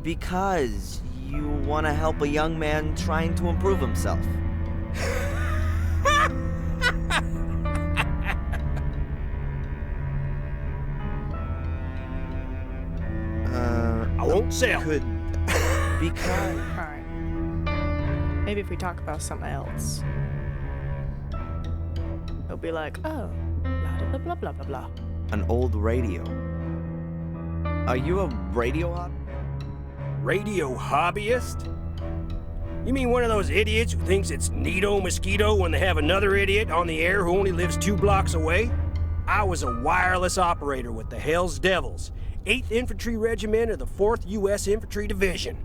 Because you want to help a young man trying to improve himself. I won't sell. Because... Alright. Maybe if we talk about something else. He'll be like, oh, blah, blah, blah, blah, blah. An old radio. Are you a radio hobby? Radio hobbyist? You mean one of those idiots who thinks it's neato mosquito when they have another idiot on the air who only lives 2 blocks away? I was a wireless operator with the Hells Devils, 8th Infantry Regiment of the 4th U.S. Infantry Division.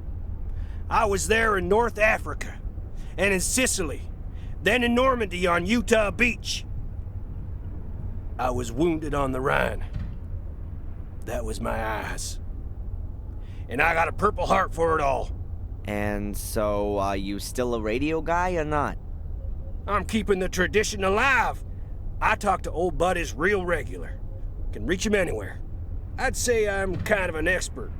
I was there in North Africa, and in Sicily, then in Normandy on Utah Beach. I was wounded on the Rhine. That was my eyes. And I got a Purple Heart for it all. And so, are you still a radio guy or not? I'm keeping the tradition alive. I talk to old buddies real regular. Can reach him anywhere. I'd say I'm kind of an expert.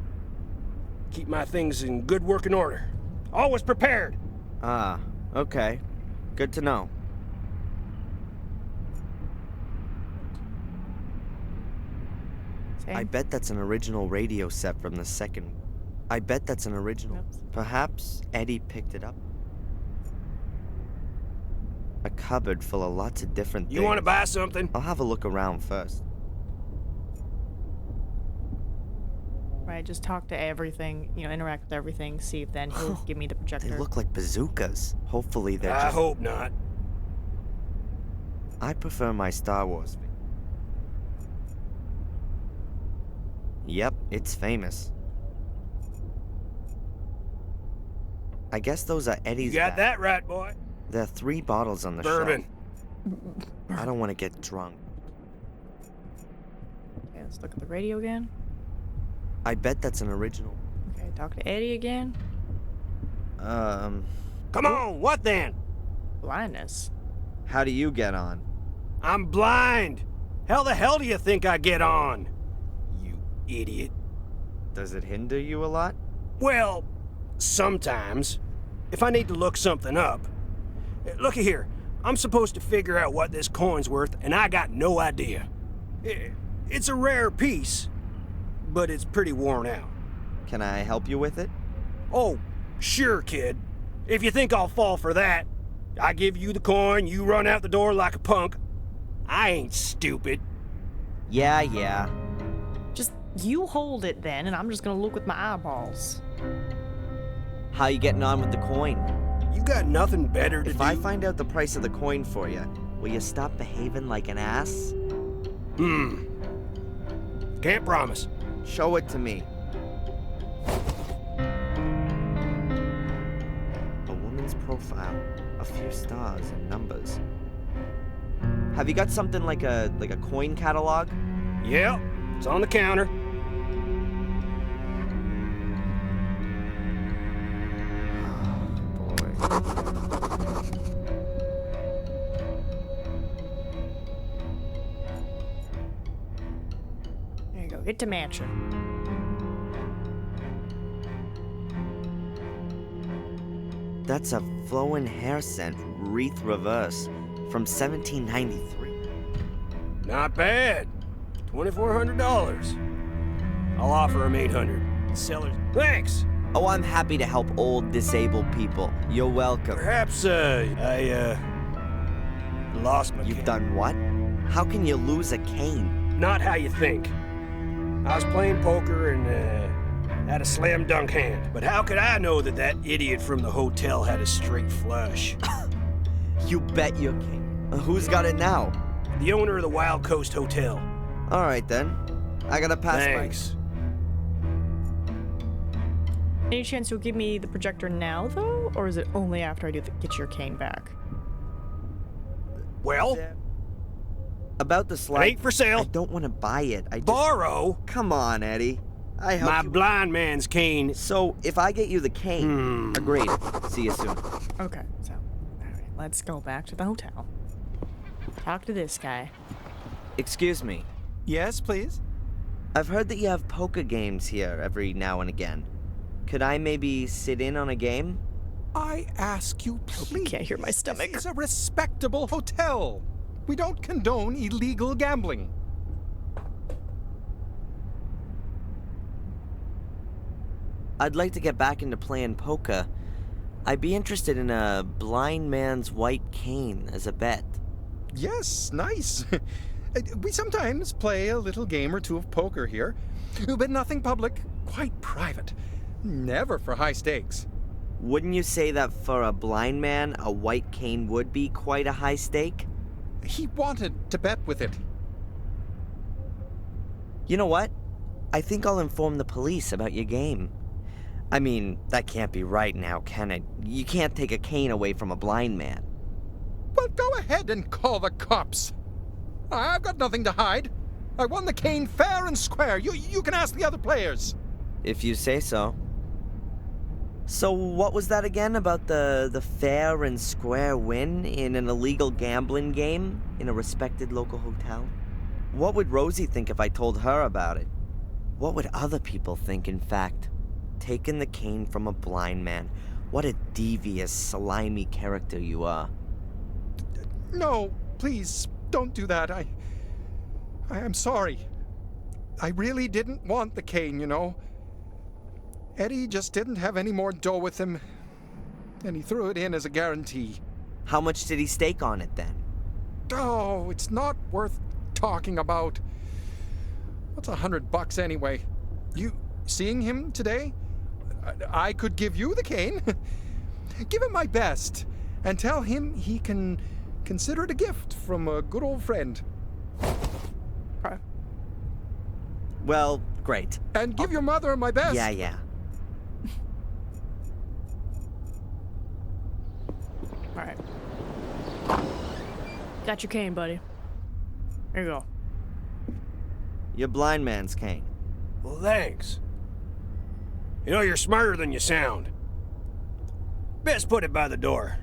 Keep my things in good working order. Always prepared. Ah, okay. Good to know. Same. I bet that's an original radio set from the second. I bet that's an original. Oops. Perhaps Eddie picked it up. A cupboard full of lots of different things. You want to buy something? I'll have a look around first. Right, just talk to everything, interact with everything, see if then he'll give me the projector. They look like bazookas. Hopefully they're I just... hope not. I prefer my Star Wars. Yep, it's famous. I guess those are Eddie's. You got bags. that right, boy. There are 3 bottles on the Bourbon. shelf. I don't want to get drunk. Okay, let's look at the radio again. I bet that's an original. Okay, talk to Eddie again. Come on, what then? Blindness. How do you get on? I'm blind. How the hell do you think I get on? You idiot. Does it hinder you a lot? Well, sometimes. If I need to look something up. Looky here. I'm supposed to figure out what this coin's worth, and I got no idea. It's a rare piece, but it's pretty worn out. Can I help you with it? Oh, sure, kid. If you think I'll fall for that, I give you the coin, you run out the door like a punk. I ain't stupid. Yeah. Just You hold it then, and I'm just gonna look with my eyeballs. How you getting on with the coin? You got nothing better to If do? I find out the price of the coin for you, will you stop behaving like an ass? Can't promise. Show it to me. A woman's profile, a few stars and numbers. Have you got something like a coin catalog? Yep, it's on the counter. There you go. Get to mansion. That's a flowing hair scent, wreath reverse, from 1793. Not bad. $2,400. I'll offer him $800. Sellers. Thanks. Oh, I'm happy to help old disabled people. You're welcome. Perhaps I lost my You've cane. done what? How can you lose a cane? Not how you think. I was playing poker and had a slam dunk hand. But how could I know that that idiot from the hotel had a straight flush? You bet your cane. Who's got it now? The owner of the Wild Coast Hotel. All right then. I gotta pass Thanks. Any chance you'll give me the projector now, though? Or is it only after I get your cane back? Well, about the slide. it ain't for sale. I don't want to buy it. I just... Borrow? Come on, Eddie. I help My you. blind man's cane. So, if I get you the cane, agreed. See you soon. Okay, so, alright, let's go back to the hotel. Talk to this guy. Excuse me. Yes, please? I've heard that you have poker games here every now and again. Could I maybe sit in on a game? I ask you, please. Can't hear my stomach. This is a respectable hotel. We don't condone illegal gambling. I'd like to get back into playing poker. I'd be interested in a blind man's white cane as a bet. Yes, nice. We sometimes play a little game or two of poker here, but nothing public, quite private. Never for high stakes. Wouldn't you say that for a blind man, a white cane would be quite a high stake? He wanted to bet with it. You know what? I think I'll inform the police about your game. I mean, that can't be right now, can it? You can't take a cane away from a blind man. Well, go ahead and call the cops. I've got nothing to hide. I won the cane fair and square. You can ask the other players. If you say so. So what was that again about the fair and square win in an illegal gambling game in a respected local hotel? What would Rosie think if I told her about it? What would other people think, in fact? Taking the cane from a blind man. What a devious, slimy character you are. No, please, don't do that. I am sorry. I really didn't want the cane, you know. Eddie just didn't have any more dough with him, and he threw it in as a guarantee. How much did he stake on it then? Oh, it's not worth talking about. What's $100 anyway? You seeing him today? I could give you the cane. Give him my best, and tell him he can consider it a gift from a good old friend. Okay. Well, great. And give your mother my best. Yeah. Alright. Got your cane, buddy. Here you go. Your blind man's cane. Well, thanks. You know, you're smarter than you sound. Best put it by the door.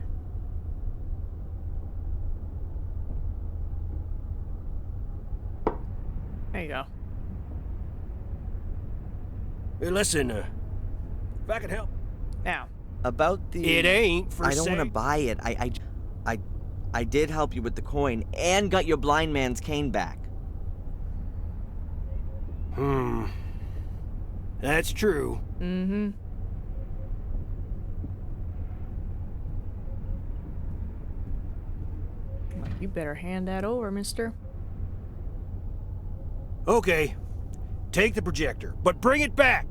There you go. Hey, listen, if I can help. Now. About the... It ain't for I don't want to sale. buy it. I did help you with the coin and got your blind man's cane back. That's true. Mm-hmm. You better hand that over, mister. Okay. take the projector, but bring it back.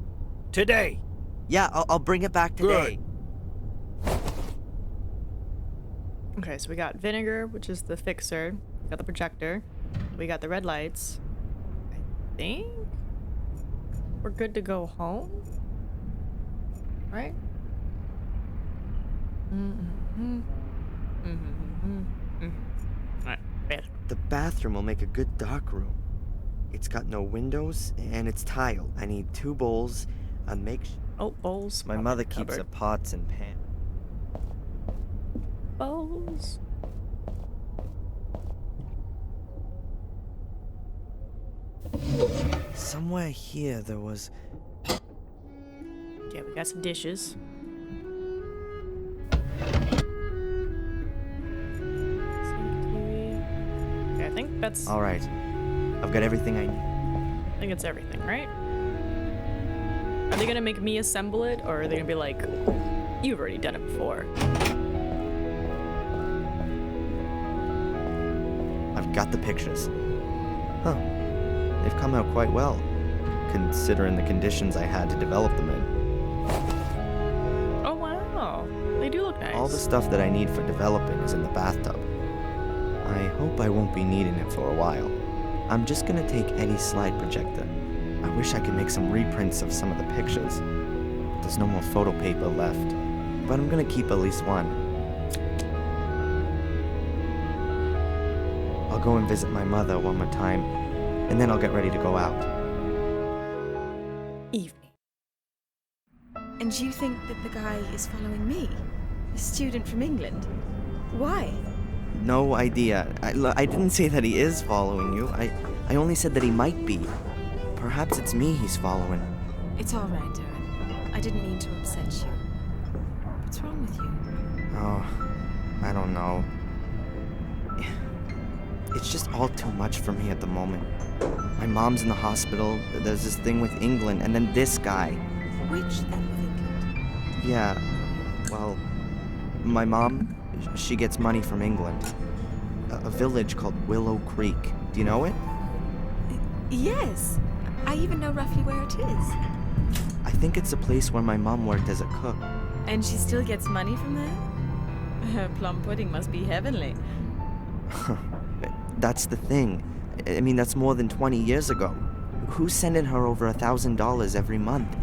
Today. Yeah, I'll bring it back today. Okay, so we got vinegar, which is the fixer. We got the projector. We got the red lights. I think we're good to go home. Right? Alright, bad. The bathroom will make a good dark room. It's got no windows, and it's tiled. I need 2 bowls, a makeshift... Oh, bowls. My mother keeps the pots and pans. Bowls. Somewhere here there was... Yeah, we got some dishes. Okay, I think that's... Alright. I've got everything I need. I think it's everything, right? Are they gonna make me assemble it, or are they gonna be like, you've already done it before? I've got the pictures. Huh. They've come out quite well, considering the conditions I had to develop them in. Oh wow, they do look nice. All the stuff that I need for developing is in the bathtub. I hope I won't be needing it for a while. I'm just gonna take Eddie's slide projector. I wish I could make some reprints of some of the pictures. There's no more photo paper left, but I'm gonna keep at least one. I'll go and visit my mother one more time, and then I'll get ready to go out. Evening. And you think that the guy is following me? A student from England? Why? No idea. I didn't say that he is following you. I only said that he might be. Perhaps it's me he's following. It's all right, Darren. I didn't mean to upset you. What's wrong with you? Oh, I don't know. It's just all too much for me at the moment. My mom's in the hospital, there's this thing with England, and then this guy. Which thing with England? Yeah, well, my mom, she gets money from England. A village called Willow Creek. Do you know it? Yes. I even know roughly where it is. I think it's a place where my mom worked as a cook. And she still gets money from there? Her plum pudding must be heavenly. That's the thing. I mean, that's more than 20 years ago. Who's sending her over $1,000 every month?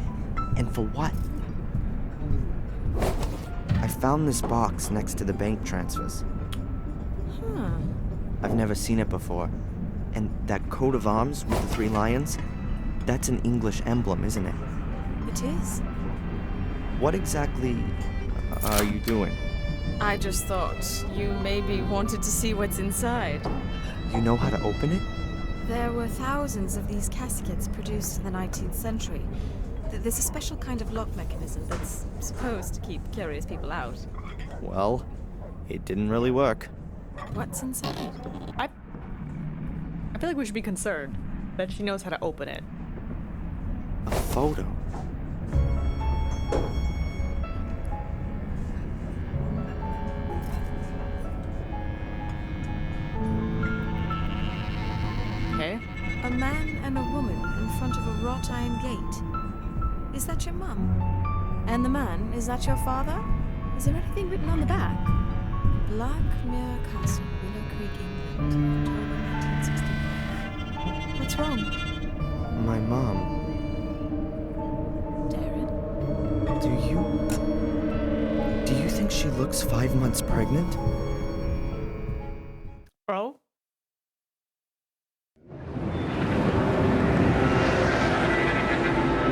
And for what? I found this box next to the bank transfers. Huh. I've never seen it before. And that coat of arms with the 3 lions, that's an English emblem, isn't it? It is. What exactly are you doing? I just thought you maybe wanted to see what's inside. You know how to open it? There were thousands of these caskets produced in the 19th century. There's a special kind of lock mechanism that's supposed to keep curious people out. Well, it didn't really work. What's inside? I feel like we should be concerned that she knows how to open it. A photo. Okay. A man and a woman in front of a wrought iron gate. Is that your mum? And the man, is that your father? Is there anything written on the back? Black Mirror Castle, Willow Creek, England, October 1965. What's wrong? My mom. Darren? Do you think she looks 5 months pregnant? Bro?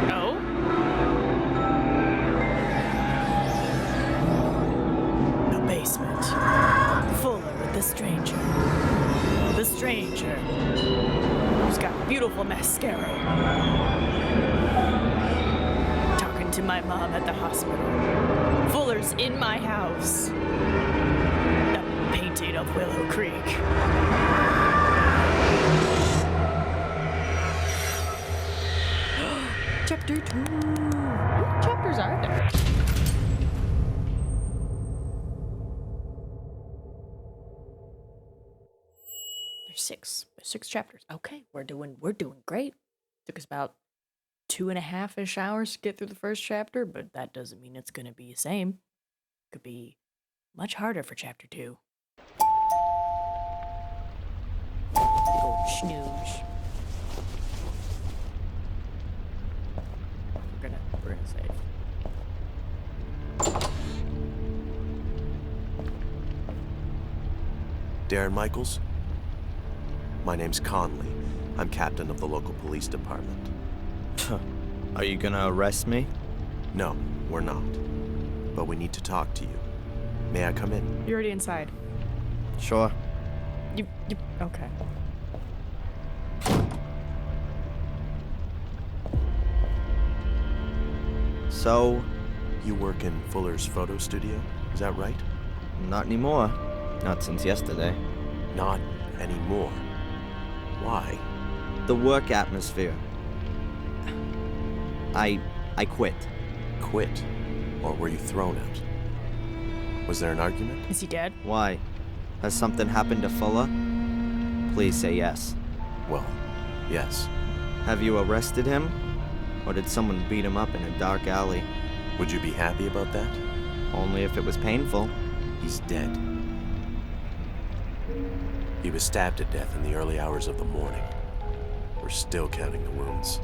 No? The basement. Fuller with the stranger. The stranger. Who's got beautiful mascara. Talking to my mom at the hospital. Fuller's in my house. A painting of Willow Creek. Chapter 2. What chapters are there? There's 6. There's 6 chapters. Okay, we're doing great. Took us about 2.5-ish hours to get through the first chapter, but that doesn't mean it's gonna be the same. Could be much harder for chapter 2. Big old snooze. We're gonna save. Darren Michaels? My name's Conley. I'm captain of the local police department. Are you gonna arrest me? No, we're not. But we need to talk to you. May I come in? You're already inside. Sure. Okay. So, You work in Fuller's photo studio, is that right? not anymore. Not since yesterday. Not anymore. Why? The work atmosphere. I quit. Quit? Or were you thrown out? Was there an argument? Is he dead? Why? Has something happened to Fuller? Please say yes. Well, yes. Have you arrested him? Or did someone beat him up in a dark alley? Would you be happy about that? Only if it was painful. He's dead. He was stabbed to death in the early hours of the morning. We're still counting the wounds.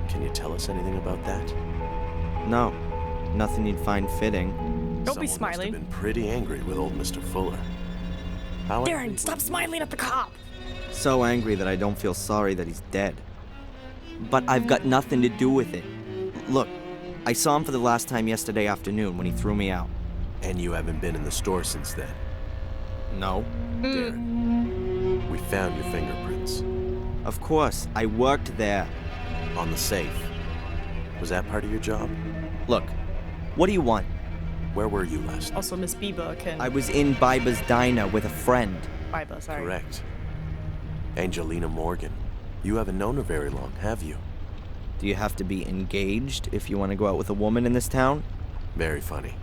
Can you tell us anything about that? No. Nothing you'd find fitting. Don't be Someone must smiling. have been pretty angry with old Mr. Fuller. How angry? Darren, stop smiling at the cop! So angry that I don't feel sorry that he's dead. But I've got nothing to do with it. Look, I saw him for the last time yesterday afternoon when he threw me out. And you haven't been in the store since then? No. Darren, we found your fingerprints. Of course, I worked there. On the safe. Was that part of your job? Look, what do you want? Where were you last night? Also, Miss Biba can... I was in Biba's diner with a friend. Biba, sorry. Correct. Angelina Morgan. You haven't known her very long, have you? Do you have to be engaged if you want to go out with a woman in this town? Very funny.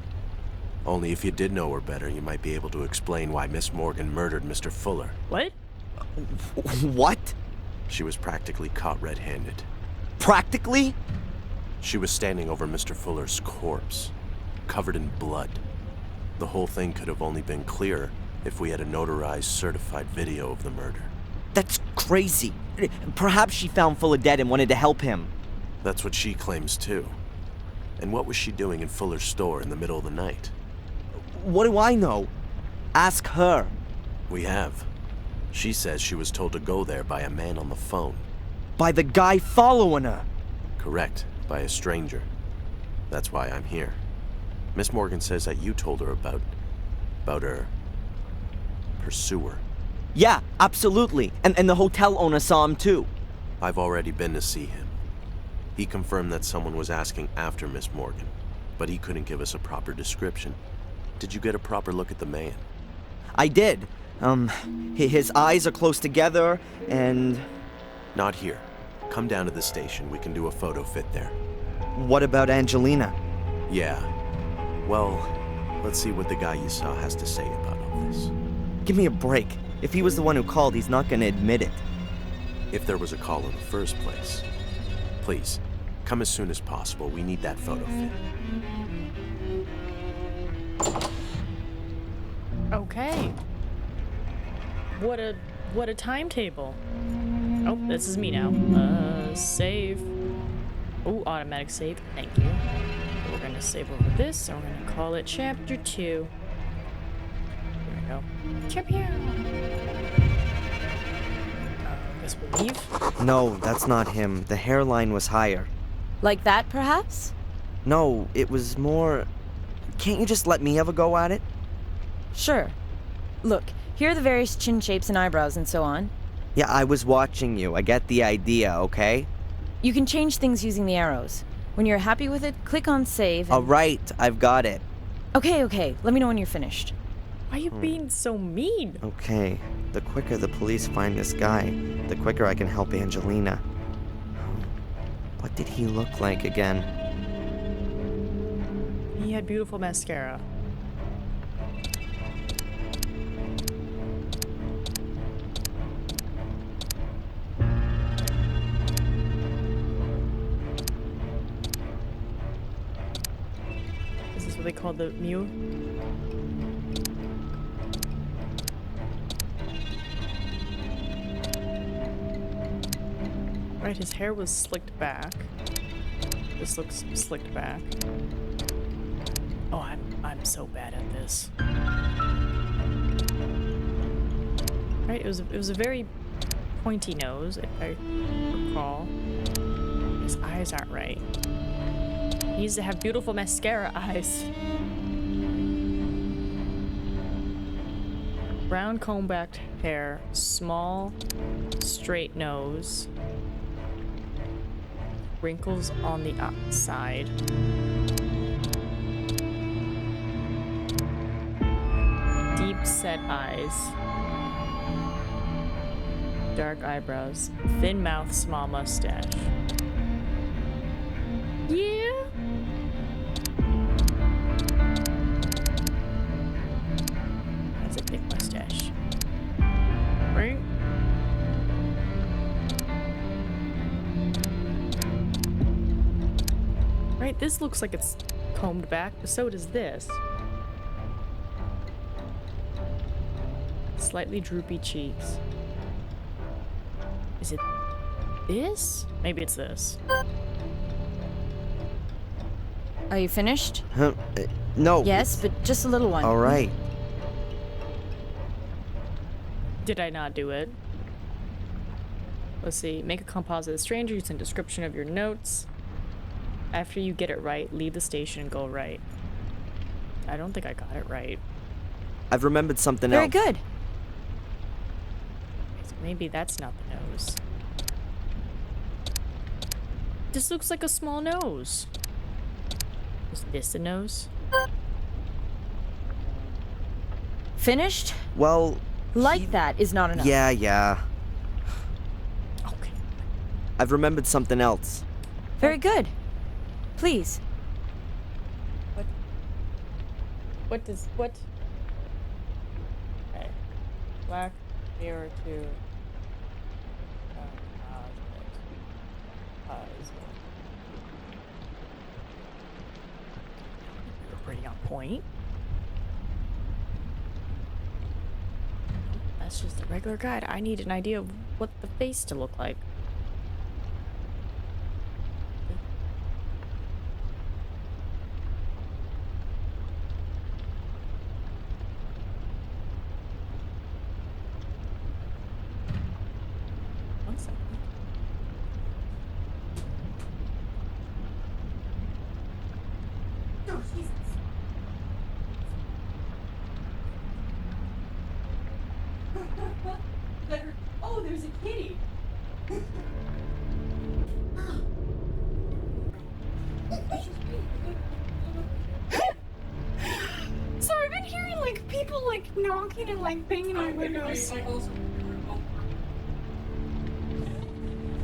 Only if you did know her better, you might be able to explain why Miss Morgan murdered Mr. Fuller. What? What? She was practically caught red-handed. Practically? She was standing over Mr. Fuller's corpse, covered in blood. The whole thing could have only been clearer if we had a notarized, certified video of the murder. That's crazy. Perhaps she found Fuller dead and wanted to help him. That's what she claims, too. And what was she doing in Fuller's store in the middle of the night? What do I know? Ask her. We have. She says she was told to go there by a man on the phone. By the guy following her. Correct, by a stranger. That's why I'm here. Miss Morgan says that you told her about her pursuer. Yeah, absolutely. And the hotel owner saw him too. I've already been to see him. He confirmed that someone was asking after Miss Morgan, but he couldn't give us a proper description. Did you get a proper look at the man? I did. His eyes are close together, and... Not here. Come down to the station. We can do a photo fit there. What about Angelina? Yeah. Well, let's see what the guy you saw has to say about all this. Give me a break. If he was the one who called, he's not gonna admit it. If there was a call in the first place. Please, come as soon as possible. We need that photo fit. Okay. What a timetable. Oh, this is me now. Save. Oh, automatic save. Thank you. We're gonna save over this, and we're gonna call it Chapter 2. There we go. Chapter. Guess we'll leave. No, that's not him. The hairline was higher. Like that, perhaps? No, it was more... Can't you just let me have a go at it? Sure. Look, here are the various chin shapes and eyebrows and so on. Yeah, I was watching you. I get the idea, okay? You can change things using the arrows. When you're happy with it, click on save. All right, I've got it. Okay. Let me know when you're finished. Why are you being so mean? Okay, the quicker the police find this guy, the quicker I can help Angelina. What did he look like again? He had beautiful mascara. what they call the Mew. Right, his hair was slicked back. This looks slicked back. Oh, I'm so bad at this. Right, it was a very pointy nose, if I recall. His eyes aren't right. He needs to have beautiful mascara eyes. Brown comb-backed hair, small, straight nose, wrinkles on the outside. Deep set eyes. Dark eyebrows. Thin mouth, small mustache. Yeah. That's a big mustache. Right? Right, this looks like it's combed back, but so does this. Slightly droopy cheeks. Is it this? Maybe it's this. Are you finished? No. Yes, but just a little one. All right. Did I not do it? Let's see. Make a composite of stranger using description of your notes. After you get it right, leave the station and go right. I don't think I got it right. I've remembered something Very else. good. So maybe that's not the nose. This looks like a small nose. Is this a nose? Finished? Well, like that is not enough. Yeah. Okay. I've remembered something else. Very good. Please. What? Okay. Black Mirror II. You're pretty on point. That's just a regular guide. I need an idea of what the face to look like. One second. Oh, Jesus. Oh, there's a kitty. So I've been hearing like people like knocking and like banging on windows.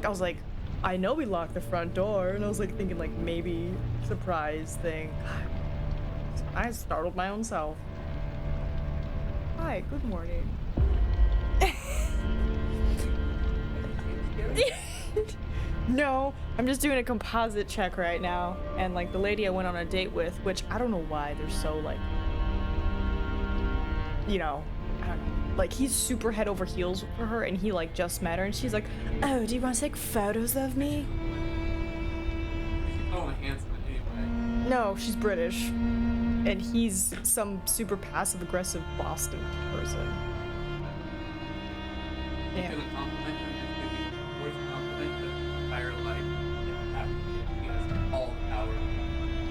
I was like, I know we locked the front door, and I was like thinking like maybe surprise thing. I startled my own self. Hi, good morning. No, I'm just doing a composite check right now, and like the lady I went on a date with, which I don't know why they're so like, you know, I don't know, like he's super head over heels for her, and he like just met her, and she's like, oh, do you want to take photos of me? Oh, handsome anyway. No, she's British, and he's some super passive aggressive Boston person. Yeah.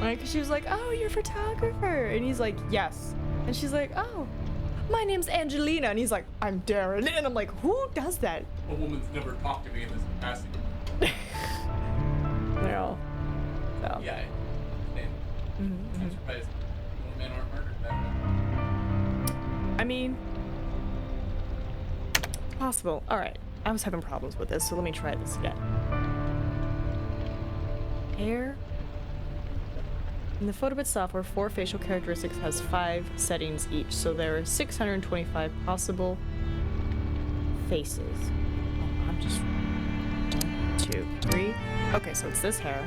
Right, because she was like, oh, you're a photographer, and he's like, yes, and she's like, oh, my name's Angelina, and he's like, I'm Darren, and I'm like, who does that? A woman's never talked to me in this capacity. No. So. Yeah, I'm surprised men aren't murdered that way. I mean, possible. All right, I was having problems with this, so let me try this again. Hair. In the photobit software, 4 facial characteristics has 5 settings each, so there are 625 possible faces. Oh, I'm just 1, 2, 3. Okay, so it's this hair.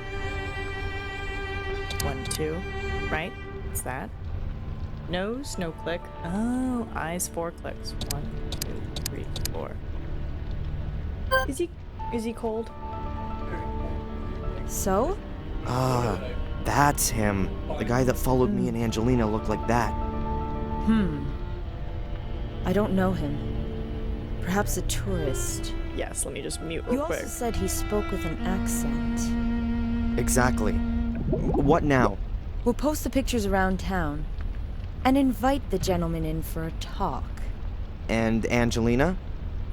1, 2, right? What's that? Nose, no click. Oh, eyes, 4 clicks. 1, 2, 3, 4. Is he cold? So? That's him. The guy that followed me and Angelina looked like that. I don't know him. Perhaps a tourist. Yes, let me just mute real You quick. also said he spoke with an accent. Exactly. What now? We'll post the pictures around town and invite the gentleman in for a talk. And Angelina?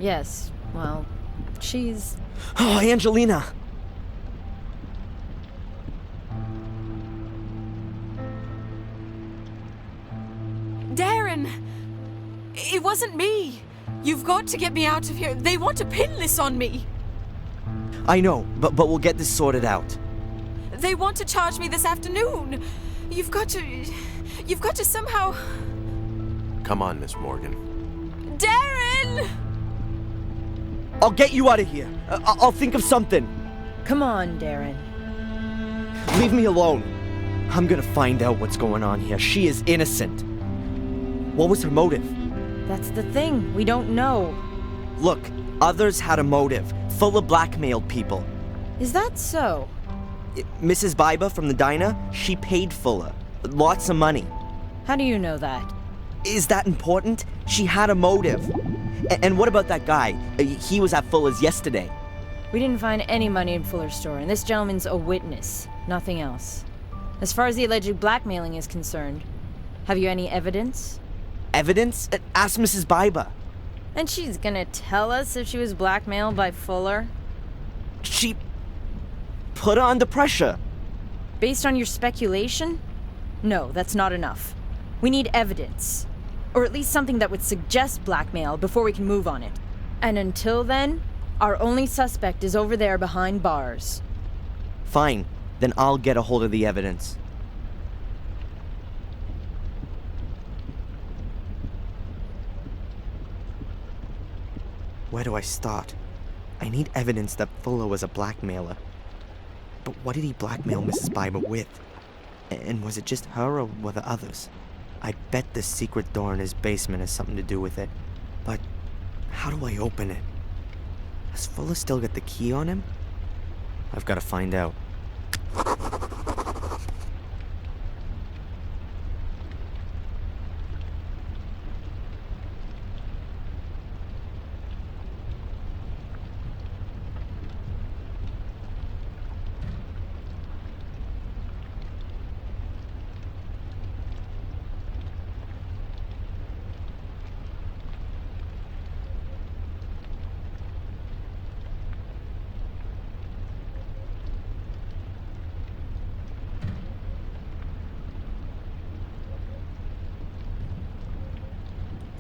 Yes, well, she's... Oh, Angelina! Darren! It wasn't me! You've got to get me out of here. They want to pin this on me! I know, but we'll get this sorted out. They want to charge me this afternoon! You've got to somehow... Come on, Miss Morgan. Darren! I'll get you out of here. I'll think of something. Come on, Darren. Leave me alone. I'm gonna find out what's going on here. She is innocent. What was her motive? That's the thing. We don't know. Look, others had a motive. Fuller blackmailed people. Is that so? Mrs. Biber from the diner, she paid Fuller. Lots of money. How do you know that? Is that important? She had a motive. And what about that guy? He was at Fuller's yesterday. We didn't find any money in Fuller's store, and this gentleman's a witness, nothing else. As far as the alleged blackmailing is concerned, have you any evidence? Evidence? Ask Mrs. Biber. And she's gonna tell us if she was blackmailed by Fuller? She put her under pressure. Based on your speculation? No, that's not enough. We need evidence. Or at least something that would suggest blackmail before we can move on it. And until then, our only suspect is over there behind bars. Fine, then I'll get a hold of the evidence. Where do I start? I need evidence that Fuller was a blackmailer. But what did he blackmail Mrs. Biber with? And was it just her or were there others? I bet the secret door in his basement has something to do with it. But how do I open it? Has Fuller still got the key on him? I've got to find out.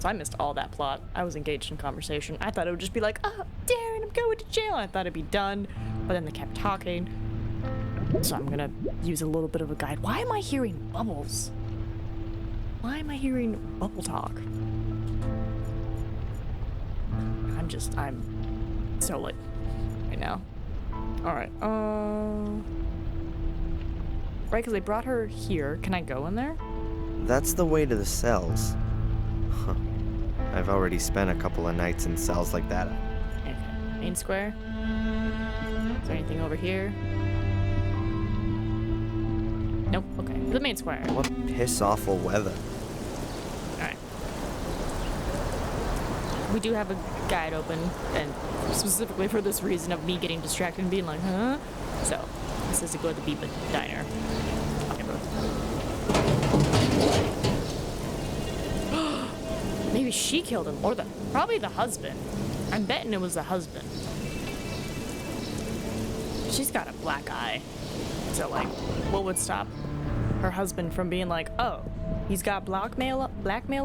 So I missed all that plot. I was engaged in conversation. I thought it would just be like, oh, Darren, I'm going to jail. I thought it'd be done. But then they kept talking. So I'm gonna use a little bit of a guide. Why am I hearing bubbles? Why am I hearing bubble talk? I'm so lit right now. Alright, right, because they brought her here. Can I go in there? That's the way to the cells. Huh. I've already spent a couple of nights in cells like that. Okay. Main square. Is there anything over here? Nope. Okay. The main square. What piss-awful weather. Alright. We do have a guide open, and specifically for this reason of me getting distracted and being like, huh? So, this is to go to the Beep Diner. Okay, bro. Maybe she killed him, or probably the husband. I'm betting it was the husband. She's got a black eye. So, like, what would stop her husband from being like, oh, he's got blackmail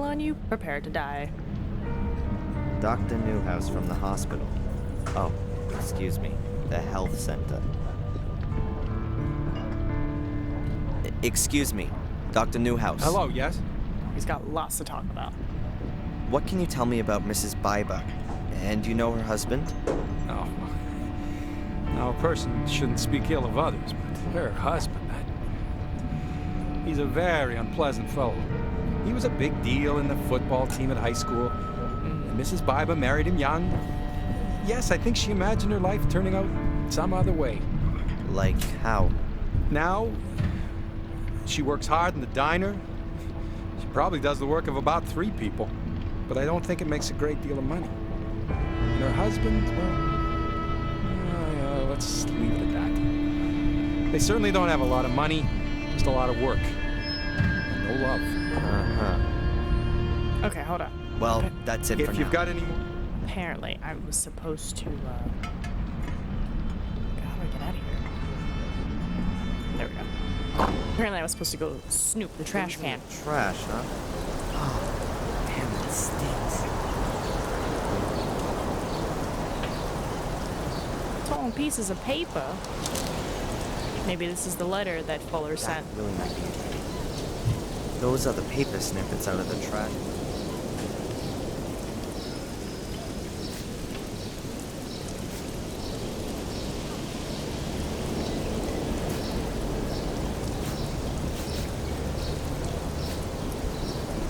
on you? Prepare to die. Dr. Newhouse from the hospital. Oh, excuse me. The health center. Excuse me, Dr. Newhouse. Hello, yes? He's got lots to talk about. What can you tell me about Mrs. Biber? And do you know her husband? Oh, now a person shouldn't speak ill of others, but her husband, He's a very unpleasant fellow. He was a big deal in the football team at high school. And Mrs. Biber married him young. Yes, I think she imagined her life turning out some other way. Like how? Now, she works hard in the diner. She probably does the work of about 3 people. But I don't think it makes a great deal of money. And her husband, well, let's leave it at that. They certainly don't have a lot of money, just a lot of work. And no love. Uh-huh. Okay, hold on. Well, Okay. that's it for If you've now. got any more... Apparently, I was supposed to, how do I get out of here? There we go. Apparently, I was supposed to go snoop the trash can. Trash, huh? Oh, damn, it stinks. Torn pieces of paper. Maybe this is the letter that Fuller sent. Really might be it. Those are the paper snippets out of the trash.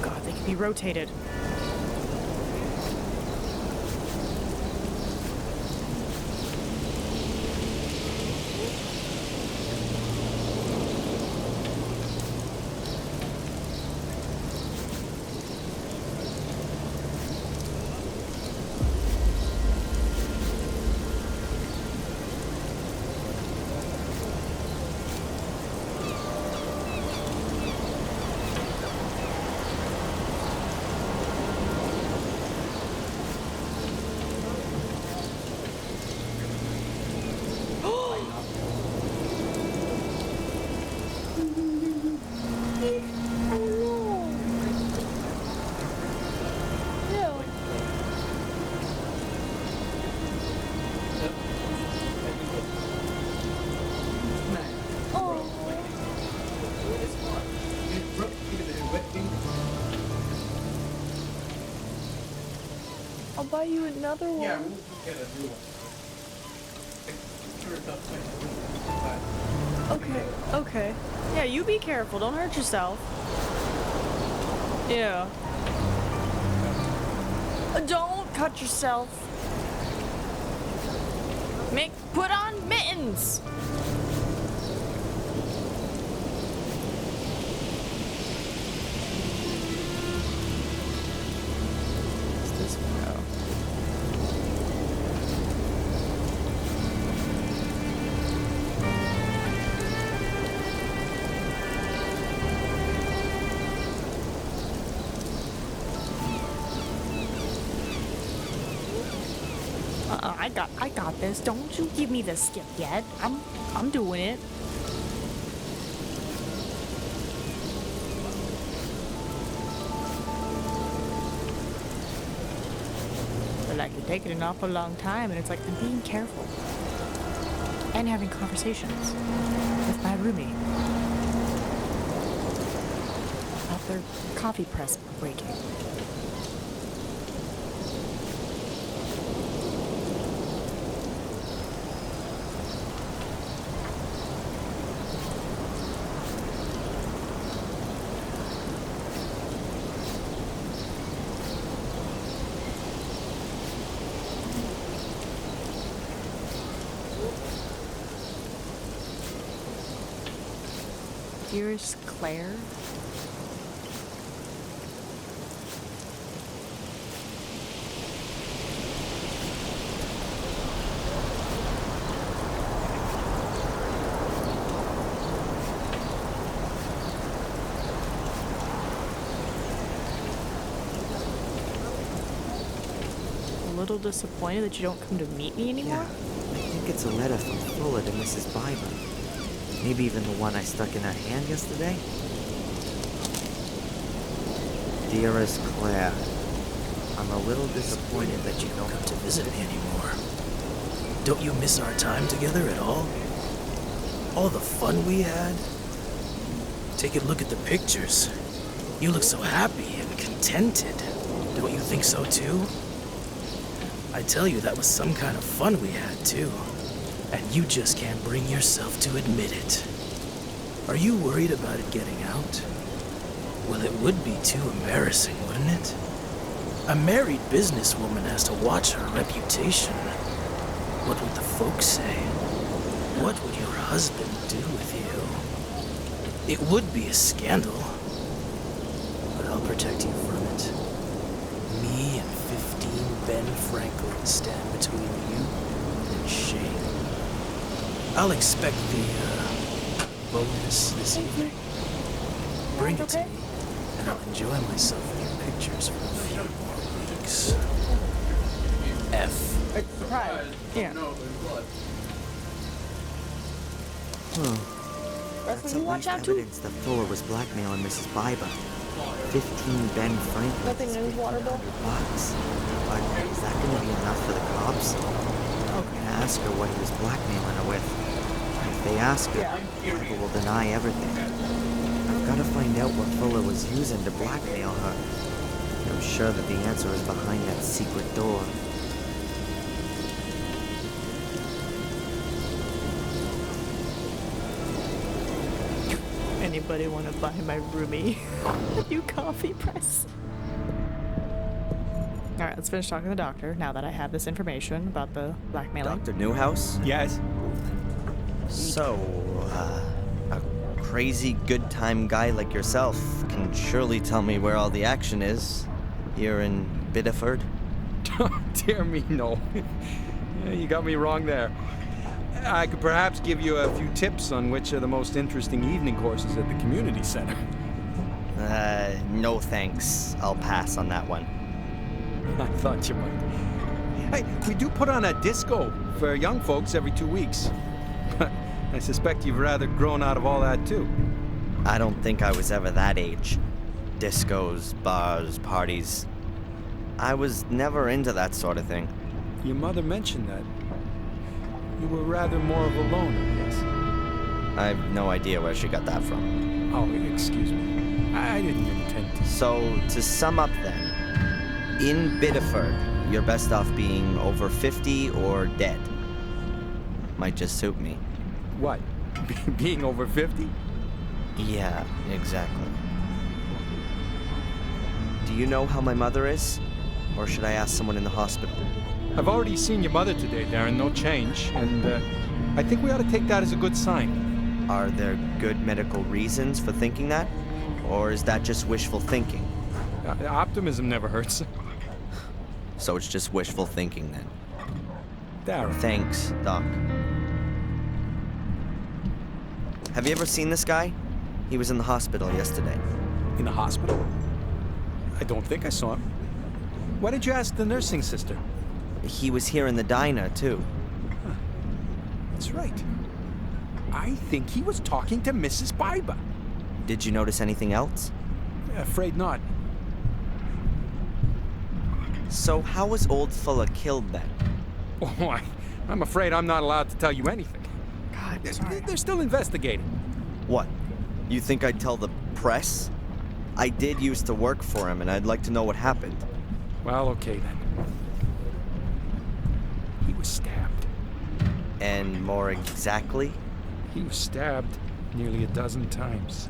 God, they can be rotated. I'll buy you another one. Yeah, we'll get a new one. Okay, okay. Yeah, you be careful. Don't hurt yourself. Yeah. Don't cut yourself. Put on mittens. Where's this one go? I got this. Don't you give me the skip yet. I'm doing it. But like you're taking an awful long time, and it's like I'm being careful and having conversations with my roomie about their coffee press breaking. Dearest Claire? A little disappointed that you don't come to meet me anymore? Yeah, I think it's a letter from Fuller to Mrs. Biber. Maybe even the one I stuck in her hand yesterday? Dearest Claire, I'm a little disappointed that you don't come to visit me anymore. Don't you miss our time together at all? All the fun we had? Take a look at the pictures. You look so happy and contented. Don't you think so too? I tell you, that was some kind of fun we had too. And you just can't bring yourself to admit it. Are you worried about it getting out? Well, it would be too embarrassing, wouldn't it? A married businesswoman has to watch her reputation. What would the folks say? What would your husband do with you? It would be a scandal, but I'll protect you from it. Me and 15 Ben Franklin stand between you and shame. I'll expect the bonus this evening. Bring it to me, and I'll enjoy myself in your pictures for a few more weeks. F. Yeah. That's at least evidence that Fuller was blackmailing Mrs. Biber. 15 Ben Franklin. Nothing in his water bowl? Bucks. But is that going to be enough for the cops? I'm going to ask her what he was blackmailing her with. If they ask her, Biber will deny everything. I've got to find out what Fuller was using to blackmail her. I'm sure that the answer is behind that secret door. Anybody want to buy my roomie a new coffee press? Alright, let's finish talking to the doctor now that I have this information about the blackmailing. Dr. Newhouse? Yes? So, a crazy good time guy like yourself can surely tell me where all the action is here in Biddeford? Dear me, no. You got me wrong there. I could perhaps give you a few tips on which are the most interesting evening courses at the community center. No thanks. I'll pass on that one. I thought you might. Hey, we do put on a disco for young folks every 2 weeks. I suspect you've rather grown out of all that, too. I don't think I was ever that age. Discos, bars, parties. I was never into that sort of thing. Your mother mentioned that. You were rather more of a loner, yes? I have no idea where she got that from. Oh, excuse me. I didn't intend to. So, to sum up then, in Biddeford, you're best off being over 50 or dead. Might just suit me. What? Being over 50? Yeah, exactly. Do you know how my mother is? Or should I ask someone in the hospital? I've already seen your mother today, Darren. No change. And I think we ought to take that as a good sign. Are there good medical reasons for thinking that? Or is that just wishful thinking? Optimism never hurts. So it's just wishful thinking then? Darren. Thanks, Doc. Have you ever seen this guy? He was in the hospital yesterday. In the hospital? I don't think I saw him. Why did you ask the nursing sister? He was here in the diner, too. Huh. That's right. I think he was talking to Mrs. Biber. Did you notice anything else? Afraid not. So how was old Fuller killed then? Oh, I'm afraid I'm not allowed to tell you anything. God, they're still investigating. What? You think I'd tell the press? I did used to work for him, and I'd like to know what happened. Well, okay then. He was stabbed. And more exactly? He was stabbed nearly a dozen times.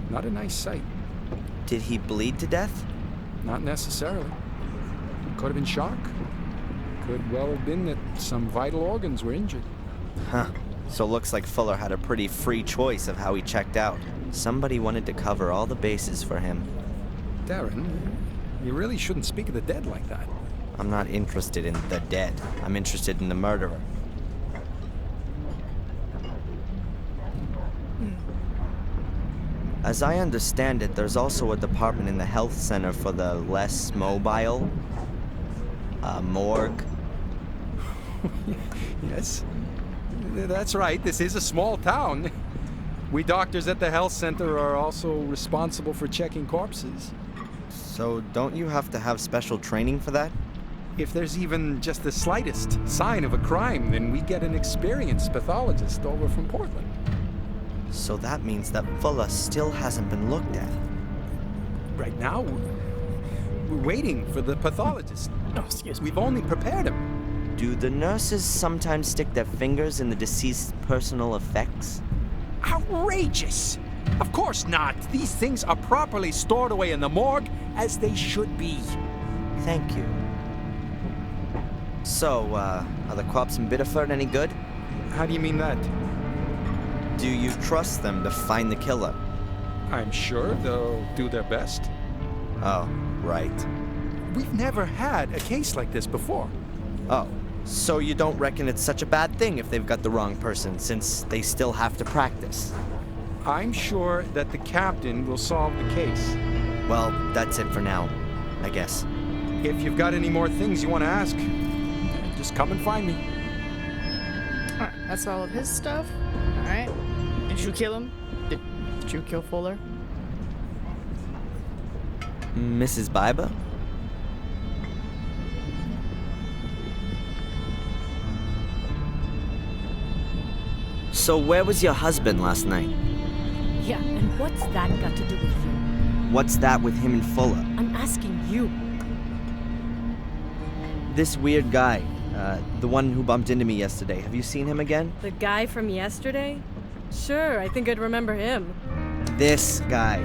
Not a nice sight. Did he bleed to death? Not necessarily. Could have been shock. Could well have been that some vital organs were injured. Huh. So looks like Fuller had a pretty free choice of how he checked out. Somebody wanted to cover all the bases for him. Darren, you really shouldn't speak of the dead like that. I'm not interested in the dead. I'm interested in the murderer. As I understand it, there's also a department in the health center for the less mobile. Morgue. Yes. That's right. This is a small town. We doctors at the health center are also responsible for checking corpses. So don't you have to have special training for that? If there's even just the slightest sign of a crime, then we get an experienced pathologist over from Portland. So that means that Fuller still hasn't been looked at. Right now, we're waiting for the pathologist. Oh, excuse me. We've only prepared him. Do the nurses sometimes stick their fingers in the deceased's personal effects? Outrageous! Of course not. These things are properly stored away in the morgue as they should be. Thank you. So, are the cops in Biddeford any good? How do you mean that? Do you trust them to find the killer? I'm sure they'll do their best. Oh, right. We've never had a case like this before. Oh, so you don't reckon it's such a bad thing if they've got the wrong person, since they still have to practice? I'm sure that the captain will solve the case. Well, that's it for now, I guess. If you've got any more things you want to ask, just come and find me. Alright, that's all of his stuff. Alright. Did you kill him? Did you kill Fuller? Mrs. Biba? So where was your husband last night? Yeah, and what's that got to do with you? What's that with him and Fuller? I'm asking you. This weird guy, the one who bumped into me yesterday, have you seen him again? The guy from yesterday? Sure, I think I'd remember him. This guy.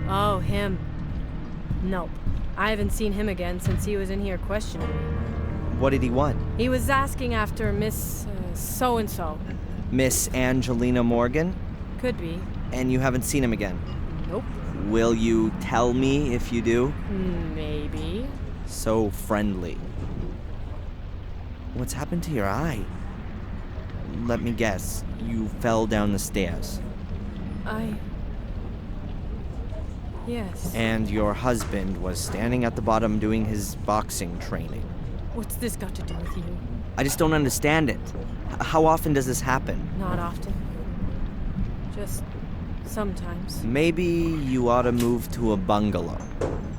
Oh, him. Nope. I haven't seen him again since he was in here questioning me. What did he want? He was asking after Miss so-and-so. Miss Angelina Morgan? Could be. And you haven't seen him again? Nope. Will you tell me if you do? Maybe. So friendly. What's happened to your eye? Let me guess. You fell down the stairs. Yes. And your husband was standing at the bottom doing his boxing training. What's this got to do with you? I just don't understand it. How often does this happen? Not often. Just sometimes. Maybe you ought to move to a bungalow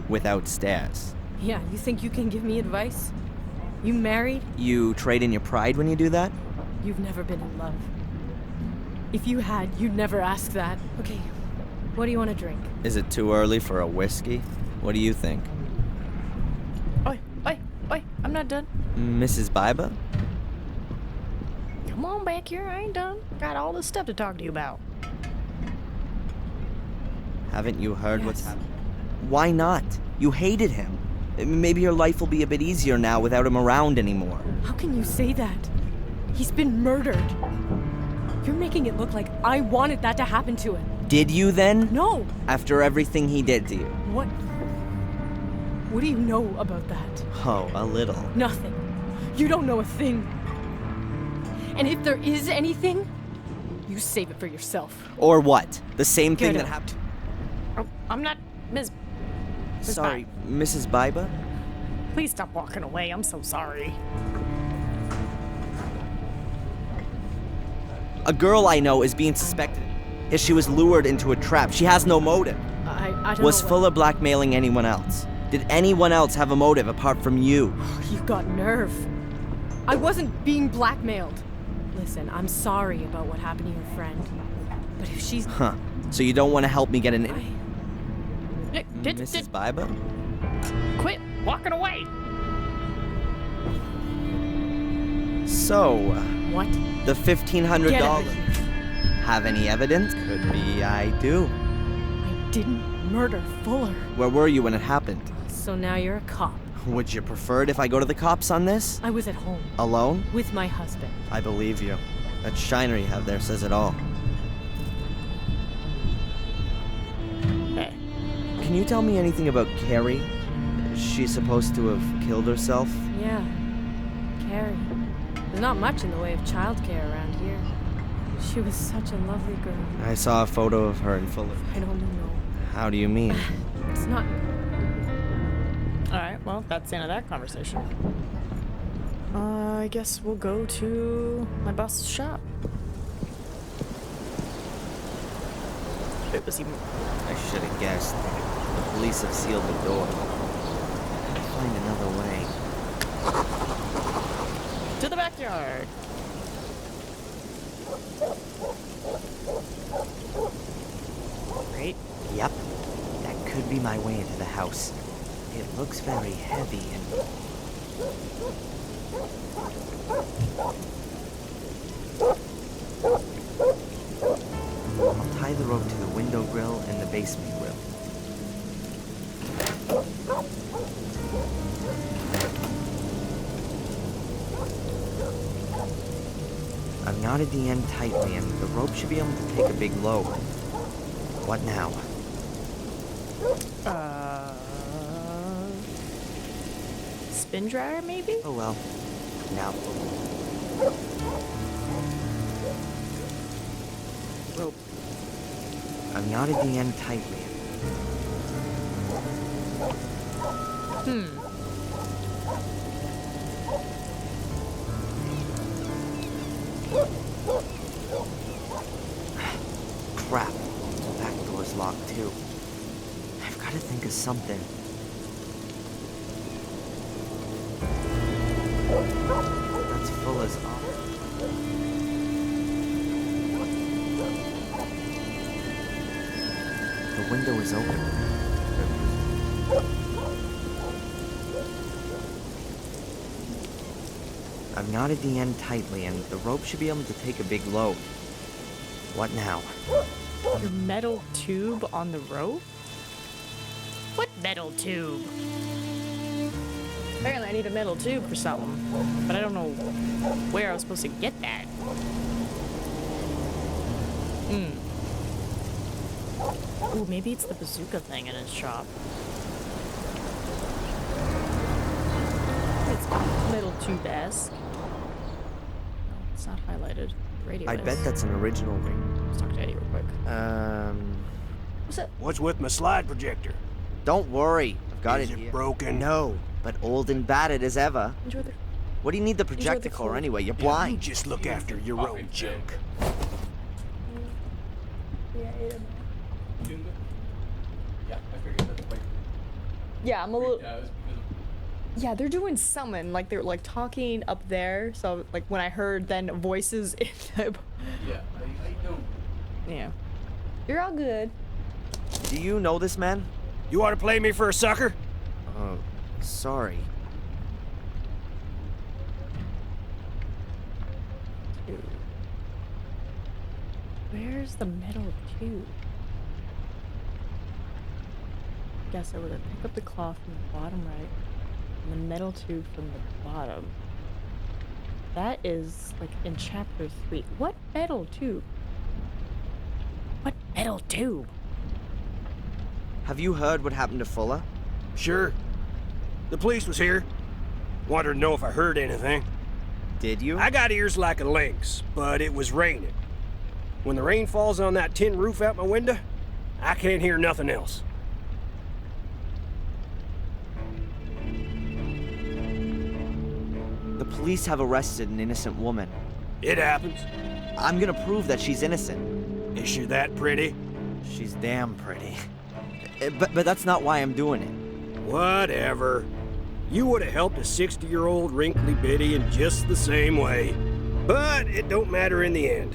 without stairs. Yeah, you think you can give me advice? You married? You trade in your pride when you do that? You've never been in love. If you had, you'd never ask that. Okay, what do you want to drink? Is it too early for a whiskey? What do you think? Oi, I'm not done. Mrs. Biba? Come on back here, I ain't done. Got all this stuff to talk to you about. Haven't you heard what's happening? Why not? You hated him. Maybe your life will be a bit easier now without him around anymore. How can you say that? He's been murdered. You're making it look like I wanted that to happen to him. Did you then? No. After everything he did to you? What? What do you know about that? Oh, a little. Nothing. You don't know a thing. And if there is anything, you save it for yourself. Or what? The same thing Get that out. happened. Oh, I'm not Miss Sorry, Mrs. Biba? Please stop walking away. I'm so sorry. A girl I know is being suspected. If she was lured into a trap, she has no motive. I don't Was know. Fuller blackmailing anyone else? Did anyone else have a motive apart from you? You've got nerve. I wasn't being blackmailed. Listen, I'm sorry about what happened to your friend. But if she's... Huh. So you don't want to help me get an... Mrs. Biba? Quit walking away. So... What? The $1,500. Get out of here. Have any evidence? Could be I do. I didn't murder Fuller. Where were you when it happened? So now you're a cop. Would you prefer it if I go to the cops on this? I was at home. Alone? With my husband. I believe you. That shiner you have there says it all. Hey. Can you tell me anything about Carrie? Is she supposed to have killed herself? Yeah. Carrie. There's not much in the way of childcare around here. She was such a lovely girl. I saw a photo of her in Fuller. I don't know. How do you mean? It's not... Alright, well, that's the end of that conversation. I guess we'll go to my boss's shop. It was even... I should have guessed. The police have sealed the door. I'll find another way. To the backyard. Great. Yep. That could be my way into the house. It looks very heavy and... replace me with. I've knotted the end tightly, and the rope should be able to take a big load. What now? Spin dryer, maybe? Oh well. Now. Rope. I've knotted the end tightly. Crap. The back door's locked too. I've got to think of something. That's Fuller's office. The window is open. I've knotted the end tightly, and the rope should be able to take a big load. What now? Your metal tube on the rope? What metal tube? Apparently I need a metal tube for something, but I don't know where I was supposed to get that. Ooh, maybe it's the bazooka thing in his shop. It's metal tube-esque. No, it's not highlighted. The radio I is. bet that's an original ring. Let's talk to Eddie real quick. What's up? What's with my slide projector? Don't worry. I've got Is it it here. broken? No, but old and battered as ever. Enjoy the... What do you need the projector for cold. anyway? You're You blind. just look after your own junk. Yeah, I figured that's like. Yeah, I'm a little... Yeah, it was because of. Yeah, they're doing something. Like, they're, like, talking up there. So, like, when I heard then voices in the... Yeah, I don't. Yeah. You're all good. Do you know this man? You want to play me for a sucker? Sorry. Where's the metal tube? Guess I would have picked up the cloth from the bottom right and the metal tube from the bottom. That is like in chapter 3. What metal tube? What metal tube? Have you heard what happened to Fuller? Sure. The police was here. Wanted to know if I heard anything. Did you? I got ears like a lynx, but it was raining. When the rain falls on that tin roof out my window, I can't hear nothing else. The police have arrested an innocent woman. It happens. I'm gonna prove that she's innocent. Is she that pretty? She's damn pretty. But that's not why I'm doing it. Whatever. You would have helped a 60-year-old wrinkly biddy in just the same way. But it don't matter in the end.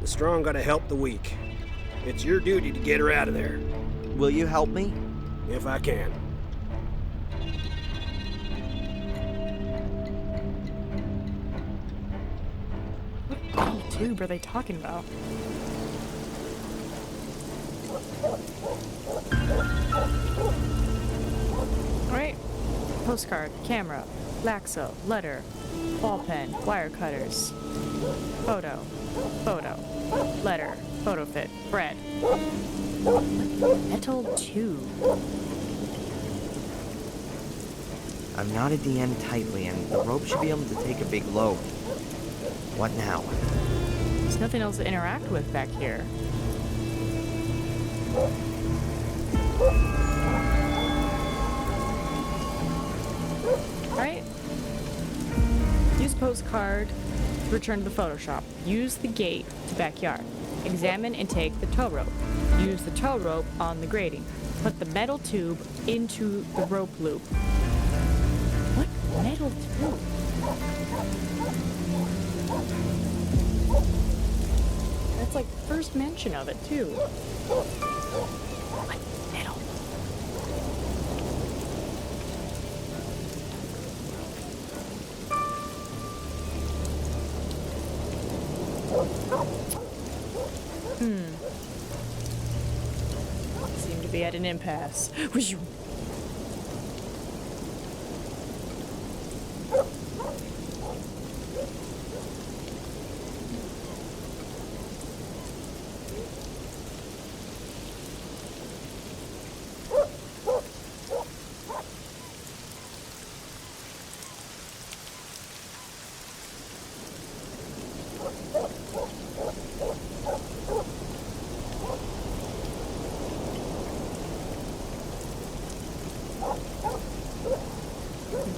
The strong gotta help the weak. It's your duty to get her out of there. Will you help me? If I can. What metal tube are they talking about? Alright. Postcard, camera, laxo, letter, ball pen, wire cutters, photo, letter, photo fit, bread. Metal tube. I've knotted the end tightly, and the rope should be able to take a big load. What now? There's nothing else to interact with back here. Alright. Use postcard to return to the photo shop. Use the gate to backyard. Examine and take the tow rope. Use the tow rope on the grating. Put the metal tube into the rope loop. What metal tube? That's like first mention of it too. What metal? be at an impasse. Whoosh.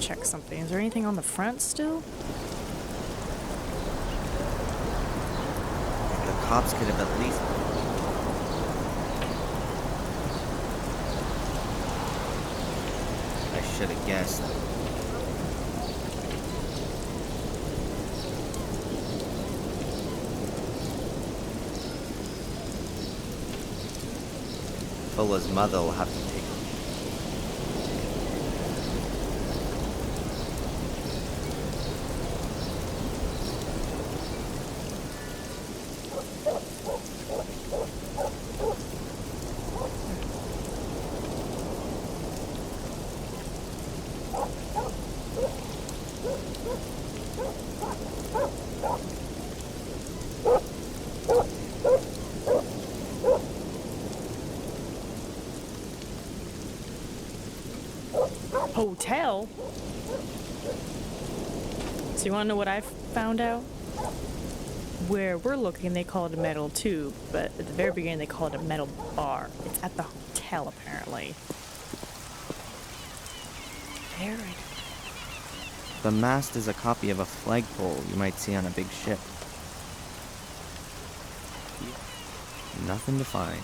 Check something. Is there anything on the front still? The cops could have at least... I should have guessed. Fuller's mother will have to take... Hotel? So you want to know what I found out? Where we're looking, they call it a metal tube, but at the very beginning they call it a metal bar. It's at the hotel, apparently. Very. The mast is a copy of a flagpole you might see on a big ship. Nothing to find.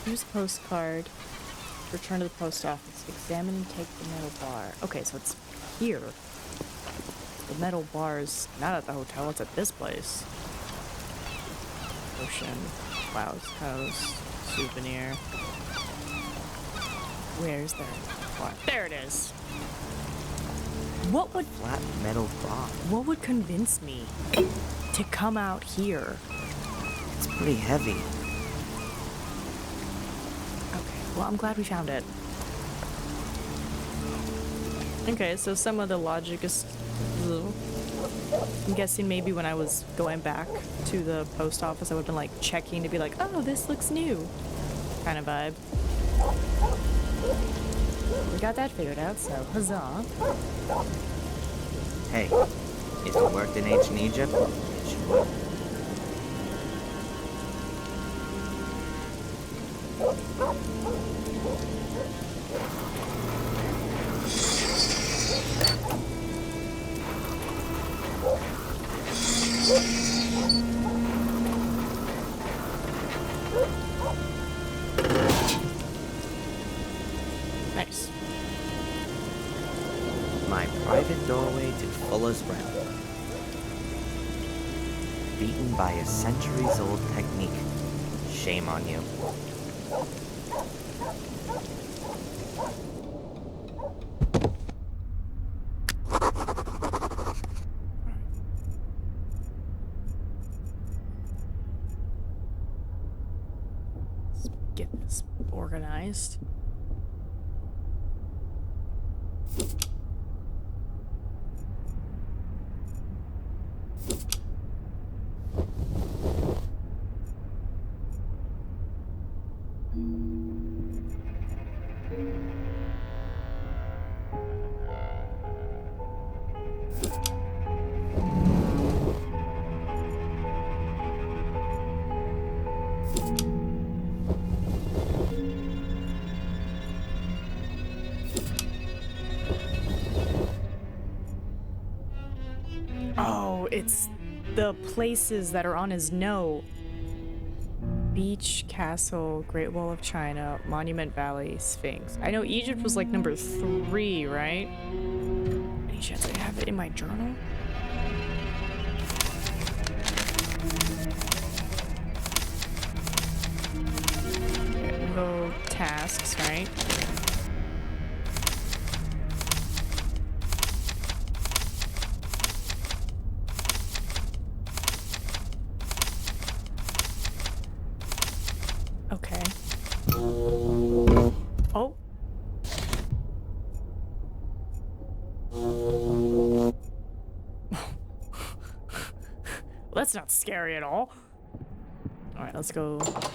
Here's a postcard. Return to the post office. Examine and take the metal bar. Okay, so it's here. The metal bar is not at the hotel, it's at this place. Ocean. Wow, it's kind of a souvenir. Where's that? What? There it is. What would... Flat metal bar. What would convince me to come out here? It's pretty heavy. Well, I'm glad we found it. Okay, so some of the logic is... I'm guessing maybe when I was going back to the post office, I would have been like checking to be like, oh, this looks new. Kind of vibe. We got that figured out, so huzzah. Hey, if it worked in ancient Egypt, it should work. Nice. My private doorway to Fuller's realm. Beaten by a centuries-old technique. Shame on you. Let's get this organized. Oh, it's the places that are on his note. Beach, Castle, Great Wall of China, Monument Valley, Sphinx. I know Egypt was like number 3, right? Any chance I have it in my journal? Okay, we'll go tasks, right? Okay. Well, that's not scary at all. Alright, let's go to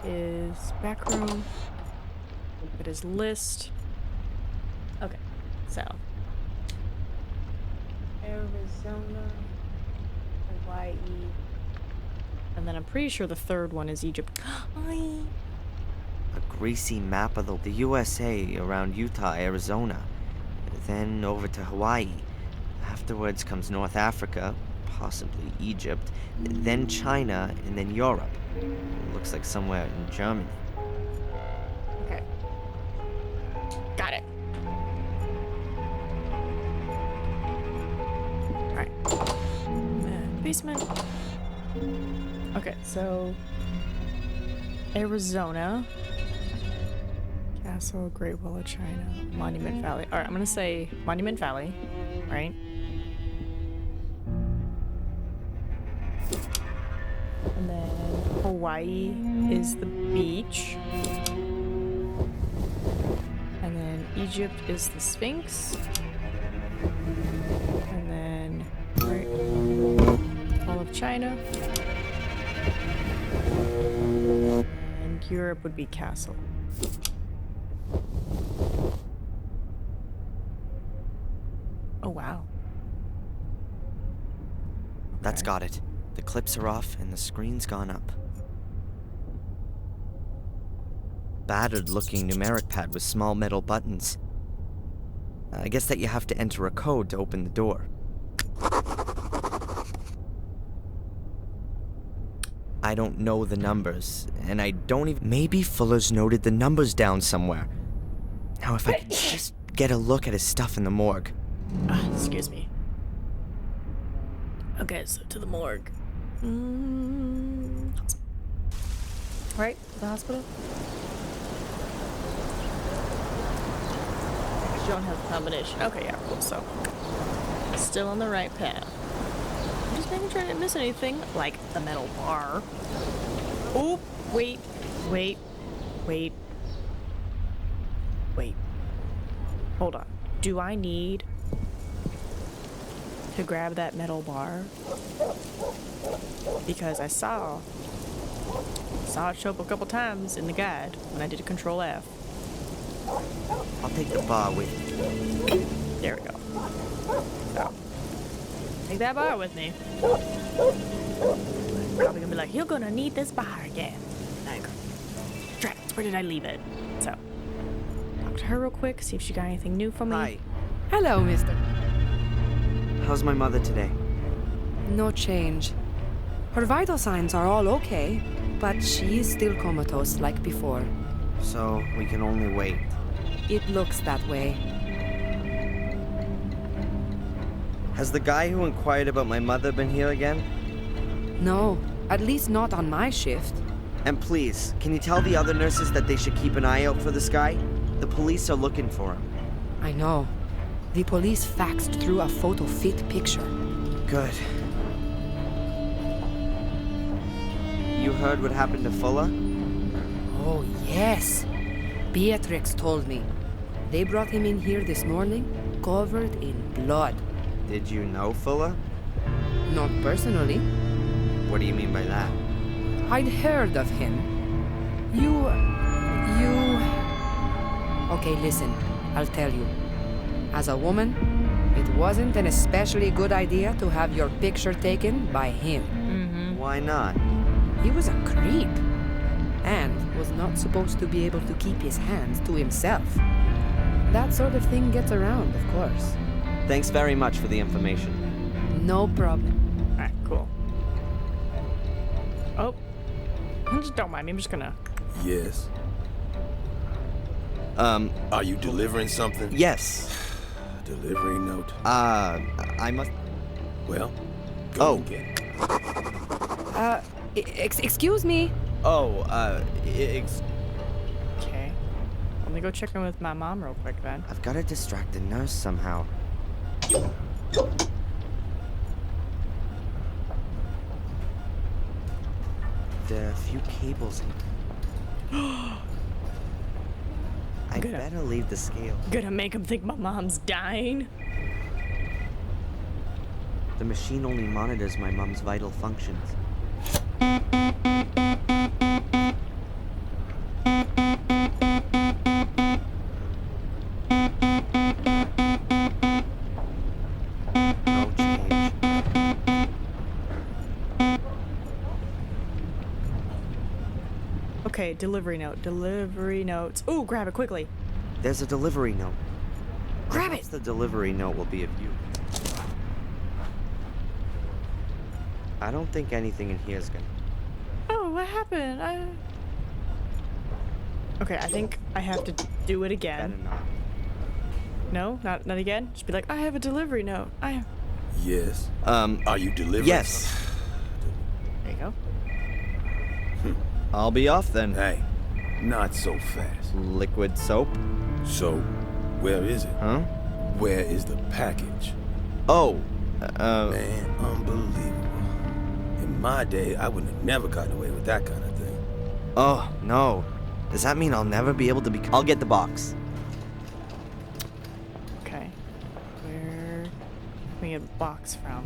his back room. Look at his list. Okay, so Arizona, Hawaii, and then I'm pretty sure the third one is Egypt. A greasy map of the USA around Utah, Arizona, then over to Hawaii. Afterwards comes North Africa, possibly Egypt, then China, and then Europe. Looks like somewhere in Germany. Okay. Got it. Alright. Basement. Okay, so Arizona, Castle, Great Wall of China, Monument Valley. Alright, I'm gonna say Monument Valley, right? And then Hawaii is the beach. And then Egypt is the Sphinx. And then, right, all of China. And Europe would be Castle. Oh, wow. That's got it. The clips are off and the screen's gone up. Battered looking numeric pad with small metal buttons. I guess that you have to enter a code to open the door. I don't know the numbers, and I don't even... Maybe Fuller's noted the numbers down somewhere. Now if I could just get a look at his stuff in the morgue. Excuse me. Okay, so to the morgue. Right, the hospital? Joan has a combination. Okay, yeah, cool, so. Still on the right path. I'm just making sure I didn't miss anything, like the metal bar. Oh, wait. Hold on. Do I need to grab that metal bar? Because I saw it show up a couple times in the guide when I did a Control F. I'll take the bar with you. There we go. So, take that bar with me. Probably gonna be like, you're gonna need this bar again. Like, crap, where did I leave it? So, talk to her real quick, see if she got anything new for me. Hi. Hello, mister. How's my mother today? No change. Her vital signs are all okay, but she is still comatose like before. So, we can only wait. It looks that way. Has the guy who inquired about my mother been here again? No, at least not on my shift. And please, can you tell the other nurses that they should keep an eye out for this guy? The police are looking for him. I know. The police faxed through a photo fit picture. Good. You heard what happened to Fuller? Oh, yes. Beatrix told me. They brought him in here this morning, covered in blood. Did you know Fuller? Not personally. What do you mean by that? I'd heard of him. Okay, listen. I'll tell you. As a woman, it wasn't an especially good idea to have your picture taken by him. Mm-hmm. Why not? He was a creep. And was not supposed to be able to keep his hands to himself. That sort of thing gets around, of course. Thanks very much for the information. No problem. Alright, cool. Oh. Just don't mind me, I'm just gonna... Yes. Are you delivering something? Yes. Delivery note. I must... Well, go and get it. Excuse me? Oh, Okay. Let me go check in with my mom real quick then. I've got to distract the nurse somehow. There are a few cables in... I better leave the scale. Gonna make him think my mom's dying. The machine only monitors my mom's vital functions. No change. Okay, delivery note. Delivery notes. Ooh, grab it quickly. There's a delivery note. Grab Perhaps it! the delivery note will be of you. I don't think anything in here is gonna... Oh, what happened? Okay, I think I have to do it again. Better not. No? Not again? Just be like, I have a delivery note. Yes. Are you delivering? Yes. There you go. I'll be off then. Hey, not so fast. Liquid soap? So, where is it? Huh? Where is the package? Oh, Man, unbelievable. In my day, I would have never gotten away with that kind of thing. Oh, no. Does that mean I'll never be able to be... I'll get the box. Okay. Where can we get a box from?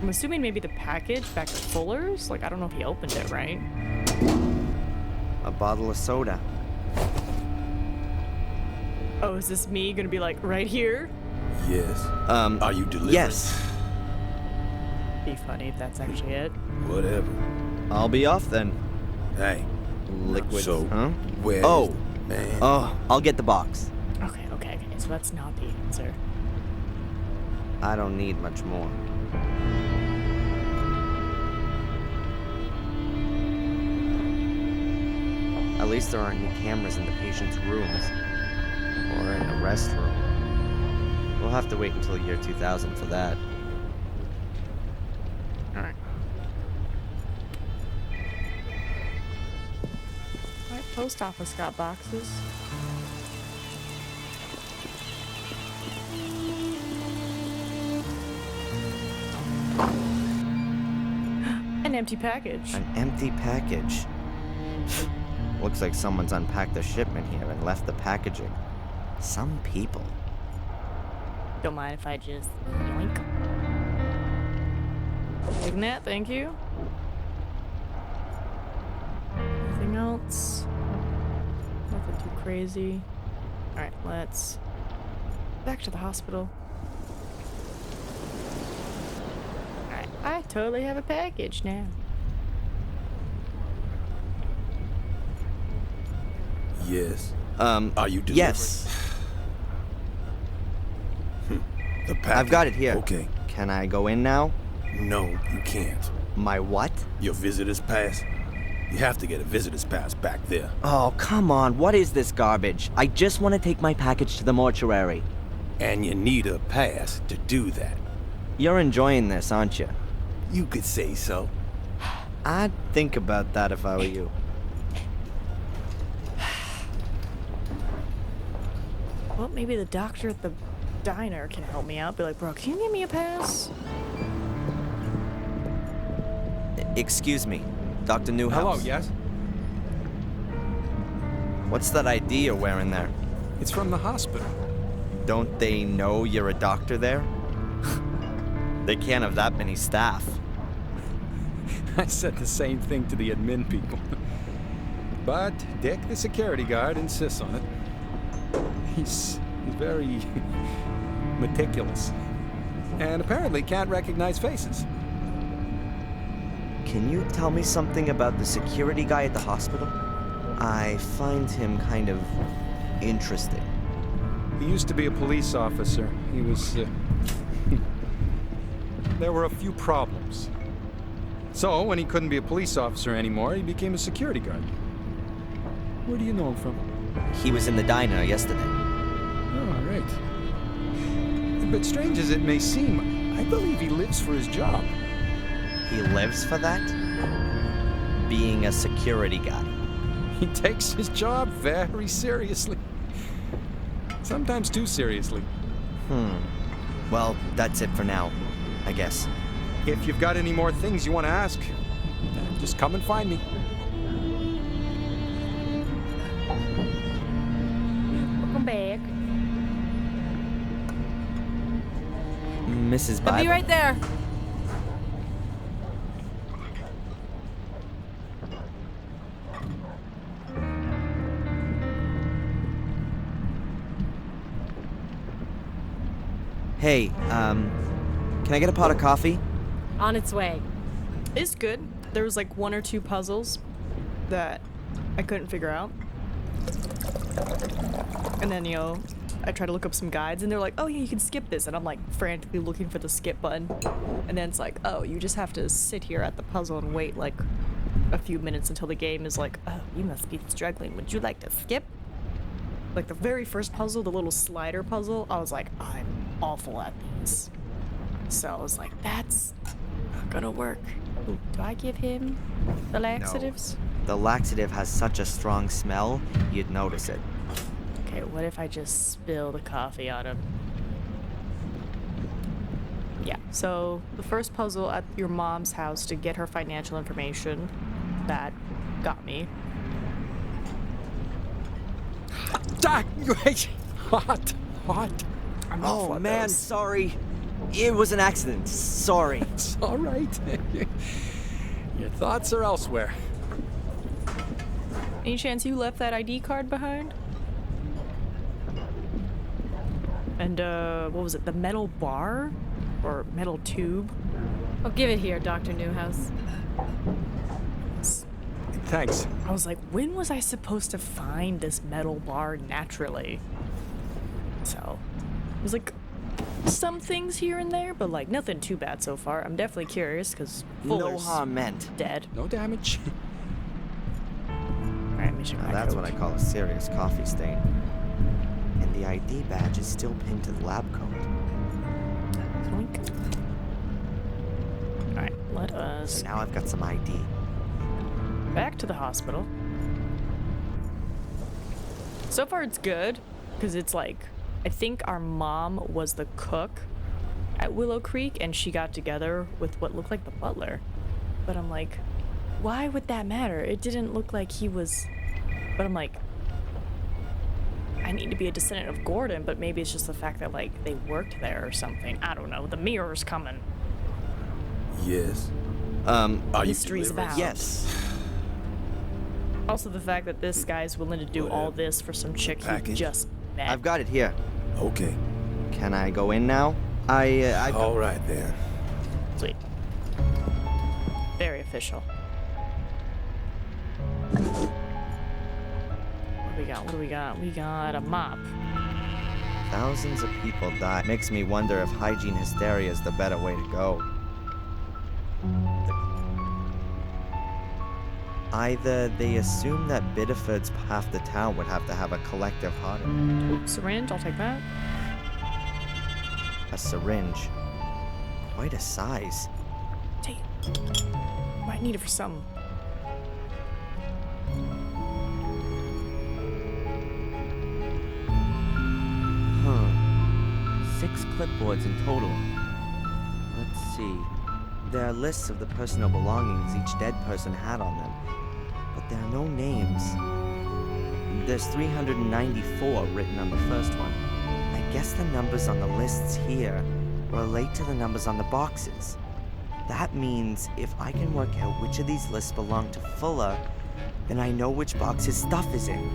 I'm assuming maybe the package back at Fuller's? Like, I don't know if he opened it, right? A bottle of soda. Oh, is this me gonna be like, right here? Yes. Are you delivering? Yes. Be funny if that's actually it. Whatever. I'll be off then. Hey. Liquid. So, huh? where Oh. is the man? Oh, I'll get the box. Okay. So that's not the answer. I don't need much more. At least there aren't any cameras in the patient's rooms. Or in the restroom. We'll have to wait until year 2000 for that. Alright. My post office got boxes. An empty package. An empty package. Looks like someone's unpacked the shipment here and left the packaging. Some people. Don't mind if I just yoink. Taking that, thank you. Anything else? Nothing too crazy. Alright, let's back to the hospital. Alright, I totally have a package now. Yes. Are you delivering? Yes. The package. I've got it here. Okay. Can I go in now? No, you can't. My what? Your visitor's pass? You have to get a visitor's pass back there. Oh, come on. What is this garbage? I just want to take my package to the mortuary. And you need a pass to do that. You're enjoying this, aren't you? You could say so. I'd think about that if I were you. Well, maybe the doctor at the diner can help me out. Be like, bro, can you give me a pass? Excuse me, Dr. Newhouse. Hello, yes? What's that ID you're wearing there? It's from the hospital. Don't they know you're a doctor there? They can't have that many staff. I said the same thing to the admin people. But Dick, the security guard, insists on it. He's very meticulous. And apparently can't recognize faces. Can you tell me something about the security guy at the hospital? I find him kind of interesting. He used to be a police officer. He was... There were a few problems. So, when he couldn't be a police officer anymore, he became a security guard. Where do you know him from? He was in the diner yesterday. Oh, right. But strange as it may seem, I believe he lives for his job. He lives for that? Being a security guy. He takes his job very seriously. Sometimes too seriously. Well, that's it for now, I guess. If you've got any more things you want to ask, just come and find me. Welcome back. Mrs. I'll be Bible. right there. Hey, can I get a pot of coffee? On its way. It's good. There was like 1 or 2 puzzles that I couldn't figure out. And then, I tried to look up some guides and they're like, oh yeah, you can skip this. And I'm like frantically looking for the skip button. And then it's like, oh, you just have to sit here at the puzzle and wait like a few minutes until the game is like, oh, you must be struggling. Would you like to skip? Like the very first puzzle, the little slider puzzle, I was like, I'm awful at these. So I was like, that's not gonna work. Ooh, do I give him the laxatives? No. The laxative has such a strong smell, you'd notice it. Okay, what if I just spill the coffee on him? Yeah, so the first puzzle at your mom's house to get her financial information, that got me. Doc, hot. I'm Oh awful at man, those. sorry. It was an accident. Sorry. It's all right. Your thoughts are elsewhere. Any chance you left that ID card behind? And, what was it? The metal bar? Or metal tube? Oh, give it here, Dr. Newhouse. Thanks. I was like, when was I supposed to find this metal bar naturally? So, there's like some things here and there, but like nothing too bad so far. I'm definitely curious, because No harm meant. Dead. No damage. Alright, mission Now that's what I call a serious coffee stain. And the ID badge is still pinned to the lab coat. Alright, let us... So now I've got some ID. Back to the hospital. So far it's good, because it's like, I think our mom was the cook at Willow Creek, and she got together with what looked like the butler. But I'm like, why would that matter? It didn't look like he was... But I'm like, I need to be a descendant of Gordon, but maybe it's just the fact that, like, they worked there or something. I don't know. The mirror's coming. Yes. Are you Mysteries delivering? about. Yes. Also the fact that this guy's willing to do all this for some chick he Package? just met. I've got it here. Okay. Can I go in now? I All right then. Sweet. Very official. What do we got? What do we got? We got a mop. Thousands of people die. Makes me wonder if hygiene hysteria is the better way to go. Either they assume that Biddeford's half the town would have to have a collective heart attack. Ooh, syringe, I'll take that. A syringe. Quite a size. Take it. Might need it for some. Huh. 6 clipboards in total. Let's see. There are lists of the personal belongings each dead person had on them, but there are no names. There's 394 written on the first one. I guess the numbers on the lists here relate to the numbers on the boxes. That means if I can work out which of these lists belong to Fuller, then I know which box his stuff is in.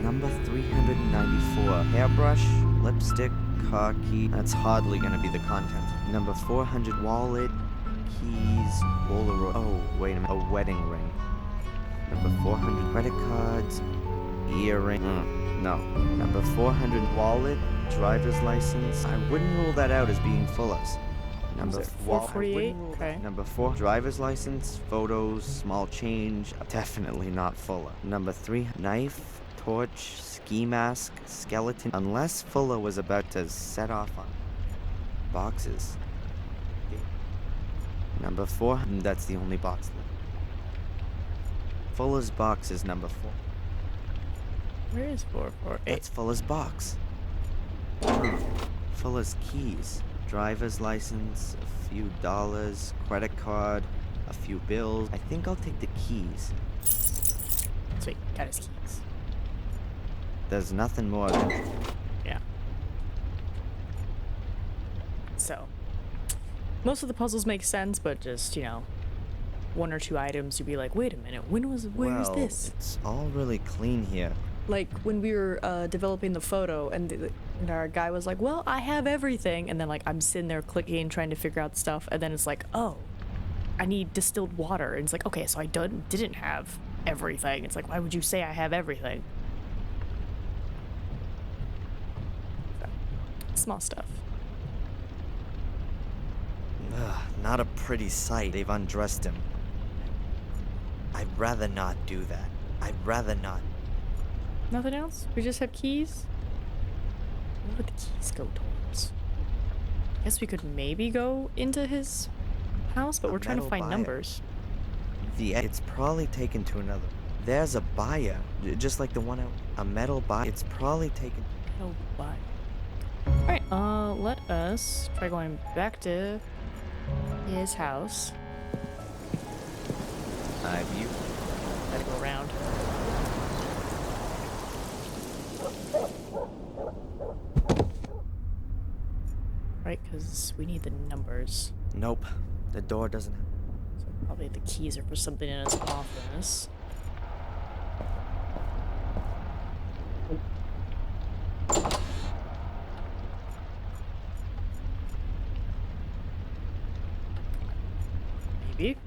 Number 394, hairbrush, lipstick, car key. That's hardly gonna be the content. Number 400, wallet, keys, Polaroid. Oh, wait a minute, a wedding ring. Number 400, credit cards, earring. No. Number 400, wallet, driver's license. I wouldn't rule that out as being Fuller's. Number 448. Okay. Number 4, driver's license, photos, small change. Definitely not Fuller. Number 3, knife, torch, ski mask, skeleton. Unless Fuller was about to set off on boxes. Number 4, that's the only box left. Fuller's box is number 4. Where is 448? That's Fuller's box. Fuller's keys. Driver's license, a few dollars, credit card, a few bills. I think I'll take the keys. Sweet, got his keys. There's nothing more than... Yeah. So, most of the puzzles make sense, but just, you know, one or two items, you'd be like, wait a minute, where is this? It's all really clean here. Like, when we were developing the photo, and our guy was like, well, I have everything, and then, like, I'm sitting there clicking, trying to figure out stuff, and then it's like, oh, I need distilled water, and it's like, okay, so I didn't have everything. It's like, why would you say I have everything? So, small stuff. Ugh, not a pretty sight. They've undressed him. I'd rather not do that. I'd rather not. Nothing else? We just have keys? Where would the keys go towards? I guess we could maybe go into his house, but we're trying to find numbers. It's probably taken to another. There's a buyer, just like the one out. A metal buyer. It's probably taken. Metal buyer. Alright, let us try going back to his house. You gotta go around. Right, because we need the numbers. Nope, the door doesn't have. So probably the keys are for something in his office. Maybe.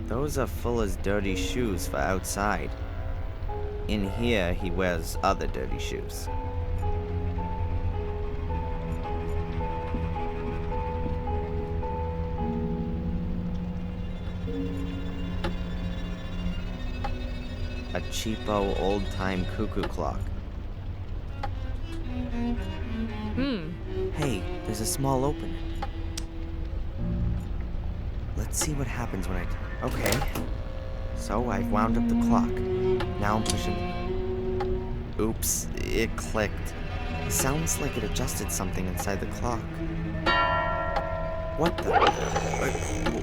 Those are Fuller's dirty shoes for outside. In here, he wears other dirty shoes. A cheapo old-time cuckoo clock. Hey, there's a small opening. Let's see what happens when I... Okay. So I've wound up the clock. Now I'm pushing... Oops, it clicked. Sounds like it adjusted something inside the clock. What the...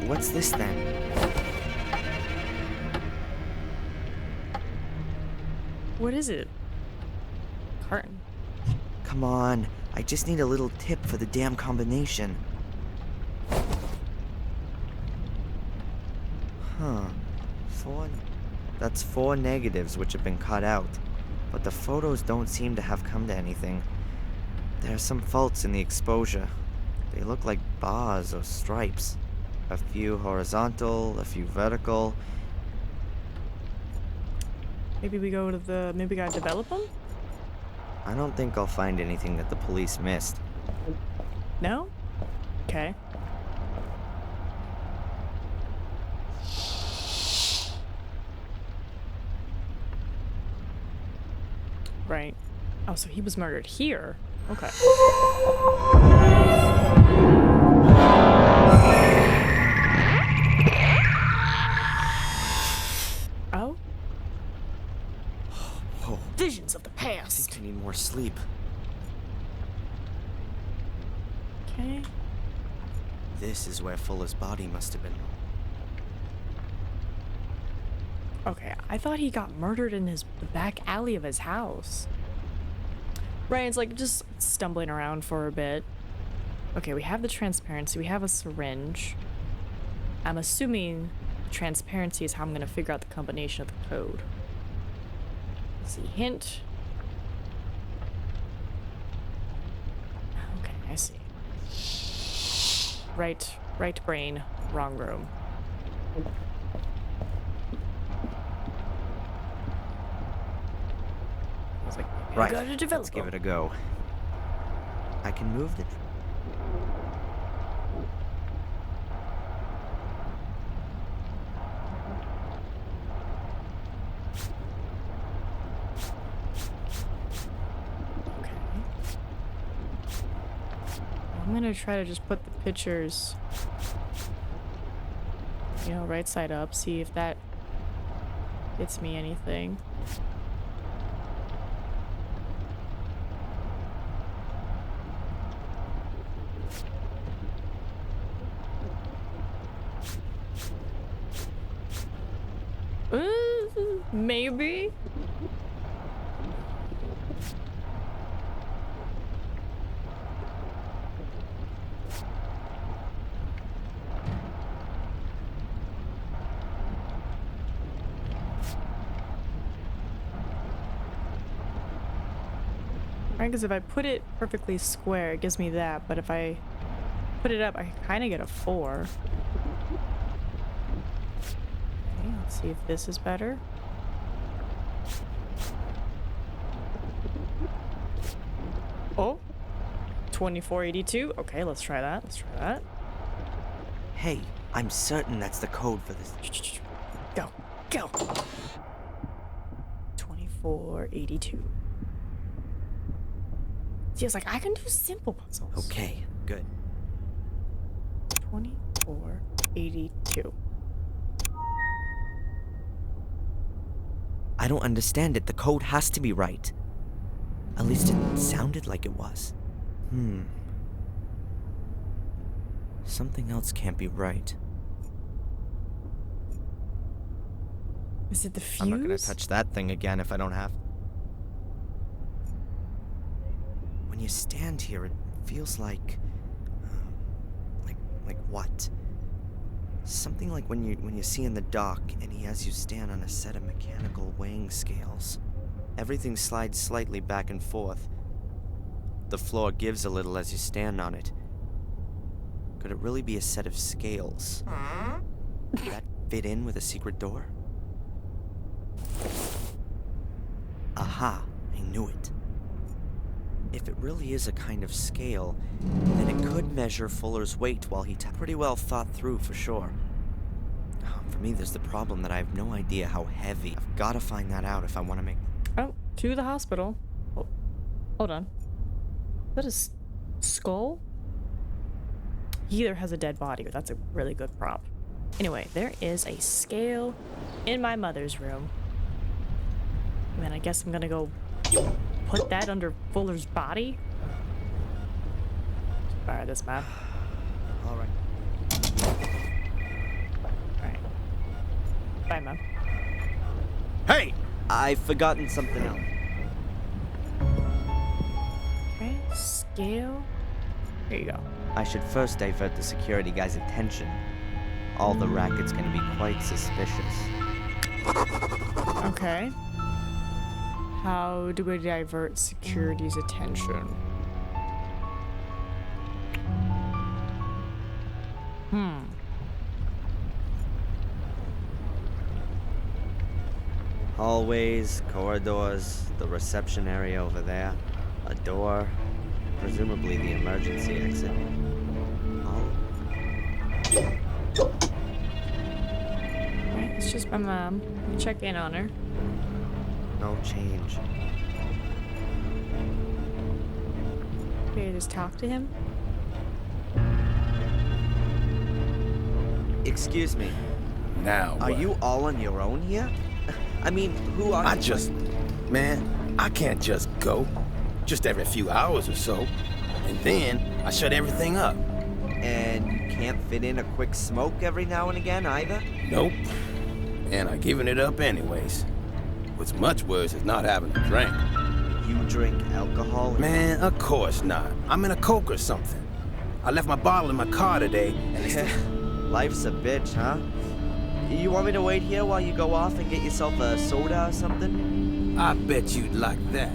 What's this then? What is it? Carton. Come on, I just need a little tip for the damn combination. Huh. That's 4 negatives which have been cut out. But the photos don't seem to have come to anything. There are some faults in the exposure. They look like bars or stripes. A few horizontal, a few vertical. Maybe we go to the... Maybe we gotta develop them? I don't think I'll find anything that the police missed. No? Okay. Right. Oh, so he was murdered here. Okay. Oh? Whoa. Visions of the I past. think I need more sleep. Okay. This is where Fuller's body must have been. Okay, I thought he got murdered in the back alley of his house. Ryan's like just stumbling around for a bit. Okay, we have the transparency. We have a syringe. I'm assuming transparency is how I'm going to figure out the combination of the code. Let's see, hint. Okay, I see. Right brain, wrong room. Right, let's give it a go. I can move the... Okay. I'm gonna try to just put the pictures, you know, right side up, see if that gets me anything. Maybe. Right, because if I put it perfectly square, it gives me that, but if I put it up, I kind of get a 4. Okay, let's see if this is better. Oh, 2482. Okay, let's try that. Let's try that. Hey, I'm certain that's the code for this. Go, go. 2482. See, I was like, I can do simple puzzles. Okay, good. 2482. I don't understand it. The code has to be right. At least it sounded like it was. Something else can't be right. Is it the fuse? I'm not gonna touch that thing again if I don't have. When you stand here, it feels like what? Something like when you see in the dock and he has you stand on a set of mechanical weighing scales. Everything slides slightly back and forth. The floor gives a little as you stand on it. Could it really be a set of scales? Could that fit in with a secret door? Aha, I knew it. If it really is a kind of scale, then it could measure Fuller's weight while he pretty well thought through for sure. For me, there's the problem that I have no idea how heavy. I've got to find that out if I want to make... Oh, to the hospital. Oh, hold on. Is that a skull? He either has a dead body or that's a really good prop. Anyway, there is a scale in my mother's room. And then I guess I'm gonna go put that under Fuller's body. Borrow this map. Alright. Alright. Bye, Mom. Hey! I've forgotten something else. Okay, scale. Here you go. I should first divert the security guy's attention. All the racket's gonna be quite suspicious. Okay. How do we divert security's attention? Hallways, corridors, the reception area over there, a door, presumably the emergency exit. Right, it's just my mom. We check in on her. No change. Okay, just talk to him. Excuse me. Now Are what? you all on your own here? I mean, who are you? Man, I can't just go. Just every few hours or so. And then I shut everything up. And you can't fit in a quick smoke every now and again either? Nope. And I giving it up anyways. What's much worse is not having a drink. You drink alcohol? Man, of course not. I'm in a Coke or something. I left my bottle in my car today, and it's Life's a bitch, huh? You want me to wait here while you go off and get yourself a soda or something? I bet you'd like that.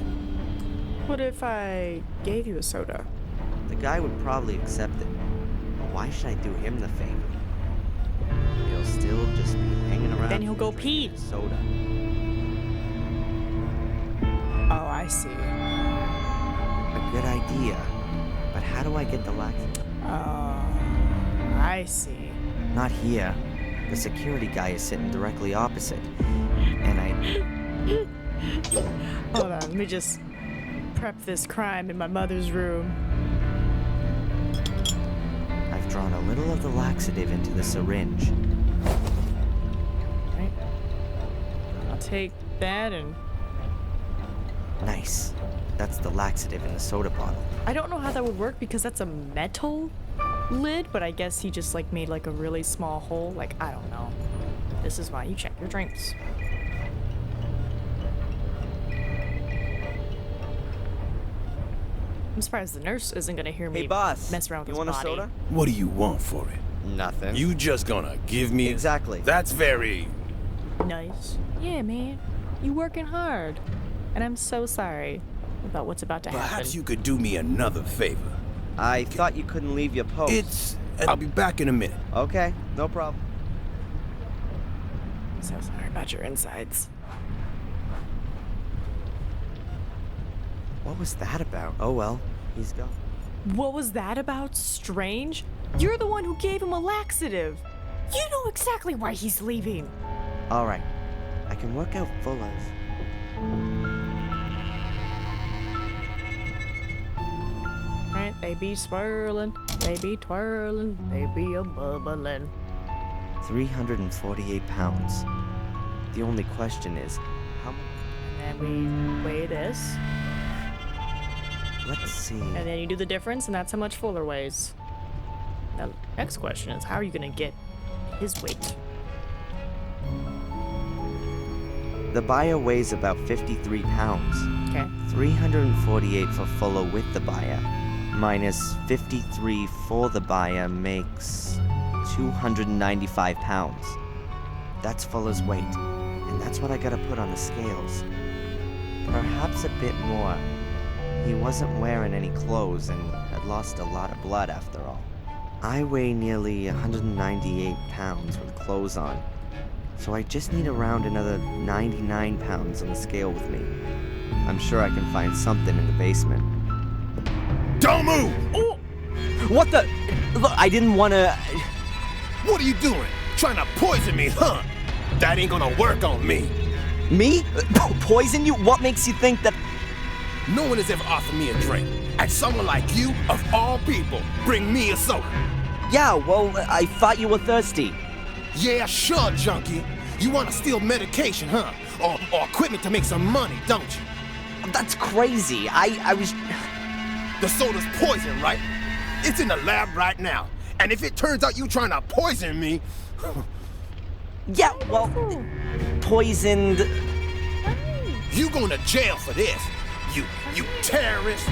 What if I gave you a soda? The guy would probably accept it. But why should I do him the favor? He'll still just be hanging around. Then he'll go pee. Soda. Oh, I see. A good idea. But how do I get the laxative? Oh, I see. Not here. The security guy is sitting directly opposite. And I... Hold on, let me just prep this crime in my mother's room. I've drawn a little of the laxative into the syringe. Right. I'll take that and... Nice. That's the laxative in the soda bottle. I don't know how that would work because that's a metal lid, but I guess he just like made like a really small hole. Like, I don't know. This is why you check your drinks. I'm surprised the nurse isn't gonna hear me mess around with his want body. a soda? What do you want for it? Nothing. You just gonna give me... Exactly. That's very... Nice. Yeah, man. You working hard. And I'm so sorry. about what's about to happen. Perhaps you could do me another favor. I thought you couldn't leave your post. I'll be back in a minute. Okay, no problem. So sorry about your insides. What was that about? Oh well, he's gone. What was that about, Strange? You're the one who gave him a laxative. You know exactly why he's leaving. Alright, I can work out Fuller's. Right, they be swirling, they be twirling, they be a bubbling. 348 pounds. The only question is, how much? And then we weigh this. Let's see. And then you do the difference, and that's how much Fuller weighs. Now, the next question is, how are you gonna get his weight? The buyer weighs about 53 pounds. Okay. 348 for Fuller with the buyer, minus 53 for the buyer makes 295 pounds. That's Fuller's weight, and that's what I gotta put on the scales. Perhaps a bit more. He wasn't wearing any clothes and had lost a lot of blood after all. I weigh nearly 198 pounds with clothes on, so I just need around another 99 pounds on the scale with me. I'm sure I can find something in the basement. Don't move! Oh! What the? Look, I didn't want to... What are you doing? Trying to poison me, huh? That ain't gonna work on me. Me? Poison you? What makes you think that... No one has ever offered me a drink. And someone like you, of all people, bring me a soda. Yeah, well, I thought you were thirsty. Yeah, sure, junkie. You want to steal medication, huh? Or equipment to make some money, don't you? That's crazy. I was... The soda's poison, right? It's in the lab right now. And if it turns out you trying to poison me... Yeah, well, poisoned... You going to jail for this, you terrorist.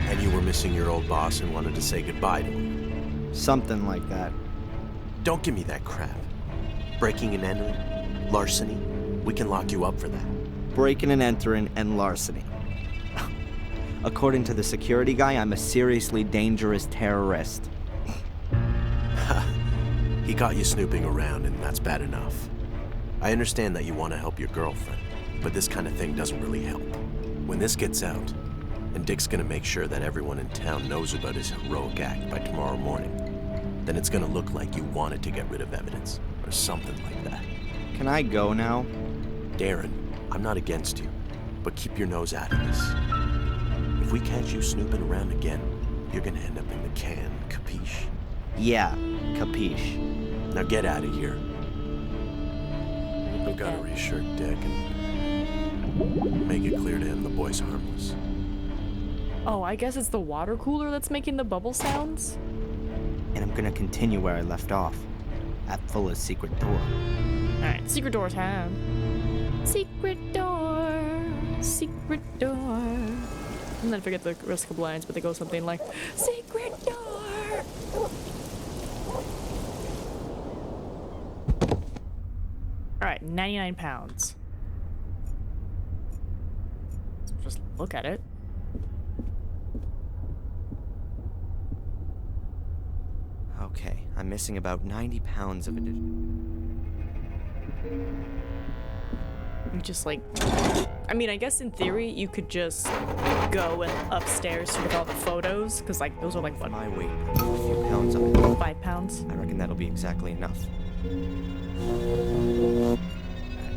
And you were missing your old boss and wanted to say goodbye to him. Something like that. Don't give me that crap. Breaking and entering, larceny, we can lock you up for that. Breaking and entering and larceny. According to the security guy, I'm a seriously dangerous terrorist. He got you snooping around, and that's bad enough. I understand that you want to help your girlfriend, but this kind of thing doesn't really help. When this gets out, and Dick's gonna make sure that everyone in town knows about his heroic act by tomorrow morning, then it's gonna look like you wanted to get rid of evidence, or something like that. Can I go now? Darren, I'm not against you, but keep your nose out of this. If we catch you snooping around again, you're gonna end up in the can, capiche? Yeah, capiche. Now get out of here. I've got to reassure Dick and make it clear to him the boy's harmless. Oh, I guess it's the water cooler that's making the bubble sounds? And I'm gonna continue where I left off, at Fuller's secret door. Alright, secret door time. Secret door, secret door. And then I forget the rest of the lines, but they go something like, secret door! Alright, 99 pounds. Let's just look at it. Okay, I'm missing about 90 pounds of addition. You just like... I mean, I guess in theory, you could just go and upstairs to get all the photos, because like, those are like, what? My weight, a few pounds of it. 5 pounds? I reckon that'll be exactly enough.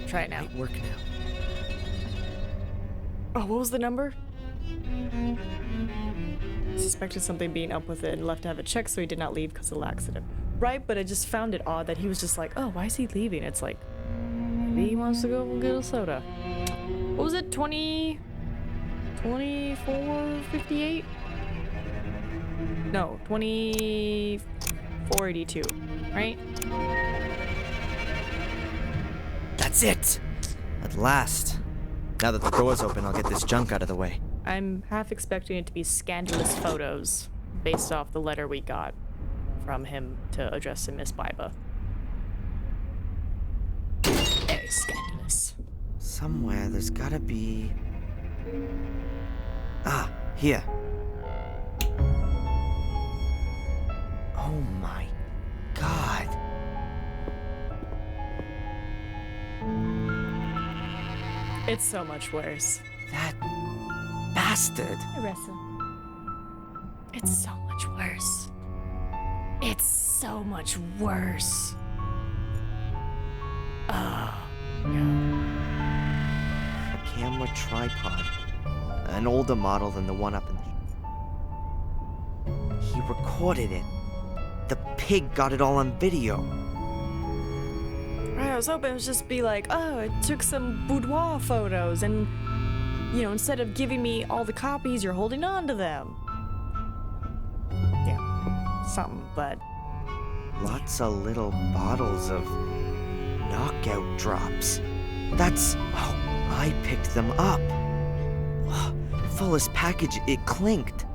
Try it now. Ain't working out. Oh, what was the number? Suspected something being up with it and left to have it checked, so he did not leave because of the laxative. Right, but I just found it odd that he was just like, oh, why is he leaving? It's like, maybe he wants to go get a soda. What was it? 24.58? No, 24.82, right? That's it! At last. Now that the door's open, I'll get this junk out of the way. I'm half expecting it to be scandalous photos based off the letter we got from him to address to Miss Biba. Very scandalous. Somewhere there's gotta be Ah, here. Oh my God. It's so much worse. That bastard. Hey, Ressa. It's so much worse. It's so much worse. Oh, no. A camera tripod. An older model than the one up in the... He recorded it. The pig got it all on video. Right, I was hoping it would just be like, oh, it took some boudoir photos and, you know, instead of giving me all the copies, you're holding on to them. Yeah, something, but... Lots of little bottles of knockout drops. That's... Oh, I picked them up. Oh, Fullest package, it clinked.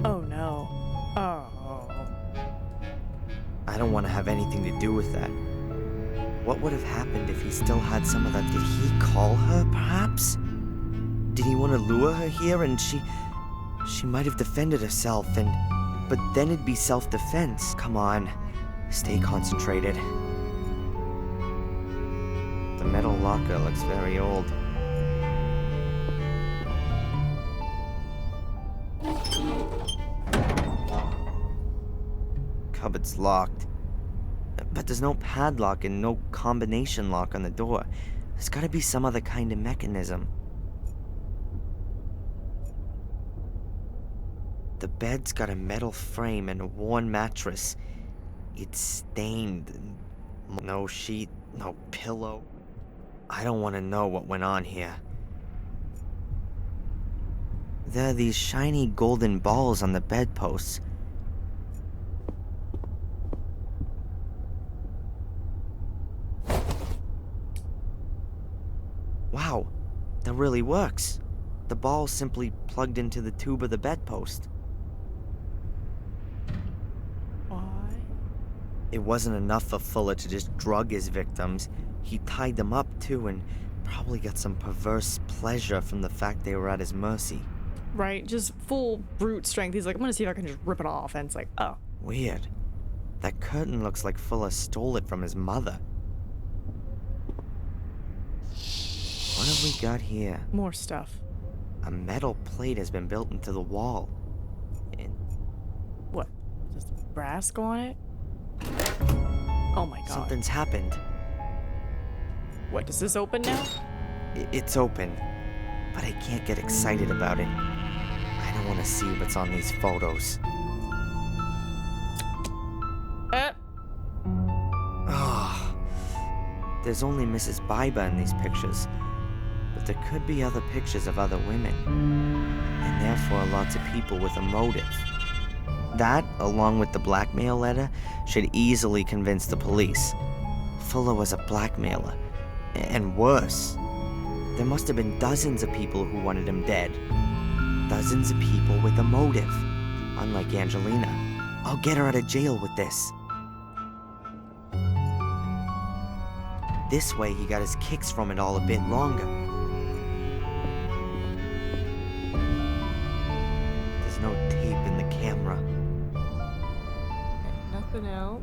Oh no. Oh. I don't want to have anything to do with that. What would have happened if he still had some of that? Did he call her, perhaps? Did he want to lure her here and she might have defended herself but then it'd be self-defense. Come on, stay concentrated. The metal locker looks very old. Cupboard's locked. But there's no padlock and no combination lock on the door. There's gotta be some other kind of mechanism. The bed's got a metal frame and a worn mattress. It's stained. No sheet, no pillow. I don't want to know what went on here. There are these shiny golden balls on the bedposts. Wow, that really works. The ball simply plugged into the tube of the bedpost. It wasn't enough for Fuller to just drug his victims. He tied them up too and probably got some perverse pleasure from the fact they were at his mercy. Right, just full brute strength. He's like, I'm gonna see if I can just rip it off. And it's like, oh. Weird. That curtain looks like Fuller stole it from his mother. What have we got here? More stuff. A metal plate has been built into the wall. What? Does brass go on it? Oh my god. Something's happened. What, does this open now? It's open, but I can't get excited about it. I don't want to see what's on these photos. Oh, there's only Mrs. Biber in these pictures, but there could be other pictures of other women, and therefore lots of people with a motive. That, along with the blackmail letter, should easily convince the police. Fuller was a blackmailer. And worse, there must have been dozens of people who wanted him dead. Dozens of people with a motive. Unlike Angelina. I'll get her out of jail with this. This way he got his kicks from it all a bit longer. There's no tape in the camera. Nothing else.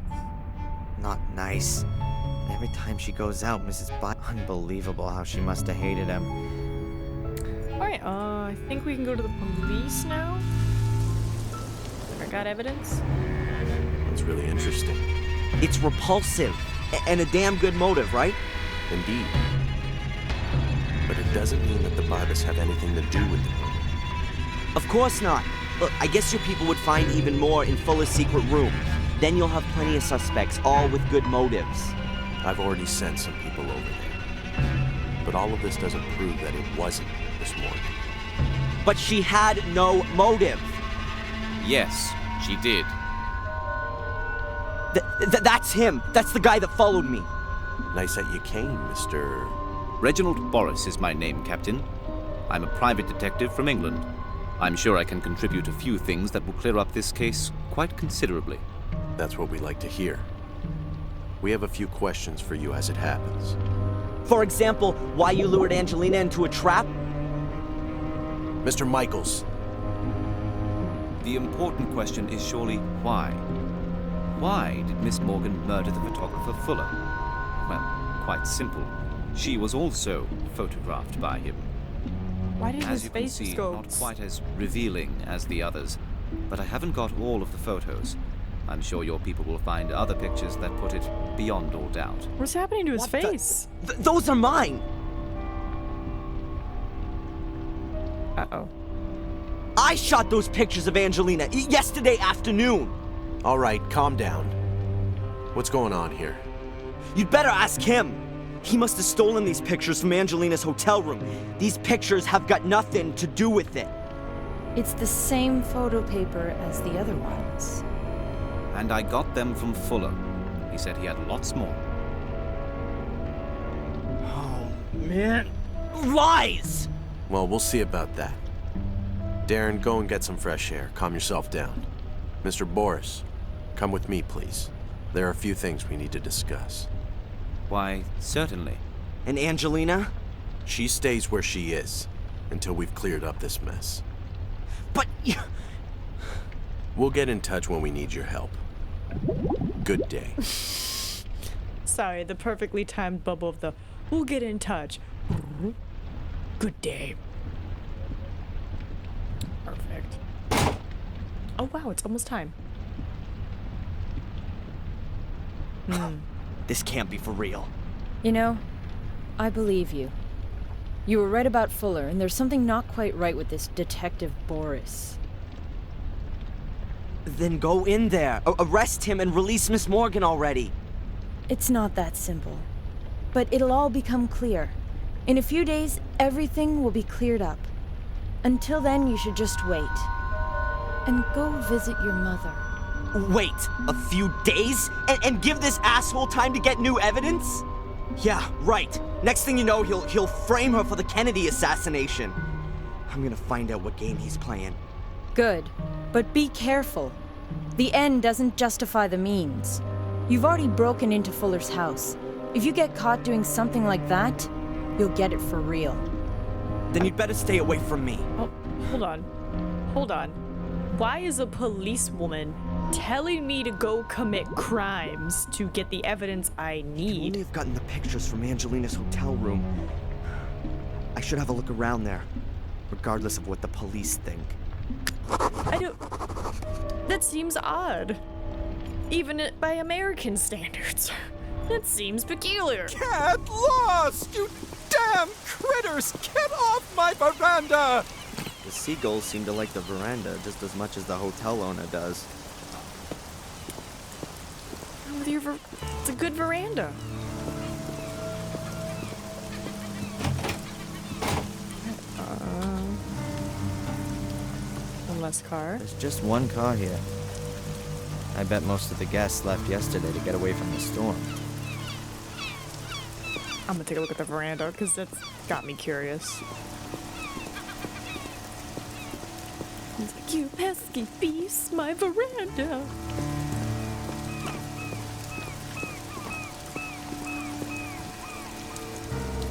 Not nice. And every time she goes out, Mrs. Unbelievable how she must have hated him. Alright, I think we can go to the police now. I got evidence. That's really interesting. It's repulsive. And a damn good motive, right? Indeed. But it doesn't mean that the Bibers have anything to do with the murder. Of course not. Look, I guess your people would find even more in Fuller's secret room. Then you'll have plenty of suspects, all with good motives. I've already sent some people over there. But all of this doesn't prove that it wasn't this morning. But she had no motive. Yes, she did. That's him. That's the guy that followed me. Nice that you came, Mr. Reginald Boris is my name, Captain. I'm a private detective from England. I'm sure I can contribute a few things that will clear up this case quite considerably. That's what we like to hear. We have a few questions for you as it happens. For example, why you lured Angelina into a trap? Mr. Michaels. The important question is surely why? Why did Miss Morgan murder the photographer Fuller? Well, quite simple. She was also photographed by him. Why did As his you can face see, go? not quite as revealing as the others, but I haven't got all of the photos. I'm sure your people will find other pictures that put it beyond all doubt. What's happening to his face? Those are mine! Uh-oh. I shot those pictures of Angelina yesterday afternoon! All right, calm down. What's going on here? You'd better ask him. He must have stolen these pictures from Angelina's hotel room. These pictures have got nothing to do with it. It's the same photo paper as the other ones. And I got them from Fuller. He said he had lots more. Oh, man. Lies! Well, we'll see about that. Darren, go and get some fresh air. Calm yourself down. Mr. Boris, come with me, please. There are a few things we need to discuss. Why, certainly. And Angelina? She stays where she is until we've cleared up this mess. But we'll get in touch when we need your help. Good day. Sorry, the perfectly timed bubble of the "we'll get in touch." Good day. Perfect. Oh wow, it's almost time. This can't be for real. You know, I believe you. You were right about Fuller, and there's something not quite right with this Detective Boris. Then go in there, arrest him, and release Miss Morgan already. It's not that simple. But it'll all become clear. In a few days, everything will be cleared up. Until then, you should just wait. And go visit your mother. Wait a few days? And give this asshole time to get new evidence? Yeah, right. Next thing you know, he'll frame her for the Kennedy assassination. I'm gonna find out what game he's playing. Good. But be careful. The end doesn't justify the means. You've already broken into Fuller's house. If you get caught doing something like that, you'll get it for real. Then you'd better stay away from me. Oh, hold on. Hold on. Why is a policewoman telling me to go commit crimes to get the evidence I need? Only have gotten the pictures from Angelina's hotel room. I should have a look around there, regardless of what the police think. I don't... That seems odd. Even by American standards. That seems peculiar. Get lost, you damn critters! Get off my veranda! The seagulls seem to like the veranda just as much as the hotel owner does. With your it's a good veranda. One less car. There's just one car here. I bet most of the guests left yesterday to get away from the storm. I'm gonna take a look at the veranda because that's got me curious. He's like, you pesky beast, my veranda.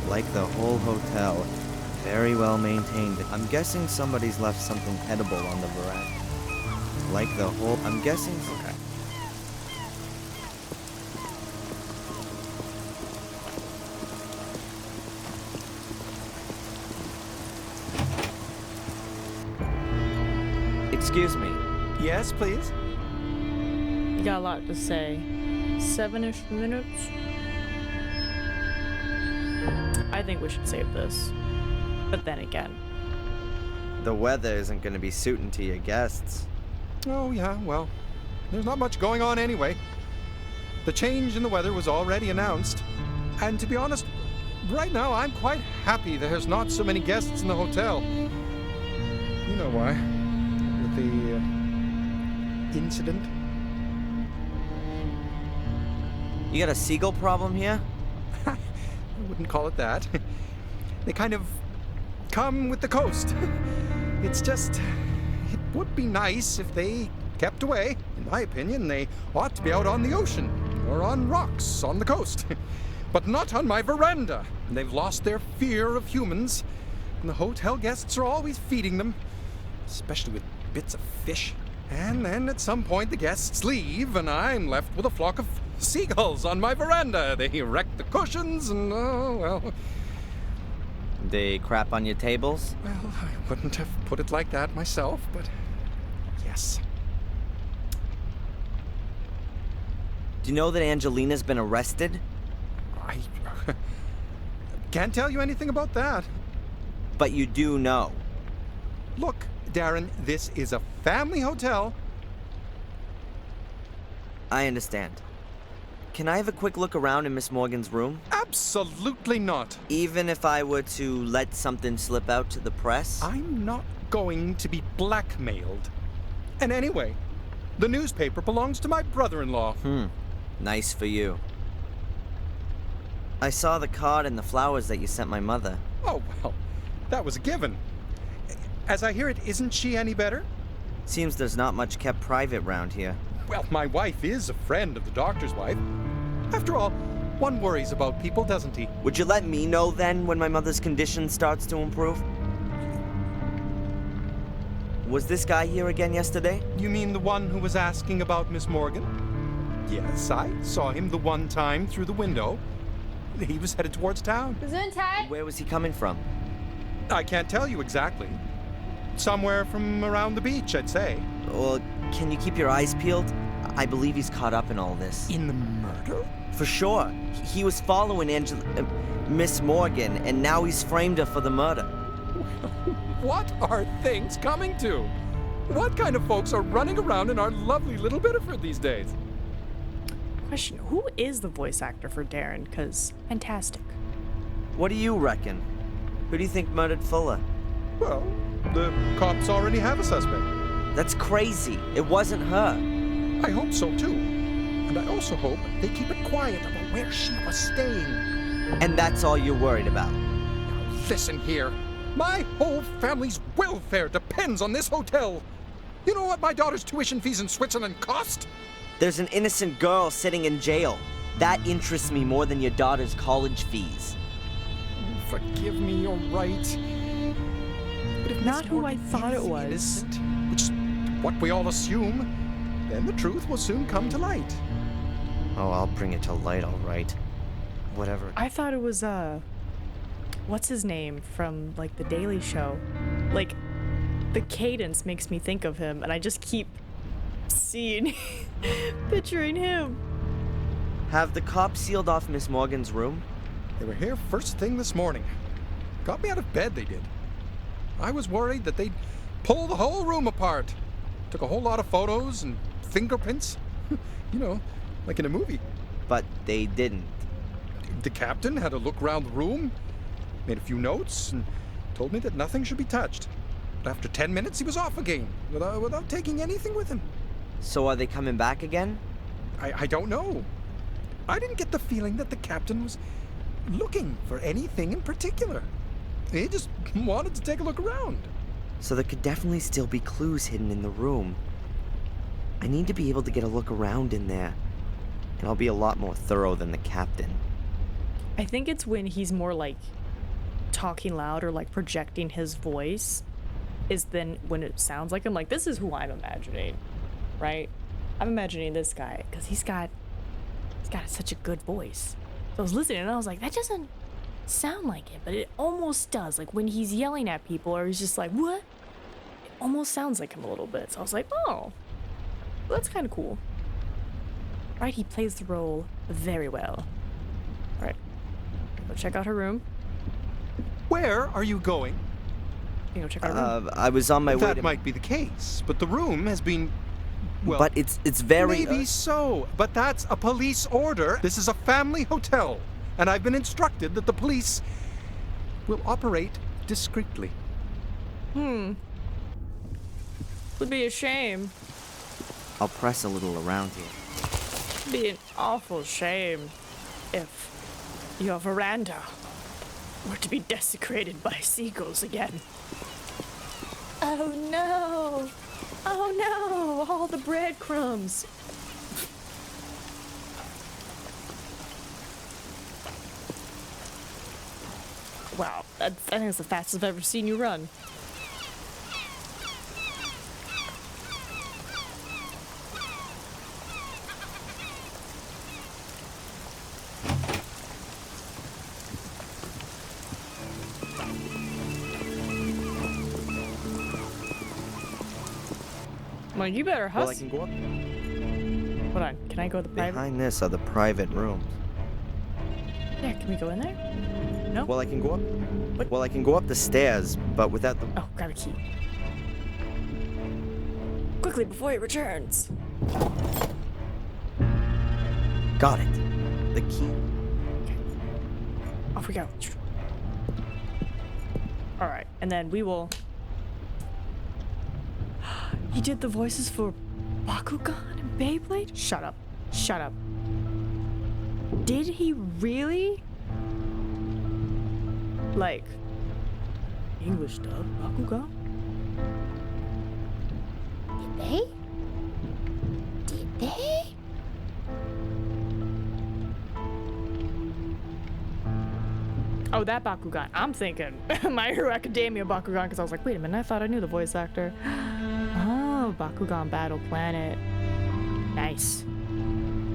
Like the whole hotel, very well maintained. I'm guessing somebody's left something edible on the veranda. Like the whole, I'm guessing. Okay. Excuse me. Yes, please? You got a lot to say. 7-ish minutes? I think we should save this. But then again. The weather isn't going to be suiting to your guests. Oh, yeah, well, there's not much going on anyway. The change in the weather was already announced. And to be honest, right now I'm quite happy there's not so many guests in the hotel. You know why. With the incident. You got a seagull problem here? I wouldn't call it that. They kind of come with the coast. It's just, it would be nice if they kept away. In my opinion, they ought to be out on the ocean or on rocks on the coast. but not on my veranda. They've lost their fear of humans, and the hotel guests are always feeding them, especially with bits of fish. And then at some point the guests leave, and I'm left with a flock of seagulls on my veranda. They wreck the cushions, and oh, well. They crap on your tables? Well, I wouldn't have put it like that myself, but yes. Do you know that Angelina's been arrested? I can't tell you anything about that. But you do know. Look, Darren, this is a family hotel. I understand. Can I have a quick look around in Miss Morgan's room? Absolutely not. Even if I were to let something slip out to the press? I'm not going to be blackmailed. And anyway, the newspaper belongs to my brother-in-law. Nice for you. I saw the card and the flowers that you sent my mother. Oh, well, that was a given. As I hear it, isn't she any better? Seems there's not much kept private round here. Well, my wife is a friend of the doctor's wife. After all, one worries about people, doesn't he? Would you let me know then when my mother's condition starts to improve? Was this guy here again yesterday? You mean the one who was asking about Miss Morgan? Yes, I saw him the one time through the window. He was headed towards town. Where was he coming from? I can't tell you exactly. Somewhere from around the beach, I'd say. Well, can you keep your eyes peeled? I believe he's caught up in all this. In the murder? For sure. He was following Miss Morgan, and now he's framed her for the murder. What are things coming to? What kind of folks are running around in our lovely little Biddeford these days? Question, who is the voice actor for Darren? Because fantastic. What do you reckon? Who do you think murdered Fuller? Well, the cops already have a suspect. That's crazy. It wasn't her. I hope so, too. And I also hope they keep it quiet about where she was staying. And that's all you're worried about? Now, listen here. My whole family's welfare depends on this hotel. You know what my daughter's tuition fees in Switzerland cost? There's an innocent girl sitting in jail. That interests me more than your daughter's college fees. Forgive me, you're right. But if Not who I thought it was. Innocent, which is what we all assume, then the truth will soon come to light. Oh, I'll bring it to light, all right. Whatever. I thought it was, what's his name from, like, The Daily Show? Like, the cadence makes me think of him, and I just keep seeing, picturing him. Have the cops sealed off Miss Morgan's room? They were here first thing this morning. Got me out of bed, they did. I was worried that they'd pull the whole room apart. Took a whole lot of photos and fingerprints. You know, like in a movie. But they didn't. The captain had a look around the room, made a few notes, and told me that nothing should be touched. But after 10 minutes, he was off again, without taking anything with him. So are they coming back again? I don't know. I didn't get the feeling that the captain was looking for anything in particular. He just wanted to take a look around. So there could definitely still be clues hidden in the room. I need to be able to get a look around in there. And I'll be a lot more thorough than the captain. I think it's when he's more like talking loud or like projecting his voice is then when it sounds like him. Like, this is who I'm imagining, right? I'm imagining this guy because he's got such a good voice. So I was listening and I was like, that doesn't sound like it, but it almost does. Like when he's yelling at people or he's just like, what? It almost sounds like him a little bit. So I was like, oh, well, that's kind of cool. Right, he plays the role very well. All right, go check out her room. Where are you going? You go check out her room. I was on my way to... That might be the case, but the room has been... Well, but it's very... Maybe so, but that's a police order. This is a family hotel, and I've been instructed that the police will operate discreetly. Would be a shame. I'll press a little around here. Be an awful shame if your veranda were to be desecrated by seagulls again. Oh no! Oh no! All the breadcrumbs! Wow, I think it's the fastest I've ever seen you run. Well, you better hustle. Well, I can go up. Hold on, can I go to the private? Behind this are the private rooms. Yeah, can we go in there? No? Well, I can go up. What? Well, I can go up the stairs, but without the. Oh, grab a key. Quickly, before he returns. Got it. The key. Okay. Off we go. Alright, and then we will... He did the voices for Bakugan and Beyblade? Shut up. Shut up. Did he really? Like, English dub Bakugan? Did they? Did they? Oh, that Bakugan. I'm thinking My Hero Academia Bakugan because I was like, wait a minute, I thought I knew the voice actor. Oh, Bakugan Battle Planet. Nice.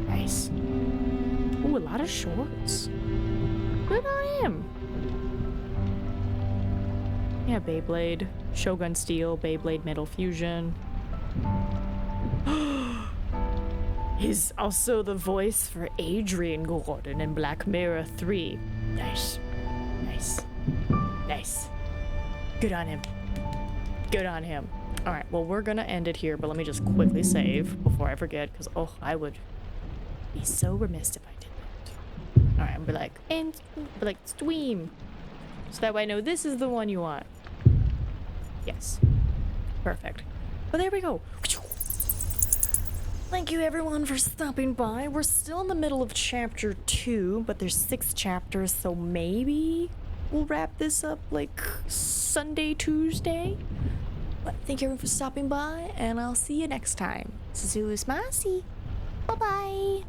Nice. Ooh, a lot of shorts. Good on him. Yeah, Beyblade, Shogun Steel, Beyblade Metal Fusion. He's also the voice for Adrian Gordon in Black Mirror 3. Nice. Nice. Nice. Good on him. Good on him. Alright, well, we're gonna end it here, but let me just quickly save before I forget, because, oh, I would be so remiss if I did that. Alright, I'm gonna be like, and be like, stream. So that way I know this is the one you want. Yes. Perfect. Well, there we go. Thank you everyone for stopping by. We're still in the middle of chapter 2, but there's 6 chapters, so maybe we'll wrap this up like Sunday, Tuesday. But thank you everyone for stopping by, and I'll see you next time. Zulu's Masi. Bye-bye.